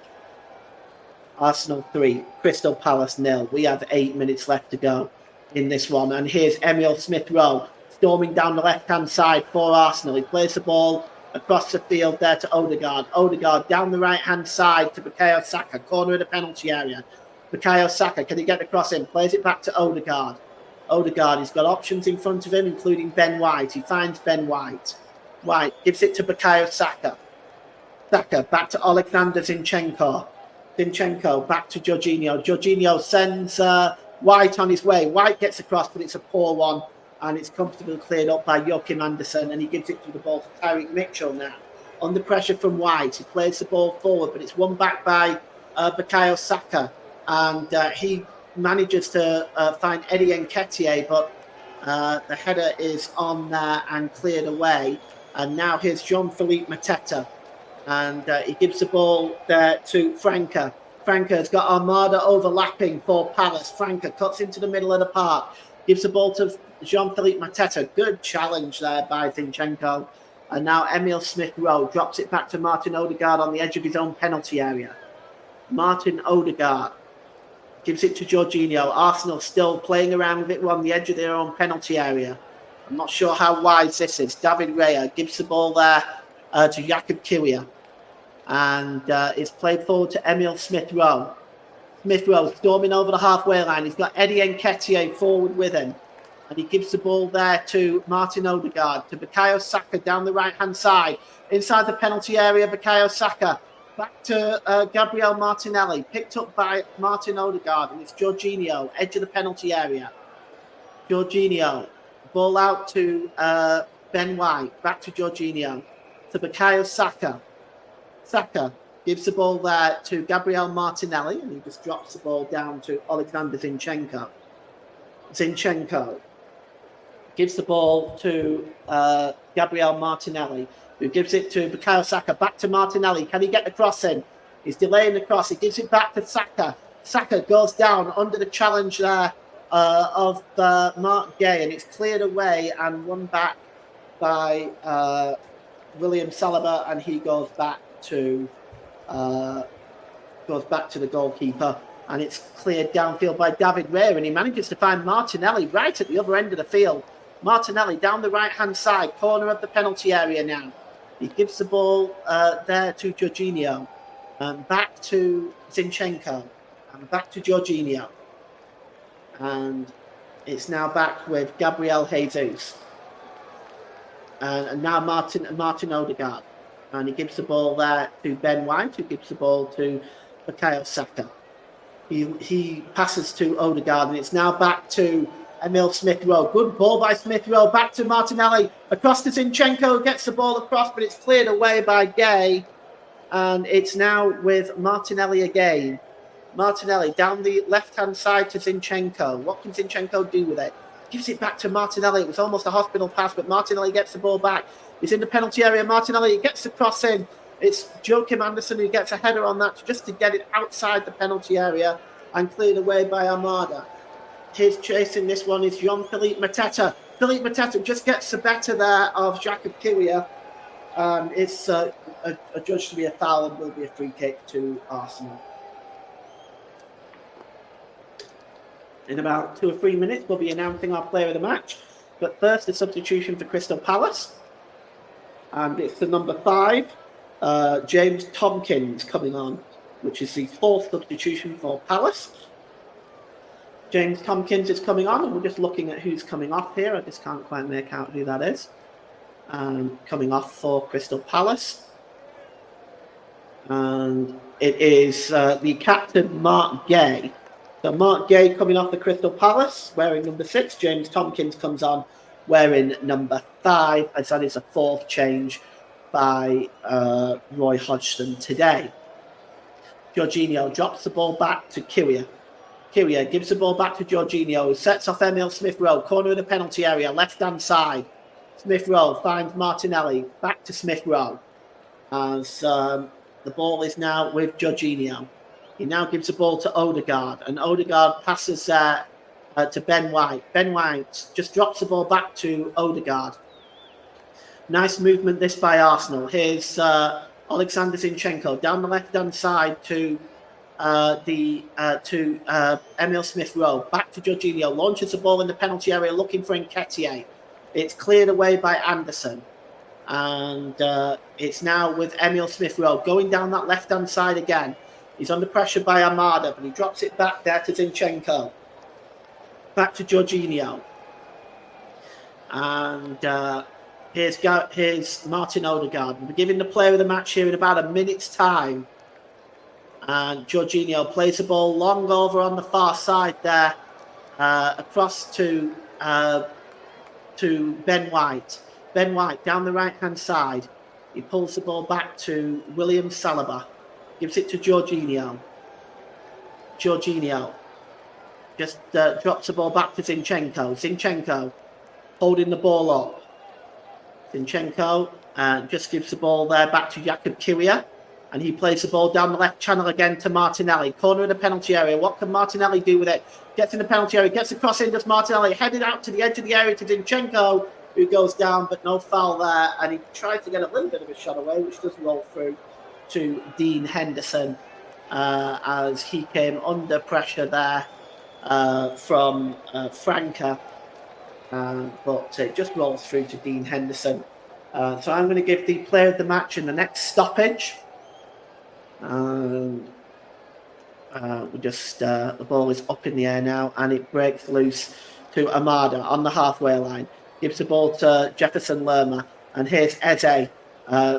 S2: Arsenal 3, Crystal Palace 0. We have 8 minutes left to go in this one. And here's Emile Smith-Rowe storming down the left-hand side for Arsenal. He plays the ball across the field there to Odegaard. Odegaard down the right-hand side to Bukayo Saka, corner of the penalty area. Bukayo Saka, can he get across him? Plays it back to Odegaard. Odegaard, he's got options in front of him, including Ben White. He finds Ben White. White gives it to Bukayo Saka. Saka back to Alexander Zinchenko. Zinchenko back to Jorginho. Jorginho sends White on his way. White gets across, but it's a poor one. And it's comfortably cleared up by Joachim Andersen, and he gives it to the ball to Tariq Mitchell now. Under pressure from White, he plays the ball forward, but it's won back by Bukayo Saka, and he manages to find Eddie Nketiah, but the header is on there and cleared away. And now here's Jean-Philippe Mateta, and he gives the ball there to Franca. Franca's got Armada overlapping for Palace. Franca cuts into the middle of the park, gives the ball to Jean-Philippe Mateta. Good challenge there by Zinchenko. And now Emile Smith-Rowe drops it back to Martin Odegaard on the edge of his own penalty area. Martin Odegaard gives it to Jorginho. Arsenal still playing around with it on the edge of their own penalty area. I'm not sure how wise this is. David Raya gives the ball there to Jakub Kiwior. and it's played forward to Emile Smith-Rowe. Smith-Rowe storming over the halfway line. He's got Eddie Nketiah forward with him. And he gives the ball there to Martin Odegaard, to Bukayo Saka down the right-hand side. Inside the penalty area, Bukayo Saka. Back to Gabriel Martinelli. Picked up by Martin Odegaard. And it's Jorginho, edge of the penalty area. Jorginho. Ball out to Ben White. Back to Jorginho. To Bukayo Saka. Saka gives the ball there to Gabriel Martinelli. And he just drops the ball down to Alexander Zinchenko. Zinchenko gives the ball to Gabriel Martinelli, who gives it to Bukayo Saka. Back to Martinelli. Can he get the cross in? He's delaying the cross. He gives it back to Saka. Saka goes down under the challenge there of Mark Gay, and it's cleared away and won back by William Saliba, and he goes back to the goalkeeper. And it's cleared downfield by David Raya, and he manages to find Martinelli right at the other end of the field. Martinelli down the right-hand side, corner of the penalty area now. He gives the ball there to Jorginho, and back to Zinchenko, and back to Jorginho. And it's now back with Gabriel Jesus. And now Martin Odegaard. And he gives the ball there to Ben White, who gives the ball to Bukayo Saka. He passes to Odegaard, and it's now back to Emile Smith-Rowe. Good ball by Smith-Rowe. Back to Martinelli. Across to Zinchenko. Gets the ball across, but it's cleared away by Gay. And it's now with Martinelli again. Martinelli down the left-hand side to Zinchenko. What can Zinchenko do with it? Gives it back to Martinelli. It was almost a hospital pass, but Martinelli gets the ball back. He's in the penalty area. Martinelli gets the cross in. It's Joachim Andersen who gets a header on that just to get it outside the penalty area and cleared away by Armada. He's chasing this one is Jean-Philippe Mateta. Philippe Mateta just gets the better there of Jakub Kiwior. It's adjudged to be a foul and will be a free kick to Arsenal. In about 2 or 3 minutes, we'll be announcing our player of the match. But first, a substitution for Crystal Palace. And it's the number 5. James Tomkins coming on, which is the 4th substitution for Palace. James Tomkins is coming on, and we're just looking at who's coming off here. I just can't quite make out who that is. Coming off for Crystal Palace. And it is the captain, Mark Gay. So Mark Gay coming off the Crystal Palace, wearing number 6. James Tomkins comes on wearing number 5, as that is a 4th change by Roy Hodgson today. Jorginho drops the ball back to Kiwior. Kiwior gives the ball back to Jorginho, who sets off Emile Smith-Rowe, corner of the penalty area, left-hand side. Smith-Rowe finds Martinelli, back to Smith-Rowe. As the ball is now with Jorginho. He now gives the ball to Odegaard, and Odegaard passes to Ben White. Ben White just drops the ball back to Odegaard. Nice movement this by Arsenal. Here's Alexander Zinchenko down the left-hand side to Emile Smith-Rowe. Back to Jorginho. Launches the ball in the penalty area looking for Nketiah. It's cleared away by Anderson. And it's now with Emile Smith-Rowe going down that left-hand side again. He's under pressure by Armada, but he drops it back there to Zinchenko. Back to Jorginho. And here's Martin Odegaard. We're giving the player of the match here in about a minute's time. And Jorginho plays the ball long over on the far side there, across to Ben White. Ben White down the right-hand side. He pulls the ball back to William Saliba. Gives it to Jorginho. Jorginho just drops the ball back to Zinchenko. Zinchenko holding the ball up. Zinchenko just gives the ball there back to Jakub Kiwior. And he plays the ball down the left channel again to Martinelli. Corner of the penalty area. What can Martinelli do with it? Gets in the penalty area. Gets across in. Does Martinelli. Headed out to the edge of the area to Zinchenko, who goes down, but no foul there. And he tries to get a little bit of a shot away, which does roll through to Dean Henderson as he came under pressure there from Franca. But it just rolls through to Dean Henderson. So I'm going to give the player of the match in the next stoppage. And the ball is up in the air now, and it breaks loose to Amada on the halfway line. Gives the ball to Jefferson Lerma, and here's Eze.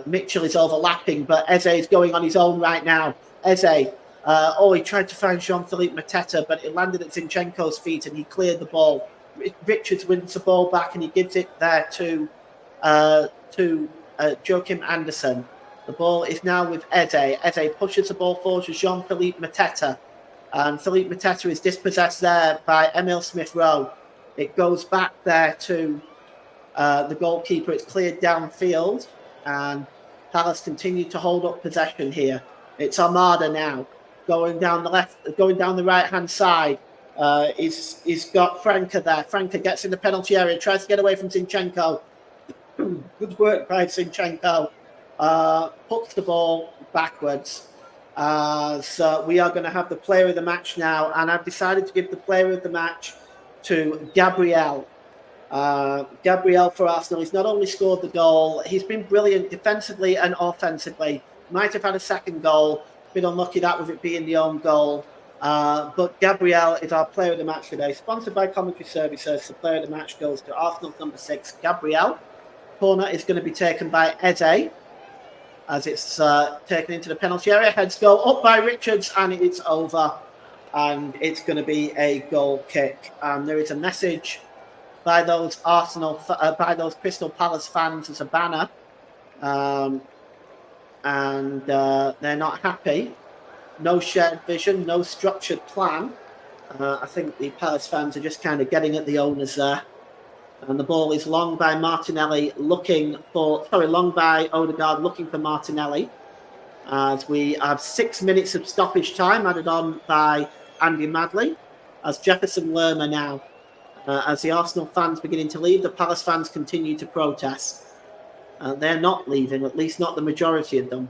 S2: Mitchell is overlapping, but Eze is going on his own right now. Eze, he tried to find Jean-Philippe Mateta, but it landed at Zinchenko's feet, and he cleared the ball. Richards wins the ball back, and he gives it there to Joachim Andersen. The ball is now with Eze. Eze pushes the ball forward to Jean-Philippe Mateta. And Philippe Mateta is dispossessed there by Emile Smith-Rowe. It goes back there to the goalkeeper. It's cleared downfield. And Palace continue to hold up possession here. It's Armada now. Going down the right-hand side. He's got Franca there. Franca gets in the penalty area. Tries to get away from Zinchenko. Good work by Zinchenko. Puts the ball backwards. So we are going to have the player of the match now, and I've decided to give the player of the match to Gabriel. Gabriel for Arsenal. He's not only scored the goal, he's been brilliant defensively and offensively. Might have had a second goal, been unlucky that with it being the own goal. But Gabriel is our player of the match today. Sponsored by Commentary Services, the player of the match goes to Arsenal's number 6, Gabriel. Corner is going to be taken by Eze, as it's taken into the penalty area. Heads go up by Richards, and it's over. And it's going to be a goal kick. And there is a message by those Crystal Palace fans as a banner. And they're not happy. No shared vision, no structured plan. I think the Palace fans are just kind of getting at the owners there. And the ball is long by Odegaard looking for Martinelli. As we have 6 minutes of stoppage time added on by Andy Madley. As Jefferson Lerma now, as the Arsenal fans beginning to leave, the Palace fans continue to protest. They're not leaving, at least not the majority of them.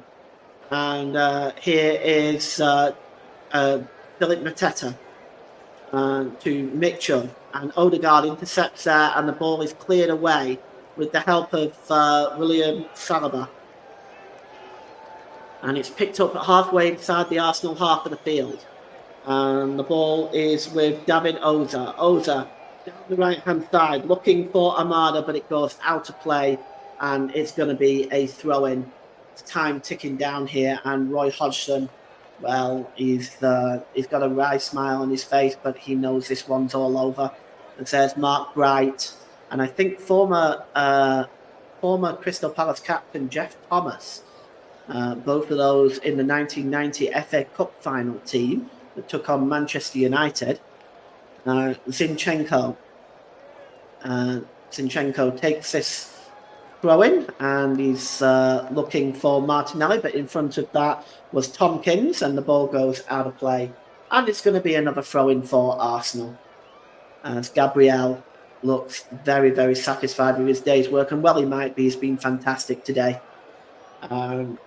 S2: And here is Philippe Mateta to Mitchell. And Odegaard intercepts there, and the ball is cleared away with the help of William Saliba. And it's picked up halfway inside the Arsenal half of the field. And the ball is with David Oza. Oza down the right-hand side, looking for Amada, but it goes out of play, and it's going to be a throw-in. It's time ticking down here, and Roy Hodgson, well, he's got a wry smile on his face, but he knows this one's all over. And says Mark Bright, and I think former Crystal Palace captain Jeff Thomas, both of those in the 1990 FA Cup final team that took on Manchester United. Zinchenko takes this throw-in, and he's looking for Martinelli, but in front of that was Tompkins, and the ball goes out of play. And it's going to be another throw-in for Arsenal. As Gabriel looks very, very satisfied with his day's work, and well, he might be. He's been fantastic today. And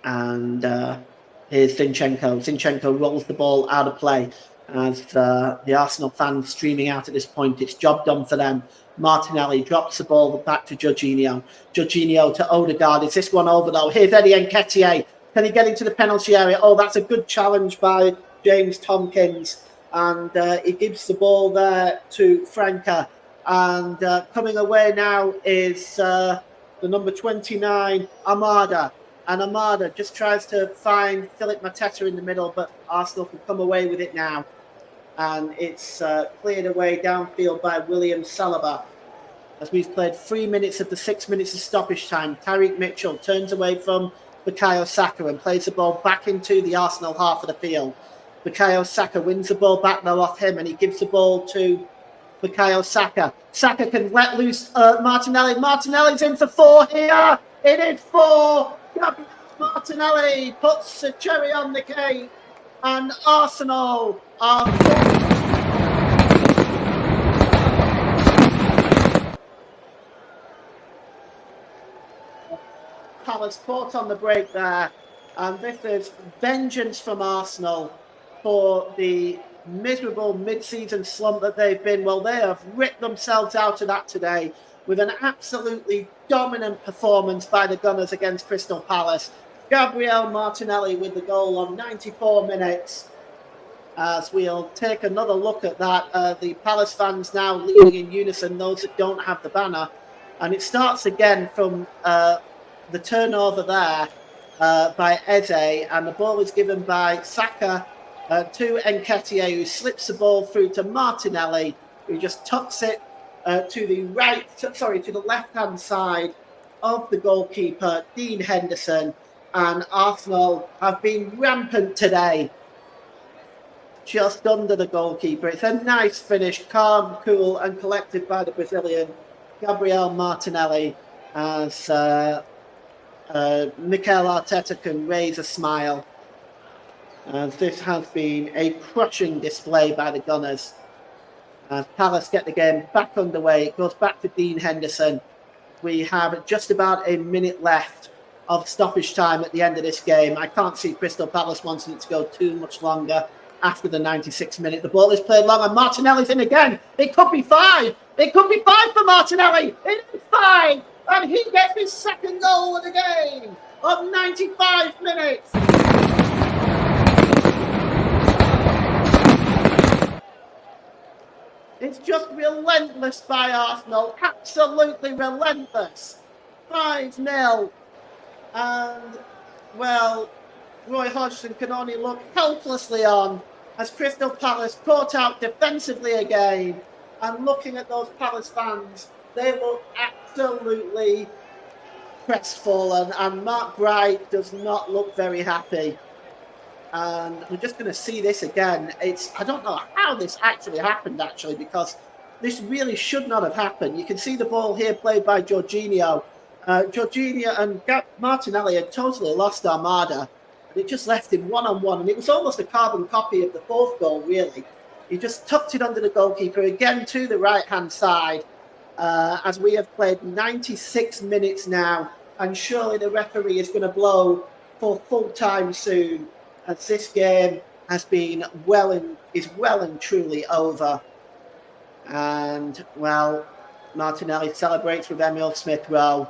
S2: here's Zinchenko. Zinchenko rolls the ball out of play as the Arsenal fans streaming out at this point. It's job done for them. Martinelli drops the ball back to Jorginho. Jorginho to Odegaard. Is this one over, though? Here's Eddie Nketiah. Can he get into the penalty area? Oh, that's a good challenge by James Tompkins. And he gives the ball there to Franca. And coming away now is the number 29, Amada. And Amada just tries to find Philippe Mateta in the middle, but Arsenal can come away with it now. And it's cleared away downfield by William Saliba. As we've played 3 minutes of the 6 minutes of stoppage time, Tyreek Mitchell turns away from Bukayo Saka and plays the ball back into the Arsenal half of the field. Bukayo Saka wins the ball back though off him, and he gives the ball to Bukayo Saka. Saka can let loose Martinelli. Martinelli's in for 4 here. It is 4. Martinelli puts a cherry on the cake, and Arsenal are Palace caught on the break there, and this is vengeance from Arsenal for the miserable mid-season slump that they've been. Well, they have ripped themselves out of that today with an absolutely dominant performance by the Gunners against Crystal Palace. Gabriel Martinelli with the goal on 94 minutes. As we'll take another look at that, the Palace fans now leading in unison, those that don't have the banner. And it starts again from the turnover there by Eze, and the ball is given by Saka to Nketiah, who slips the ball through to Martinelli, who just tucks it to the left-hand side of the goalkeeper, Dean Henderson. And Arsenal have been rampant today, just under the goalkeeper. It's a nice finish, calm, cool, and collected by the Brazilian Gabriel Martinelli, as Mikel Arteta can raise a smile. And this has been a crushing display by the Gunners. As Palace get the game back underway, it goes back to Dean Henderson. We have just about a minute left of stoppage time at the end of this game. I can't see Crystal Palace wanting it to go too much longer after the 96th minute. The ball is played long and Martinelli's in again. It could be 5. It could be 5 for Martinelli. It is 5. And he gets his second goal of the game of 95 minutes. It's just relentless by Arsenal. Absolutely relentless. 5-0. And, well, Roy Hodgson can only look helplessly on as Crystal Palace caught out defensively again. And looking at those Palace fans, they look absolutely crestfallen. And Mark Bright does not look very happy. And we're just going to see this again. I don't know how this actually happened, because this really should not have happened. You can see the ball here played by Jorginho. Jorginho and Martinelli had totally lost Armada. And it just left him one-on-one. And it was almost a carbon copy of the fourth goal, really. He just tucked it under the goalkeeper, again to the right-hand side, as we have played 96 minutes now. And surely the referee is going to blow for full time soon, as this game has been is well and truly over. And, well, Martinelli celebrates with Emile Smith-Rowe,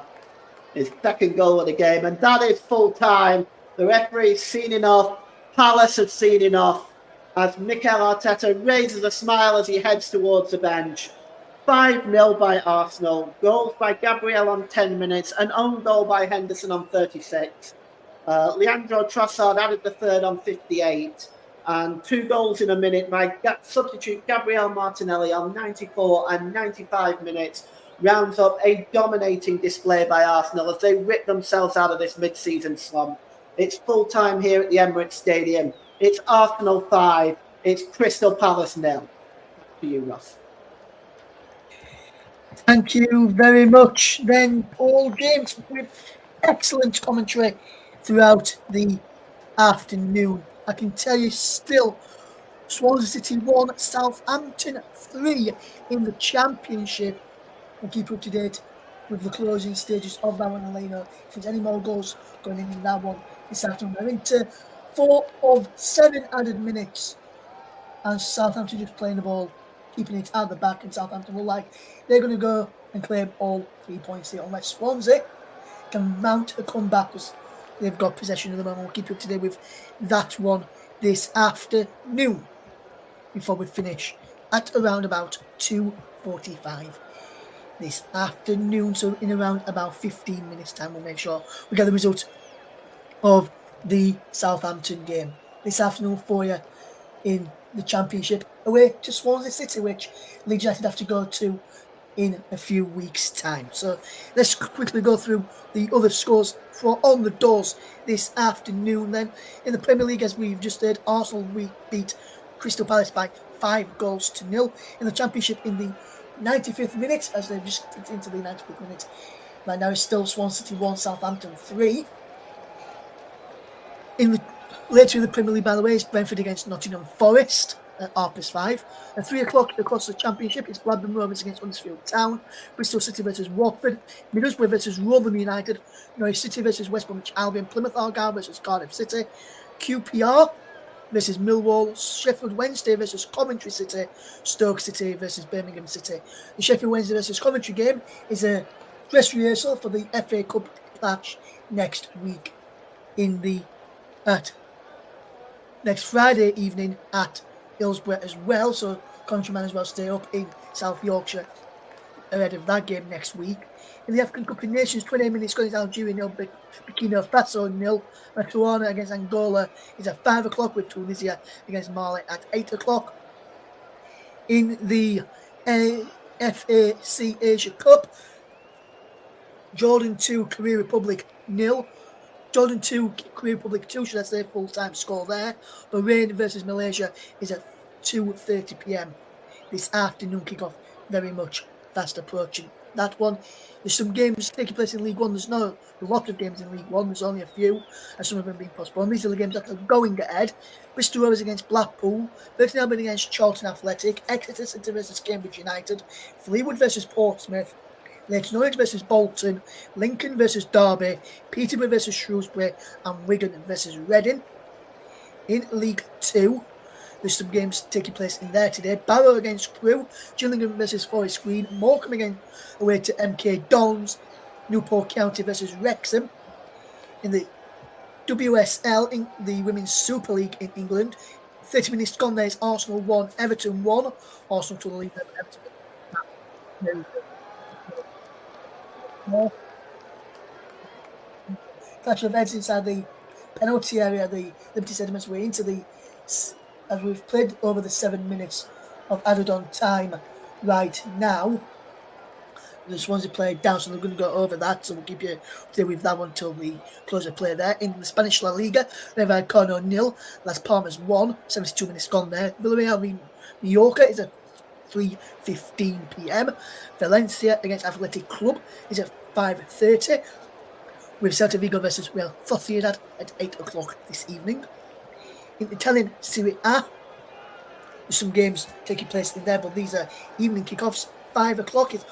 S2: his second goal of the game, and that is full time. The referee's seen enough. Palace have seen enough, as Mikel Arteta raises a smile as he heads towards the bench. 5-0 by Arsenal. Goals by Gabriel on 10 minutes, an own goal by Henderson on 36. Leandro Trossard added the third on 58, and 2 goals in a minute by substitute Gabriel Martinelli on 94 and 95 minutes rounds up a dominating display by Arsenal as they rip themselves out of this mid-season slump. It's full time here at the Emirates Stadium. It's Arsenal 5, it's Crystal Palace 0. Back to you, Ross.
S1: Thank you very much, then, Paul James, with excellent commentary throughout the afternoon. I can tell you still, Swansea City 1, Southampton 3 in the Championship. We'll keep you up to date with the closing stages of that one and let you know if there's any more goals going in that one this afternoon. We're into 4 of 7 added minutes, and Southampton just playing the ball, keeping it at the back, and Southampton will they're going to go and claim all 3 points here unless Swansea can mount a comeback, because they've got possession of the moment. We'll keep you up to date with that one this afternoon before we finish at around about 2:45 this afternoon. So in around about 15 minutes time, we'll make sure we get the result of the Southampton game this afternoon for you in the Championship, away to Swansea City, which Leeds United have to go to in a few weeks' time. So let's quickly go through the other scores for on the doors this afternoon. Then in the Premier League, as we've just heard, Arsenal beat Crystal Palace by 5-0. In the Championship, in the 95th minute, as they've just kicked into the 95th minute, right now it's still Swansea City 1, Southampton 3. Later in the Premier League, by the way, it's Brentford against Nottingham Forest at 5:30. At 3 o'clock across the Championship, it's Blackburn Rovers against Huddersfield Town, Bristol City versus Watford, Middlesbrough versus Rotherham United, Norwich City versus West Bromwich Albion, Plymouth Argyle versus Cardiff City, QPR versus Millwall, Sheffield Wednesday versus Coventry City, Stoke City versus Birmingham City. The Sheffield Wednesday versus Coventry game is a dress rehearsal for the FA Cup match next week. at next Friday evening at Hillsborough as well. So Coventry might as well stay up in South Yorkshire ahead of that game next week. In the African Cup of Nations, 28 minutes going to Algeria 0, Burkina Faso 0, Botswana against Angola is at 5 o'clock, with Tunisia against Mali at 8 o'clock. In the FAC Asia Cup, Jordan 2, Korea Republic 0. Jordan 2, Korea Republic 2, should I say, full-time score there. Bahrain versus Malaysia is at 2:30 p.m. this afternoon kickoff, very much fast approaching that one. There's some games taking place in League One. There's not a lot of games in League One. There's only a few, and some of them being postponed. These are the games that are going ahead. Bristol Rovers against Blackpool, Burton Albion against Charlton Athletic, Exeter City versus Cambridge United, Fleetwood versus Portsmouth, Leyton Orient versus Bolton, Lincoln versus Derby, Peterborough versus Shrewsbury, and Wigan versus Reading. In League Two, there's some games taking place in there today. Barrow against Crewe, Gillingham versus Forest Green, Morecambe again away to MK Dons, Newport County versus Wrexham. In the WSL, in the Women's Super League in England, 30 minutes gone, there's Arsenal 1, Everton 1. Arsenal to the lead, Everton. Clash of heads inside the penalty area, the Liberty Sediments way into the, as we've played over the 7 minutes of added on time right now. The Swansea played down, so they're going to go over that, so we'll keep you updated with that one until we close the play there. In the Spanish La Liga, they've had Corno 0, Las Palmas 1, 72 minutes gone there. Villarreal v Mallorca is at 3:15 p.m. Valencia against Athletic Club is at 5:30. With Celta Vigo versus Real Sociedad at 8 o'clock this evening. In Italian Serie A, there's some games taking place in there, but these are evening kickoffs. 5 o'clock is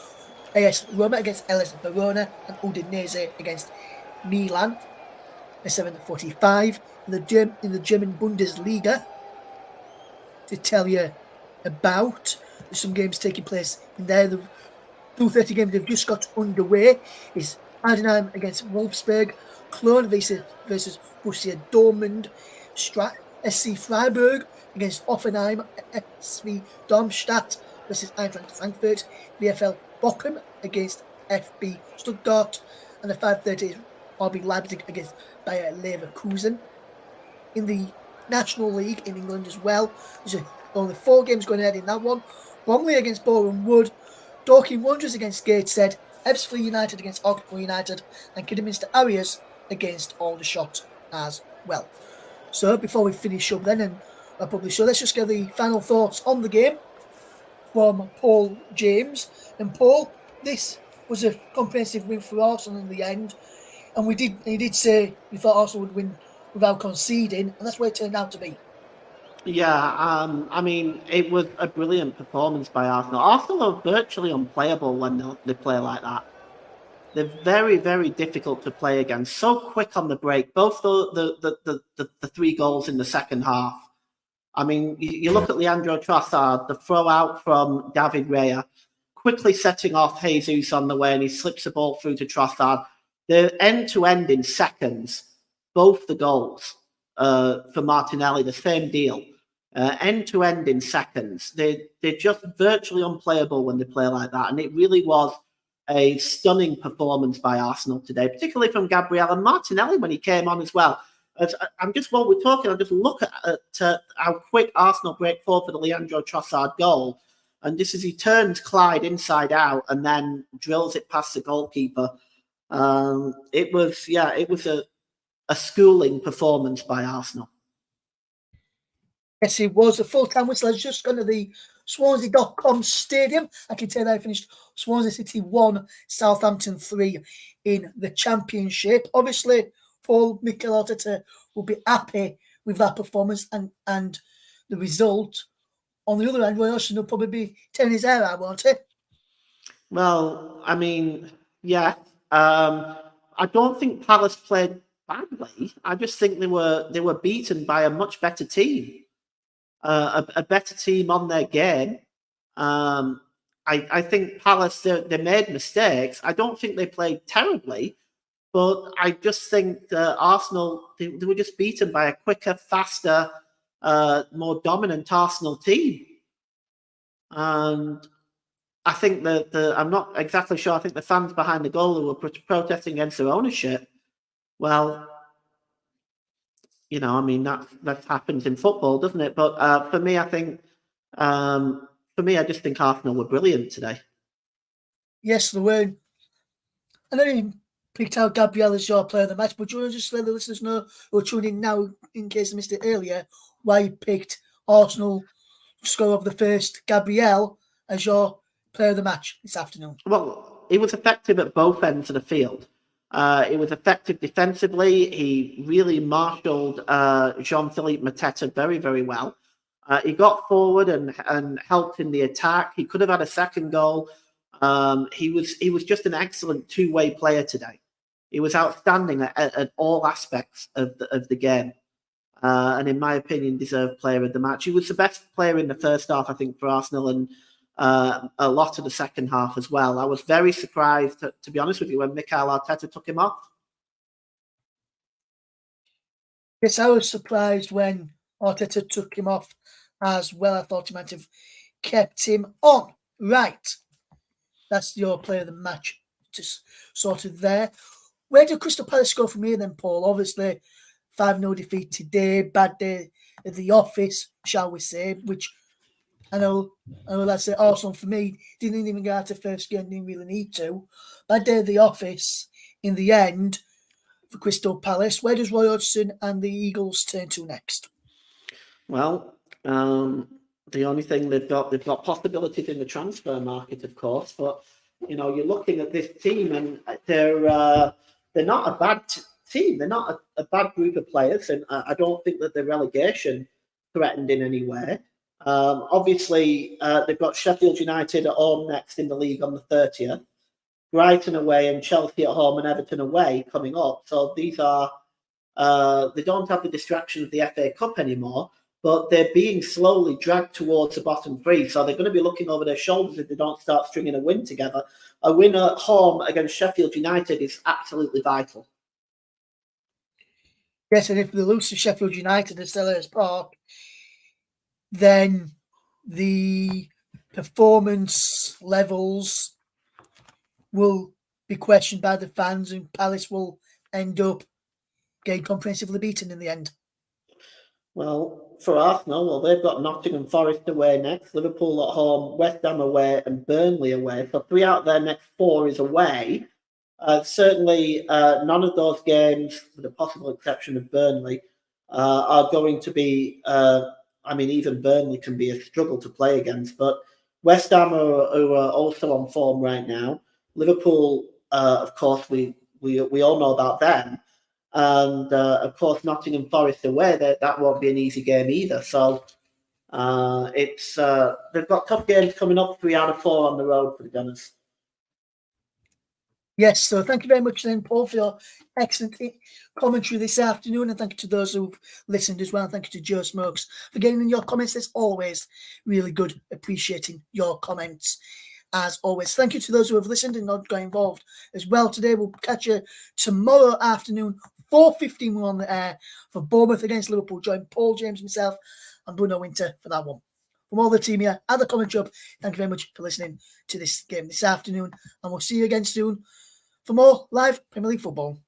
S1: AS Roma against LS Verona and Udinese against Milan at 7:45. In the German Bundesliga, to tell you about, there's some games taking place in there. The 2:30 games they've just got underway is Heidenheim against Wolfsburg, Cologne versus Borussia Dortmund, SC Freiburg against Offenheim, SV Darmstadt versus Eintracht Frankfurt, VfL Bochum against FB Stuttgart, and the 5:30 is RB Leipzig against Bayer Leverkusen. In the National League in England as well, there's only 4 games going ahead in that one. Bromley against Boreham Wood, Dorking Wanderers against Gateshead, Ebbsfleet United against Oxford United, and Kidderminster Harriers against Aldershot as well. So before we finish up then, and I'll probably show, let's just get the final thoughts on the game from Paul James. And Paul, this was a comprehensive win for Arsenal in the end, and he did say we thought Arsenal would win without conceding, and that's what it turned out to be.
S2: Yeah, I mean, it was a brilliant performance by Arsenal. Arsenal are virtually unplayable when they play like that. They're very, very difficult to play against. So quick on the break. Both the 3 goals in the second half. I mean, you look at Leandro Trossard, the throw out from David Raya, quickly setting off Jesus on the way, and he slips the ball through to Trossard. They're end-to-end in seconds, both the goals for Martinelli, the same deal. End-to-end in seconds. They're just virtually unplayable when they play like that. And it really was a stunning performance by Arsenal today, particularly from Gabriel and Martinelli when he came on as well. I'm just, while we're talking, I'll just look at how quick Arsenal break forward for the Leandro Trossard goal. And this is, he turns Clyde inside out and then drills it past the goalkeeper. It was a schooling performance by Arsenal.
S1: Yes, it was. A full-time whistle has just gone to the Swansea.com stadium. I can tell they finished Swansea City 1, Southampton 3 in the Championship. Obviously, Paul Mikel Arteta will be happy with that performance and the result. On the other hand, Roy Hodgson will probably be tearing his hair out, won't he?
S2: Well, I mean, yeah. I don't think Palace played badly. I just think they were beaten by a much better team. A better team on their game. I think Palace, they made mistakes. I don't think they played terribly, But I just think that Arsenal, they were just beaten by a quicker, faster, more dominant Arsenal team. And I think that I'm not exactly sure. I think the fans behind the goal who were protesting against their ownership, well, you know, I mean, that happens in football, doesn't it? But for me, I think, I just think Arsenal were brilliant today.
S1: Yes, they were. I know you picked out Gabriel as your player of the match, but do you want to just let the listeners know who are tuning in now, in case I missed it earlier, why you picked Arsenal score of the first, Gabriel, as your player of the match this afternoon?
S2: Well, he was effective at both ends of the field. He was effective defensively. He really marshalled Jean-Philippe Mateta very, very well. He got forward and helped in the attack. He could have had a second goal. He was just an excellent two-way player today. He was outstanding at all aspects of the game. And in my opinion, deserved player of the match. He was the best player in the first half, I think, for Arsenal, and a lot of the second half as well. I was very surprised, to be honest with you, when Mikel Arteta took him off.
S1: Yes, I was surprised when Arteta took him off as well. I thought he might have kept him on. Right. That's your player of the match, just sorted there. Where did Crystal Palace go from here then, Paul? Obviously, 5-0 defeat today. Bad day at the office, shall we say, which I know that's it. Arsenal, for me, didn't even get out of first game, didn't really need to. Bad day at the office in the end for Crystal Palace. Where does Roy Hodgson and the Eagles turn to next?
S2: Well, the only thing they've got possibilities in the transfer market, of course, but you know, you're looking at this team and they're not a bad team. They're not a bad group of players, and I don't think that they're relegation threatened in any way. Obviously, they've got Sheffield United at home next in the league on the 30th, Brighton away and Chelsea at home and Everton away coming up. So these are, they don't have the distraction of the FA Cup anymore, but they're being slowly dragged towards the bottom three. So they're going to be looking over their shoulders if they don't start stringing a win together. A win at home against Sheffield United is absolutely vital.
S1: Yes, and if they lose to Sheffield United at Selhurst Park, then the performance levels will be questioned by the fans, and Palace will end up getting comprehensively beaten in the end.
S2: Well, for Arsenal, they've got Nottingham Forest away next, Liverpool at home, West Ham away, and Burnley away. So 3 out of their next 4 is away. Certainly, none of those games, with the possible exception of Burnley, are going to be. Even Burnley can be a struggle to play against. But West Ham are also on form right now. Liverpool, of course, we all know about them. And of course, Nottingham Forest away, that won't be an easy game either. So they've got tough games coming up, 3 out of 4 on the road for the Gunners.
S1: Yes, so thank you very much then, Paul, for your excellent commentary this afternoon, and thank you to those who've listened as well. Thank you to Joe Smokes for getting in your comments. It's always really good appreciating your comments. As always, thank you to those who have listened and not got involved as well today. We'll catch you tomorrow afternoon, 4:15 on the air for Bournemouth against Liverpool. Join Paul James himself and Bruno Winter for that one. From all the team here at the Comment Shop, thank you very much for listening to this game this afternoon, and we'll see you again soon for more live Premier League football.